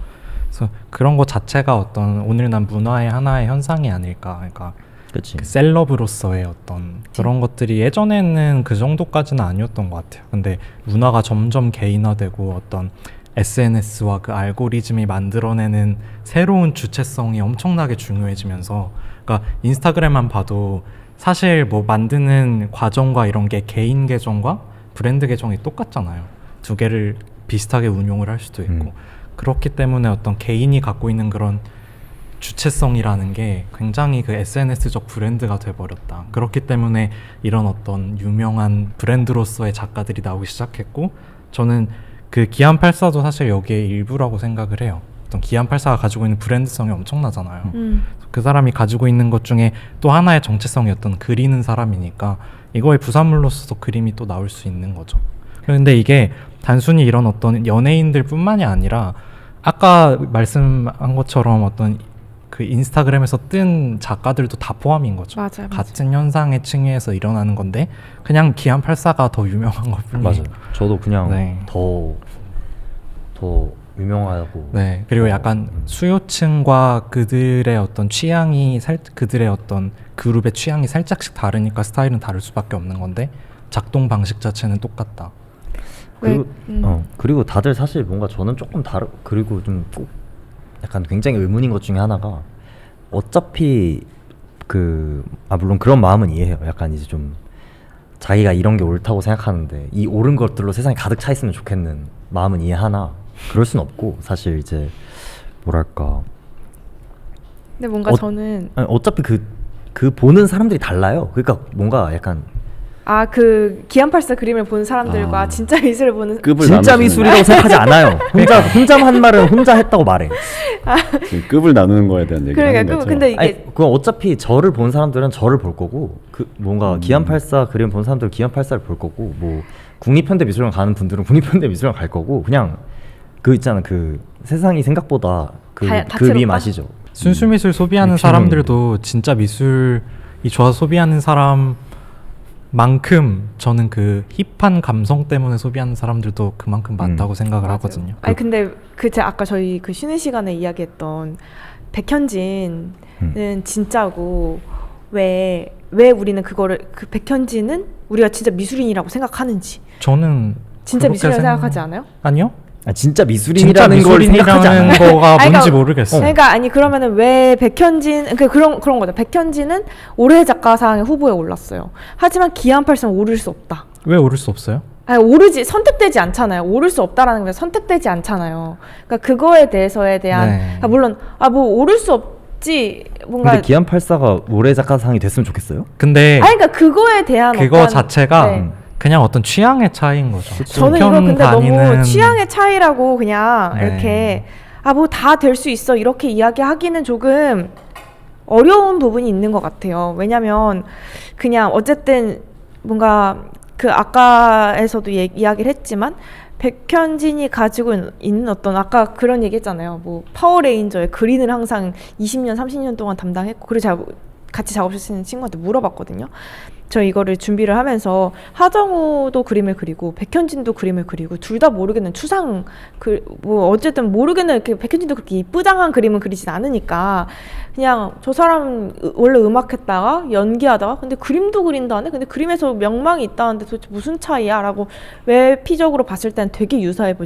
그래서 그런 것 자체가 어떤 오늘날 문화의 하나의 현상이 아닐까. 그러니까 그렇지. 그 셀럽으로서의 어떤 그런 것들이 예전에는 그 정도까지는 아니었던 것 같아요. 근데 문화가 점점 개인화되고 어떤 SNS와 그 알고리즘이 만들어내는 새로운 주체성이 엄청나게 중요해지면서 그러니까 인스타그램만 봐도 사실 뭐 만드는 과정과 이런 게 개인 계정과 브랜드 계정이 똑같잖아요. 두 개를 비슷하게 운용을 할 수도 있고 그렇기 때문에 어떤 개인이 갖고 있는 그런 주체성이라는 게 굉장히 그 SNS적 브랜드가 돼버렸다. 그렇기 때문에 이런 어떤 유명한 브랜드로서의 작가들이 나오기 시작했고 저는 그 기안84도 사실 여기에 일부라고 생각을 해요. 어떤 기안84가 가지고 있는 브랜드성이 엄청나잖아요. 그 사람이 가지고 있는 것 중에 또 하나의 정체성이 어떤 그리는 사람이니까 이거의 부산물로서도 그림이 또 나올 수 있는 거죠. 그런데 이게 단순히 이런 어떤 연예인들 뿐만이 아니라 아까 말씀한 것처럼 어떤 그 인스타그램에서 뜬 작가들도 다 포함인 거죠. 맞아요. 같은 현상의 층위에서 일어나는 건데 그냥 기안84가 더 유명한 것 뿐이에요. 맞아요. 저도 그냥 네. 더 유명하고. 네. 그리고 약간 수요층과 그들의 어떤 취향이 그들의 어떤 그룹의 취향이 살짝씩 다르니까 스타일은 다를 수밖에 없는 건데 작동 방식 자체는 똑같다. 그리고 그리고 다들 사실 뭔가 저는 조금 그리고 좀 꼭 약간 굉장히 의문인 것 중에 하나가 어차피 물론 그런 마음은 이해해요. 약간 이제 좀 자기가 이런 게 옳다고 생각하는데 이 옳은 것들로 세상이 가득 차 있으면 좋겠는 마음은 이해하나 그럴 순 없고 사실 이제 뭐랄까 근데 뭔가 저는 어차피 그 보는 사람들이 달라요. 그러니까 뭔가 약간 그 기안84 그림을 보는 사람들과 진짜 미술을 보는 급을 진짜 나누시는 미술이라고 생각하지 않아요. 혼자 한 말은 혼자 했다고 말해. 지금 급을 나누는 거에 대한 얘기를 그러니까 하는 거죠. 근데 이게 아니, 그건 어차피 저를 본 사람들은 저를 볼 거고 뭔가 기안84 그림 본 사람들은 기안84를 볼 거고 뭐 국립현대미술관 가는 분들은 국립현대미술관 갈 거고 그냥 그 있잖아 그 세상이 생각보다 그 다채롭다? 위 맛이죠. 순수 미술 소비하는 미친놈인데. 사람들도 진짜 미술이 좋아서 소비하는 사람만큼 저는 그 힙한 감성 때문에 소비하는 사람들도 그만큼 많다고 생각을 하거든요. 아니 근데 제가 아까 저희 그 쉬는 시간에 이야기했던 백현진은 진짜고 왜 우리는 그거를 그 백현진은 우리가 진짜 미술인이라고 생각하는지 저는 진짜 그렇게 미술이라고 생각하지 않아요? 아니요. 진짜 진짜 미술인이라는 걸 생각하지 않아요. 미술인이라는 거가 아니, 뭔지 그러니까- 모르겠어요. 그러니까 아니 그러면은 왜 백현진 그런 거죠. 백현진은 올해 작가상의 후보에 올랐어요. 하지만 기안84는 오를 수 없다. 왜 오를 수 없어요? 아니 오르지 선택되지 않잖아요. 오를 수 없다라는 게 선택되지 않잖아요. 그러니까 그거에 대해서에 대한 네. 물론 뭐 오를 수 없지 뭔가 근데 기안84가 올해 작가상이 됐으면 좋겠어요? 근데 그러니까 그거에 대한 그거 어떤- 자체가 네. 그냥 어떤 취향의 차이인 거죠. 저는 이거 우편 근데 너무 다니는- 취향의 차이라고 그냥 네. 이렇게 뭐 다 될 수 있어 이렇게 이야기하기는 조금 어려운 부분이 있는 것 같아요. 왜냐면 그냥 어쨌든 뭔가 그 아까에서도 이야기를 했지만 백현진이 가지고 있는 어떤 아까 그런 얘기 했잖아요. 뭐 파워레인저의 그린을 항상 20년 30년 동안 담당했고 그리고 제가 같이 작업실 쓰는 친구한테 물어봤거든요. 저 이거를 준비를 하면서 하정우도 그림을 그리고 백현진도 그림을 그리고 둘 다 모르겠는 추상 뭐 어쨌든 모르겠는 이렇게 백현진도 그렇게 이쁘장한 그림을 그리진 않으니까 그냥 저 사람 원래 음악했다가 연기하다가 근데 그림도 그린다네. 근데 그림에서 명망이 있다는데 도대체 무슨 차이야?라고 외피적으로 봤을 때는 되게 유사해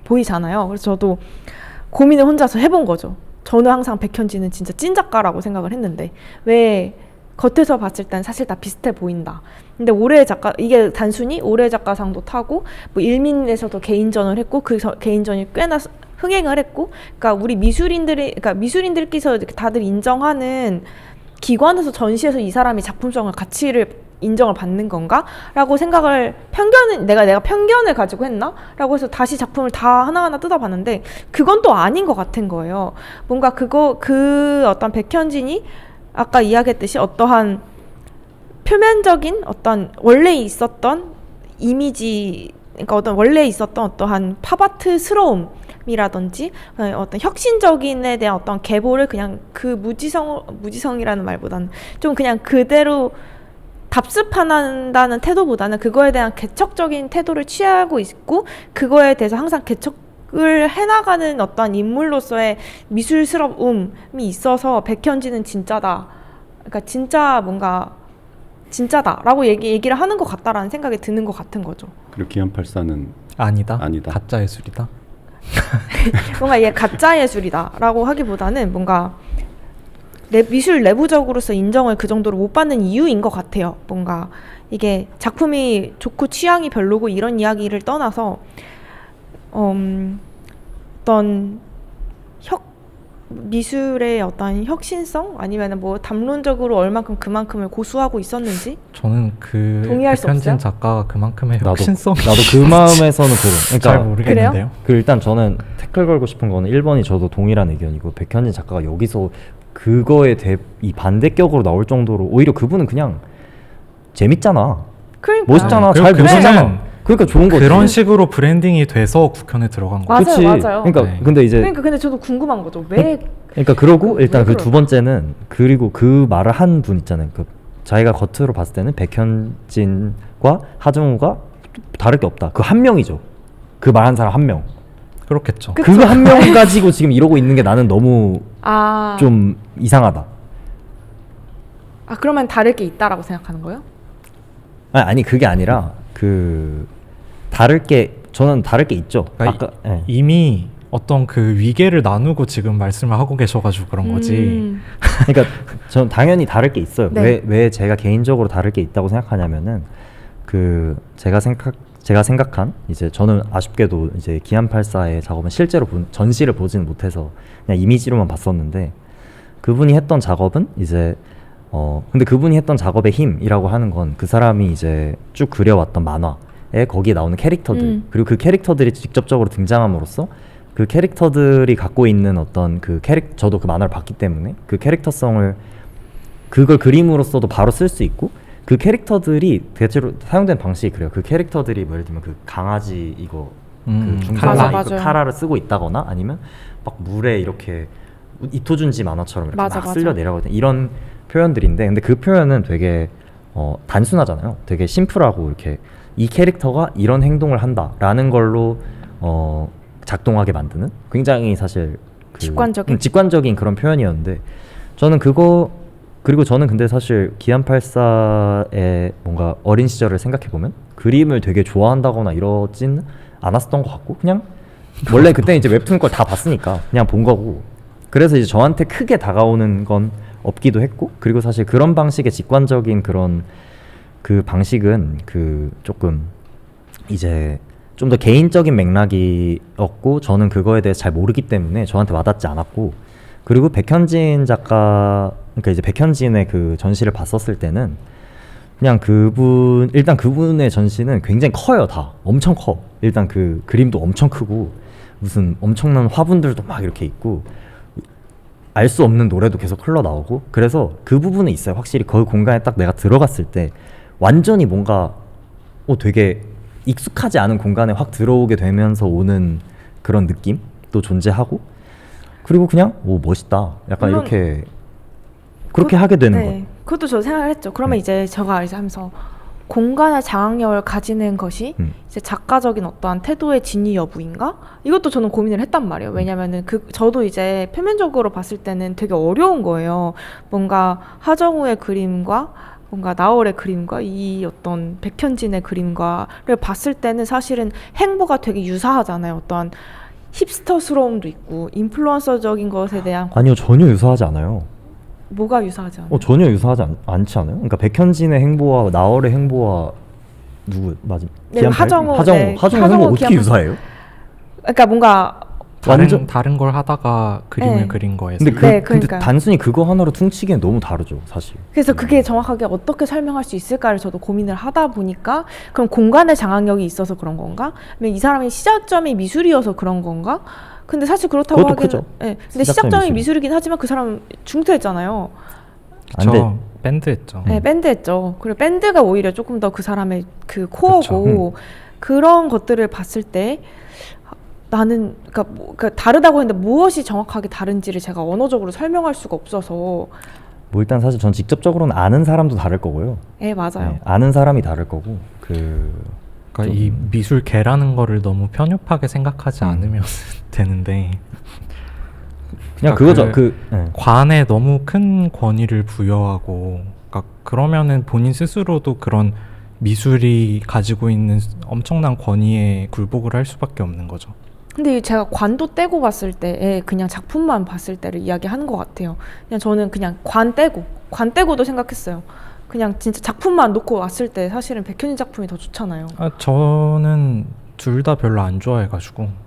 보이잖아요. 그래서 저도 고민을 혼자서 해본 거죠. 저는 항상 백현진은 진짜 찐 작가라고 생각을 했는데 왜 겉에서 봤을 땐 사실 다 비슷해 보인다. 근데 올해의 작가 이게 단순히 올해의 작가상도 타고 뭐 일민에서도 개인전을 했고 그 개인전이 꽤나 흥행을 했고, 그러니까 우리 미술인들께서 다들 인정하는 기관에서 전시해서 이 사람이 작품성을 가치를 인정을 받는 건가라고 생각을 내가 편견을 가지고 했나라고 해서 다시 작품을 다 하나하나 뜯어봤는데 그건 또 아닌 것 같은 거예요. 뭔가 그 어떤 백현진이 아까 이야기했듯이 어떠한 표면적인 어떤 원래 있었던 이미지, 그러니까 원래 있었던 어떠한 팝아트스러움이라든지 어떤 혁신적인에 대한 어떤 계보를 그냥 그 무지성이라는 말보다는 좀 그냥 그대로 답습한다는 태도보다는 그거에 대한 개척적인 태도를 취하고 있고 그거에 대해서 항상 개척을 해나가는 어떤 인물로서의 미술스러움이 있어서 백현진은 진짜다. 그러니까 진짜 뭔가 진짜다라고 얘기를 하는 것 같다라는 생각이 드는 것 같은 거죠. 그리고 기안84는 아니다. 아니다. 가짜 예술이다. 뭔가 얘 가짜 예술이다라고 하기보다는 뭔가 미술 내부적으로서 인정을 그 정도로 못 받는 이유인 것 같아요. 뭔가 이게 작품이 좋고 취향이 별로고 이런 이야기를 떠나서 어떤 미술의 어떤 혁신성 아니면 뭐 담론적으로 얼만큼 그만큼을 고수하고 있었는지 저는 그 동의할 수 백현진 없어요? 작가가 그만큼의 혁신성 나도 그 마음에서는 그러니까 잘 모르겠는데요. 일단 저는 태클 걸고 싶은 거는 1번이 저도 동일한 의견이고 백현진 작가가 여기서 그거에 이 반대격으로 나올 정도로 오히려 그분은 그냥 재밌잖아. 그러니까. 멋있잖아. 잘 그리고 보시잖아. 그러니까 좋은 거지. 그런 식으로 브랜딩이 돼서 국현에 들어간 거죠. 맞아요, 그치? 맞아요. 그러니까 네. 근데 저도 궁금한 거죠. 왜 그러니까 그러고 일단 왜 그 두 번째는 그리고 그 말을 한 분 있잖아요. 그 자기가 겉으로 봤을 때는 백현진과 하정우가 다를 게 없다. 그 한 명이죠. 그 말 한 사람 한 명. 그렇겠죠. 그거 한 명 가지고 지금 이러고 있는 게 나는 너무 좀 이상하다. 그러면 다를 게 있다라고 생각하는 거예요? 아니 그게 아니라 저는 다를 게 있죠. 그러니까 아까 예. 이미 어떤 그 위계를 나누고 지금 말씀을 하고 계셔가지고 그런 거지. 그러니까 전 당연히 다를 게 있어요. 네. 왜 제가 개인적으로 다를 게 있다고 생각하냐면은 제가 생각한 이제 저는 아쉽게도 이제 기안84의 작업은 실제로 전시를 보지는 못해서 그냥 이미지로만 봤었는데 그분이 했던 작업은 이제 근데 그분이 했던 작업의 힘이라고 하는 건 그 사람이 이제 쭉 그려왔던 만화에 거기에 나오는 캐릭터들 그리고 그 캐릭터들이 직접적으로 등장함으로써 그 캐릭터들이 갖고 있는 어떤 저도 그 만화를 봤기 때문에 그 캐릭터성을 그걸 그림으로써도 바로 쓸 수 있고 그 캐릭터들이 대체로 사용된 방식이 그래요. 그 캐릭터들이 뭐 예를 들면 그 강아지 이거 그 중성화 맞아. 카라를 쓰고 있다거나 아니면 막 물에 이렇게 이토준지 만화처럼 이렇게 맞아. 막 쓸려 내려가거든. 이런 표현들인데 근데 그 표현은 되게 단순하잖아요. 되게 심플하고 이렇게 이 캐릭터가 이런 행동을 한다라는 걸로 작동하게 만드는 굉장히 사실 직관적인 그런 표현이었는데 저는 그리고 저는 근데 사실 기안84의 뭔가 어린 시절을 생각해보면 그림을 되게 좋아한다거나 이러진 않았었던 것 같고 그냥 원래 그때 이제 웹툰 걸 다 봤으니까 그냥 본 거고 그래서 이제 저한테 크게 다가오는 건 없기도 했고 그리고 사실 그런 방식의 직관적인 그런 그 방식은 조금 이제 좀 더 개인적인 맥락이었고 저는 그거에 대해서 잘 모르기 때문에 저한테 와닿지 않았고 그리고 백현진 작가 그러니까 이제 백현진의 그 전시를 봤었을 때는 그냥 일단 그분의 전시는 굉장히 커요. 다 엄청 커. 일단 그 그림도 엄청 크고 무슨 엄청난 화분들도 막 이렇게 있고 알 수 없는 노래도 계속 흘러나오고 그래서 그 부분은 있어요. 확실히 그 공간에 딱 내가 들어갔을 때 완전히 뭔가 되게 익숙하지 않은 공간에 확 들어오게 되면서 오는 그런 느낌도 존재하고 그리고 그냥 멋있다. 약간 이렇게 그렇게 하게 되는 거예요. 그것도 저 생각을 했죠. 그러면 이제 제가 이제 하면서 공간의 장악력을 가지는 것이 이제 작가적인 어떠한 태도의 진위 여부인가? 이것도 저는 고민을 했단 말이에요. 왜냐면은 저도 이제 표면적으로 봤을 때는 되게 어려운 거예요. 뭔가 하정우의 그림과 뭔가 나월의 그림과 이 어떤 백현진의 그림과를 봤을 때는 사실은 행보가 되게 유사하잖아요. 어떠한 힙스터스러움도 있고 인플루언서적인 것에 대한 아니요, 전혀 유사하지 않아요. 뭐가 유사하지 않아요? 전혀 유사하지 않지 않아요? 그러니까 백현진의 행보와 나월의 행보와 누구 맞음? 네, 하정우 행보 어떻게 기암- 유사해요? 그러니까 뭔가 다른 걸 하다가 그림을 네. 그린 거에서 근데 근데 그러니까요. 단순히 그거 하나로 퉁치기엔 너무 다르죠, 사실. 그래서 그게 정확하게 어떻게 설명할 수 있을까를 저도 고민을 하다 보니까 그럼 공간의 장악력이 있어서 그런 건가? 아니면 이 사람의 시작점이 미술이어서 그런 건가? 근데 사실 그렇다고 그것도 하기는 크죠. 네. 근데 시작점이 시작점이 미술이. 미술이긴 하지만 그 사람 중퇴했잖아요. 안 돼. 저 밴드 했죠. 네, 밴드 했죠. 그리고 밴드가 오히려 조금 더 그 사람의 그 코어고 그런 것들을 봤을 때 나는 그러니까 다르다고 했는데 무엇이 정확하게 다른지를 제가 언어적으로 설명할 수가 없어서 뭐 일단 사실 전 직접적으로는 아는 사람도 다를 거고요. 네, 맞아요. 네, 아는 사람이 다를 거고 그러니까 이 미술계라는 거를 너무 편협하게 생각하지 않으면 되는데 그냥 그러니까 그거죠. 네. 관에 너무 큰 권위를 부여하고 그러니까 그러면은 본인 스스로도 그런 미술이 가지고 있는 엄청난 권위에 굴복을 할 수밖에 없는 거죠. 근데 제가 관도 떼고 봤을 때에 그냥 작품만 봤을 때를 이야기하는 것 같아요. 그냥 저는 그냥 관 떼고도 생각했어요. 그냥 진짜 작품만 놓고 왔을 때 사실은 백현진 작품이 더 좋잖아요. 저는 둘 다 별로 안 좋아해가지고.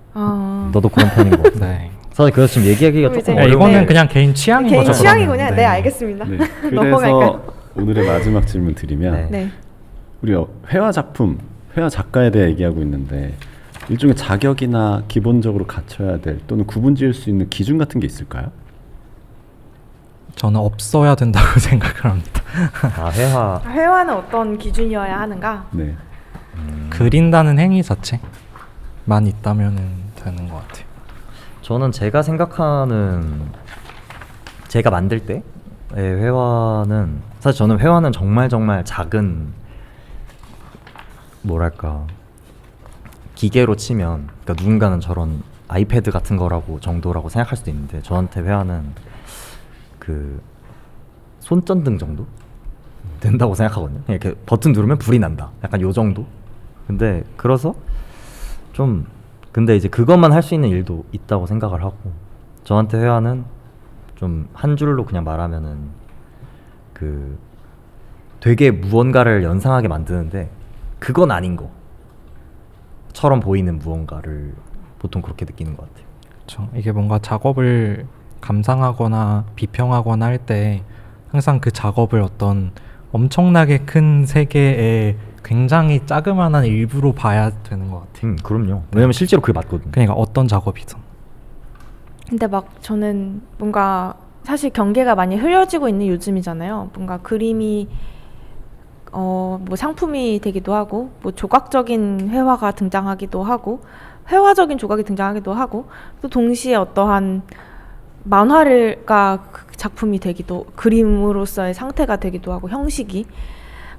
너도 그런 편인 거 같아. 네. 사실 그래서 지금 얘기하기가 그럼 조금 이제- 어려운 이거는 네. 그냥 개인 취향인 개인 거죠. 취향이군요. 그러면. 네, 알겠습니다. 네. 넘어갈까요? 그래서 오늘의 마지막 질문 드리면 네. 네. 우리 회화 작품, 회화 작가에 대해 얘기하고 있는데 일종의 자격이나 기본적으로 갖춰야 될 또는 구분지을 수 있는 기준 같은 게 있을까요? 저는 없어야 된다고 생각을 합니다. 회화 회화는 어떤 기준이어야 하는가? 네. 그린다는 행위 자체만 있다면은 되는 것 같아요. 저는 제가 생각하는 제가 만들 때의 회화는 사실 저는 회화는 정말 작은 뭐랄까 기계로 치면 그러니까 누군가는 저런 아이패드 같은 거라고 정도라고 생각할 수도 있는데 저한테 회화는 그 손전등 정도 된다고 생각하거든요. 그냥 이렇게 버튼 누르면 불이 난다. 약간 요 정도. 근데 그래서 좀 근데 이제 그것만 할 수 있는 일도 있다고 생각을 하고 저한테 회화는 좀 한 줄로 그냥 말하면은 그 되게 무언가를 연상하게 만드는데 그건 아닌 거처럼 보이는 무언가를 보통 그렇게 느끼는 것 같아요. 그렇죠. 이게 뭔가 작업을 감상하거나 비평하거나 할 때 항상 그 작업을 어떤 엄청나게 큰 세계의 굉장히 자그마한 일부로 봐야 되는 것 같아요. 그럼요. 왜냐면 실제로 그게 맞거든요. 그러니까 어떤 작업이든. 근데 막 저는 뭔가 사실 경계가 많이 흐려지고 있는 요즘이잖아요. 뭔가 그림이 뭐 상품이 되기도 하고 뭐 조각적인 회화가 등장하기도 하고 회화적인 조각이 등장하기도 하고 또 동시에 어떠한 만화가 작품이 되기도 그림으로서의 상태가 되기도 하고 형식이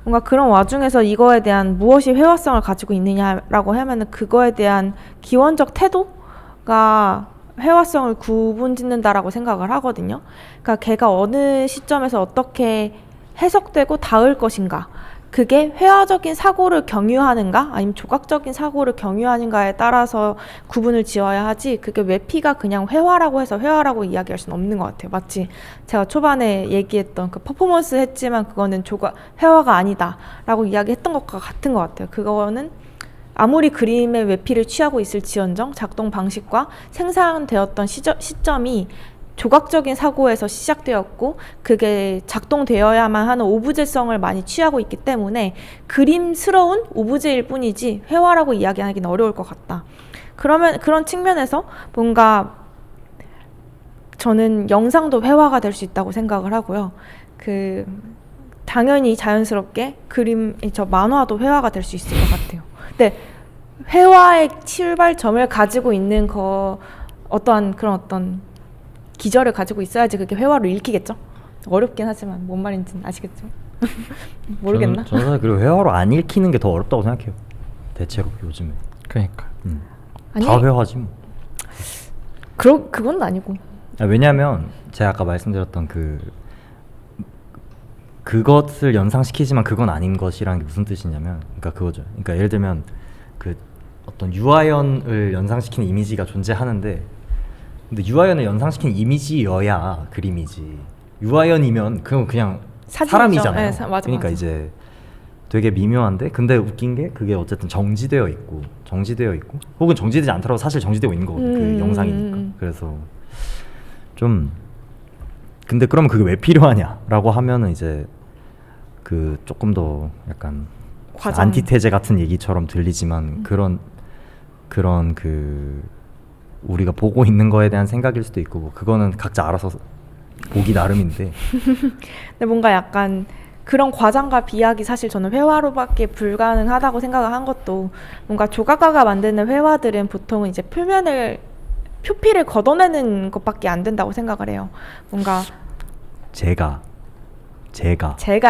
뭔가 그런 와중에서 이거에 대한 무엇이 회화성을 가지고 있느냐라고 하면은 그거에 대한 기원적 태도가 회화성을 구분짓는다라고 생각을 하거든요. 그러니까 걔가 어느 시점에서 어떻게 해석되고 닿을 것인가 그게 회화적인 사고를 경유하는가 아니면 조각적인 사고를 경유하는가에 따라서 구분을 지어야 하지 그게 외피가 그냥 회화라고 해서 회화라고 이야기할 수는 없는 것 같아요. 마치 제가 초반에 얘기했던 그 퍼포먼스 했지만 그거는 회화가 아니다 라고 이야기했던 것과 같은 것 같아요. 그거는 아무리 그림의 외피를 취하고 있을지언정 작동 방식과 생산되었던 시점이 조각적인 사고에서 시작되었고 그게 작동되어야만 하는 오브제성을 많이 취하고 있기 때문에 그림스러운 오브제일 뿐이지 회화라고 이야기하기는 어려울 것 같다. 그런 측면에서 뭔가 저는 영상도 회화가 될 수 있다고 생각을 하고요. 당연히 자연스럽게 만화도 회화가 될 수 있을 것 같아요. 근데 회화의 출발점을 가지고 있는 어떠한 기절을 가지고 있어야지 그게 회화로 읽히겠죠. 어렵긴 하지만 뭔 말인지는 아시겠죠? 모르겠나? 저는 사실 그리고 회화로 안 읽히는 게 더 어렵다고 생각해요. 대체로 요즘에. 그러니까 아니 다 회화지 뭐. 그건 아니고. 왜냐하면 제가 아까 말씀드렸던 그것을 연상시키지만 그건 아닌 것이라는 게 무슨 뜻이냐면, 그러니까 그거죠. 그러니까 예를 들면 그 어떤 유아연을 연상시키는 이미지가 존재하는데, 근데 유아연을 연상시키는 이미지여야 그림이지. 유아연이면 그건 그냥 사진이죠. 사람이잖아요. 네, 맞아, 그러니까 맞아. 이제 되게 미묘한데, 근데 웃긴 게 그게 어쨌든 정지되어 있고 혹은 정지되지 않더라도 사실 정지되고 있는 거거든요. 그 영상이니까. 그래서 좀 근데 그러면 그게 왜 필요하냐라고 하면은 이제 그 조금 더 약간 과장. 안티테제 같은 얘기처럼 들리지만 그런 그 우리가 보고 있는 거에 대한 생각일 수도 있고, 뭐 그거는 각자 알아서 보기 나름인데. 근데 뭔가 약간 그런 과장과 비약이 사실 저는 회화로밖에 불가능하다고 생각을 한 것도, 뭔가 조각가가 만드는 회화들은 보통은 이제 표피를 걷어내는 것밖에 안 된다고 생각을 해요. 뭔가 제가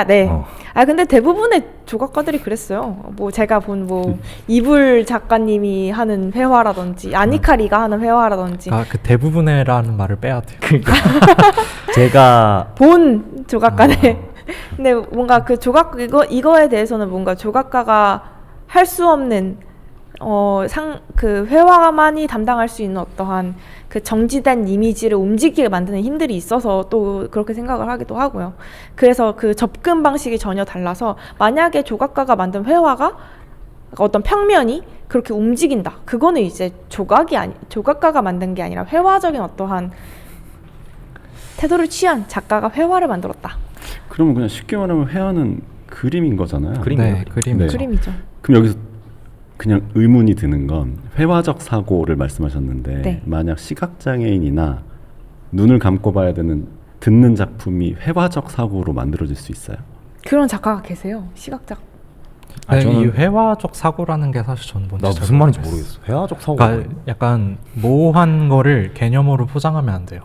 네. 어. 근데 대부분의 조각가들이 그랬어요. 뭐 제가 본 뭐 이불 작가님이 하는 회화라든지 아니카리가 하는 회화라든지 그 대부분의라는 말을 빼야 돼요. 그러니까 제가 본 조각가네. 근데 뭔가 그 이거에 대해서는 뭔가 조각가가 할 수 없는 그 회화만이 담당할 수 있는 어떠한 그 정지된 이미지를 움직이게 만드는 힘들이 있어서 또 그렇게 생각을 하기도 하고요. 그래서 그 접근 방식이 전혀 달라서, 만약에 조각가가 만든 회화가 어떤 평면이 그렇게 움직인다, 그거는 이제 조각가가 만든 게 아니라 회화적인 어떠한 태도를 취한 작가가 회화를 만들었다. 그러면 그냥 쉽게 말하면 회화는 그림인 거잖아요. 그림이에요. 네, 그림이죠. 네. 그림이죠. 그럼 여기서 그냥 의문이 드는 건, 회화적 사고를 말씀하셨는데 네. 만약 시각장애인이나 눈을 감고 봐야 되는 듣는 작품이 회화적 사고로 만들어질 수 있어요? 그런 작가가 계세요. 시각작. 이 저는 회화적 사고라는 게 사실 저는 뭔지 나 잘 무슨 말인지 모르겠어요. 모르겠어. 회화적 사고가 그러니까 약간 모호한 거를 개념으로 포장하면 안 돼요.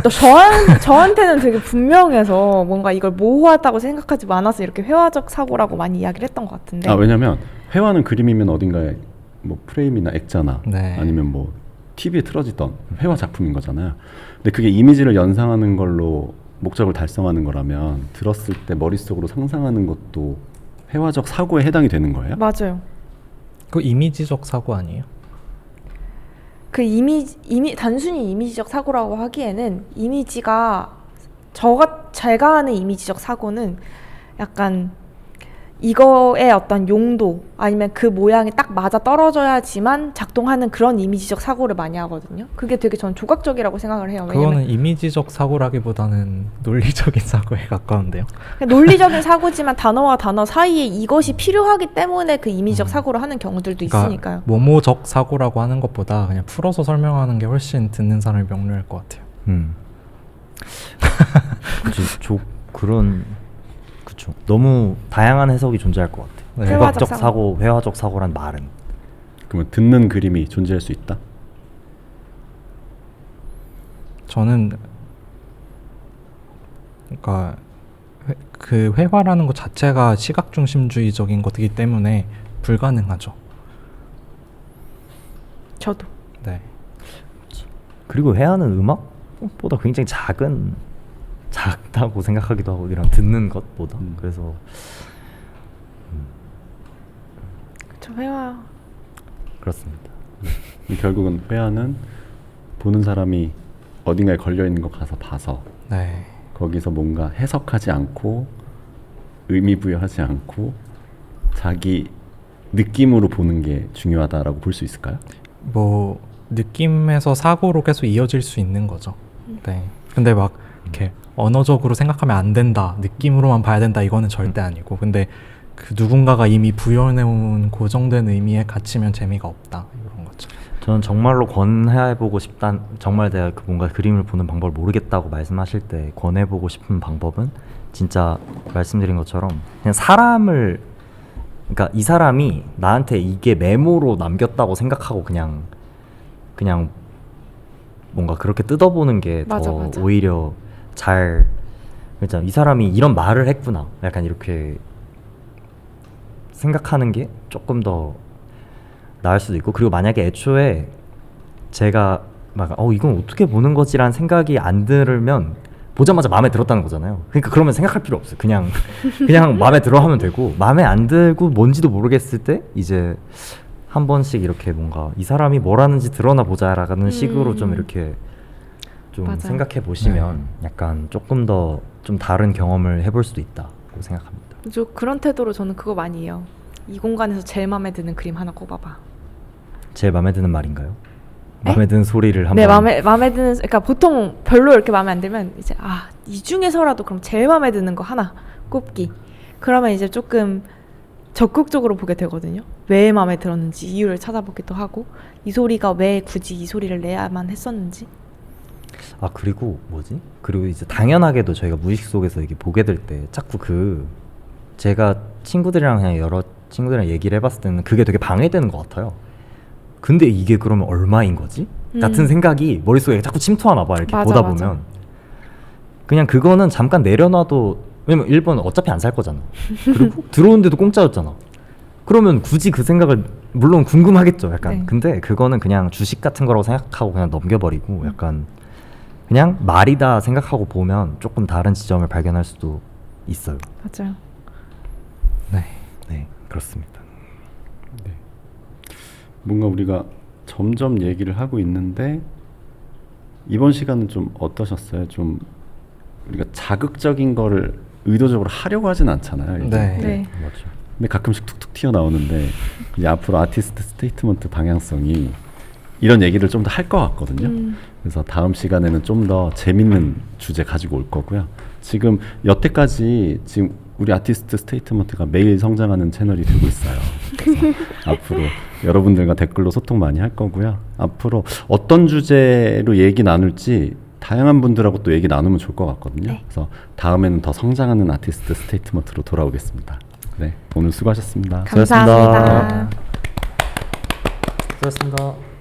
또 저한테는 되게 분명해서 뭔가 이걸 모호하다고 생각하지 않아서 이렇게 회화적 사고라고 많이 이야기를 했던 것 같은데. 왜냐면 회화는 그림이면 어딘가에 뭐 프레임이나 액자나 네. 아니면 뭐 TV에 틀어지던 회화 작품인 거잖아요. 근데 그게 이미지를 연상하는 걸로 목적을 달성하는 거라면, 들었을 때 머릿속으로 상상하는 것도 회화적 사고에 해당이 되는 거예요? 맞아요. 그 이미지적 사고 아니에요? 그 단순히 이미지적 사고라고 하기에는, 이미지가 제가 하는 이미지적 사고는 약간 이거의 어떤 용도 아니면 그 모양이 딱 맞아 떨어져야지만 작동하는 그런 이미지적 사고를 많이 하거든요. 그게 되게 전 조각적이라고 생각을 해요. 왜냐면 그거는 이미지적 사고라기보다는 논리적인 사고에 가까운데요. 논리적인 사고지만 단어와 단어 사이에 이것이 필요하기 때문에 그 이미지적 사고를 하는 경우들도 그러니까 있으니까요. 모모적 사고라고 하는 것보다 그냥 풀어서 설명하는 게 훨씬 듣는 사람이 명료할 것 같아요. 그쵸. 너무 다양한 해석이 존재할 것 같아. 네. 조각적 사고, 회화적 사고란 말은. 그러면 듣는 그림이 존재할 수 있다? 저는 그러니까 그 회화라는 것 자체가 시각 중심주의적인 것이기 때문에 불가능하죠. 저도. 네. 그리고 회화는 음악보다 굉장히 작다고 생각하기도 하고, 이런 듣는 것보다. 그래서 저 회화. 그렇습니다. 결국은 회화는 보는 사람이 어딘가에 걸려 있는 거 가서 봐서 네. 거기서 뭔가 해석하지 않고 의미 부여하지 않고 자기 느낌으로 보는 게 중요하다라고 볼 수 있을까요? 뭐 느낌에서 사고로 계속 이어질 수 있는 거죠. 네. 근데 막 이렇게 언어적으로 생각하면 안 된다, 느낌으로만 봐야 된다, 이거는 절대 아니고, 근데 그 누군가가 이미 부여해놓은 고정된 의미에 갇히면 재미가 없다, 이런 거죠. 저는 정말로 권해보고 싶다. 정말 내가 뭔가 그림을 보는 방법을 모르겠다고 말씀하실 때 권해보고 싶은 방법은, 진짜 말씀드린 것처럼 그냥 그러니까 이 사람이 나한테 이게 메모로 남겼다고 생각하고 그냥 뭔가 그렇게 뜯어보는 게 맞아, 더 맞아. 오히려 잘 그렇죠. 이 사람이 이런 말을 했구나. 약간 이렇게 생각하는 게 조금 더 나을 수도 있고, 그리고 만약에 애초에 제가 막 이건 어떻게 보는 거지라는 생각이 안 들면 보자마자 마음에 들었다는 거잖아요. 그러니까 그러면 생각할 필요 없어요. 그냥 마음에 들어 하면 되고, 마음에 안 들고 뭔지도 모르겠을 때 이제 한 번씩 이렇게 뭔가 이 사람이 뭘 하는지 드러나 보자라는 식으로 좀 이렇게 좀 맞아요. 생각해 보시면 약간 조금 더 좀 다른 경험을 해볼 수도 있다고 생각합니다. 저 그런 태도로 저는 그거 많이 해요. 이 공간에서 제일 마음에 드는 그림 하나 꼽아봐. 제일 마음에 드는 말인가요? 네? 마음에 드는 소리를 한번. 네, 마음에 드는, 그러니까 보통 별로 이렇게 마음에 안 들면 이제 이 중에서라도 그럼 제일 마음에 드는 거 하나 꼽기. 그러면 이제 조금 적극적으로 보게 되거든요. 왜 마음에 들었는지 이유를 찾아보기도 하고, 이 소리가 왜 굳이 이 소리를 내야만 했었는지. 그리고 뭐지? 그리고 이제 당연하게도 저희가 무의식 속에서 이게 보게 될 때 자꾸 제가 친구들이랑 그냥 여러 친구들이랑 얘기를 해봤을 때는 그게 되게 방해되는 것 같아요. 근데 이게 그러면 얼마인 거지? 같은 생각이 머릿속에 자꾸 침투하나 봐. 이렇게 맞아, 보다 맞아. 보면 그냥 그거는 잠깐 내려놔도, 왜냐면 일본은 어차피 안 살 거잖아. 그리고 들어오는데도 공짜였잖아. 그러면 굳이 그 생각을, 물론 궁금하겠죠 약간. 네. 근데 그거는 그냥 주식 같은 거라고 생각하고 그냥 넘겨버리고 약간 그냥 말이다 생각하고 보면 조금 다른 지점을 발견할 수도 있어요. 맞아요. 네, 그렇습니다. 뭔가 우리가 점점 얘기를 하고 있는데 이번 시간은 좀 어떠셨어요? 좀 우리가 자극적인 거를 의도적으로 하려고 하진 않잖아요. 이제. 네. 네. 맞죠. 근데 가끔씩 툭툭 튀어나오는데 이제 앞으로 아티스트 스테이트먼트 방향성이 이런 얘기를 좀 더 할 것 같거든요. 그래서 다음 시간에는 좀 더 재밌는 주제 가지고 올 거고요. 지금 여태까지 지금 우리 아티스트 스테이트먼트가 매일 성장하는 채널이 되고 있어요. 그래서 앞으로 여러분들과 댓글로 소통 많이 할 거고요. 앞으로 어떤 주제로 얘기 나눌지 다양한 분들하고 또 얘기 나누면 좋을 것 같거든요. 네. 그래서 다음에는 더 성장하는 아티스트 스테이트먼트로 돌아오겠습니다. 네, 오늘 수고하셨습니다. 감사합니다. 수고하셨습니다.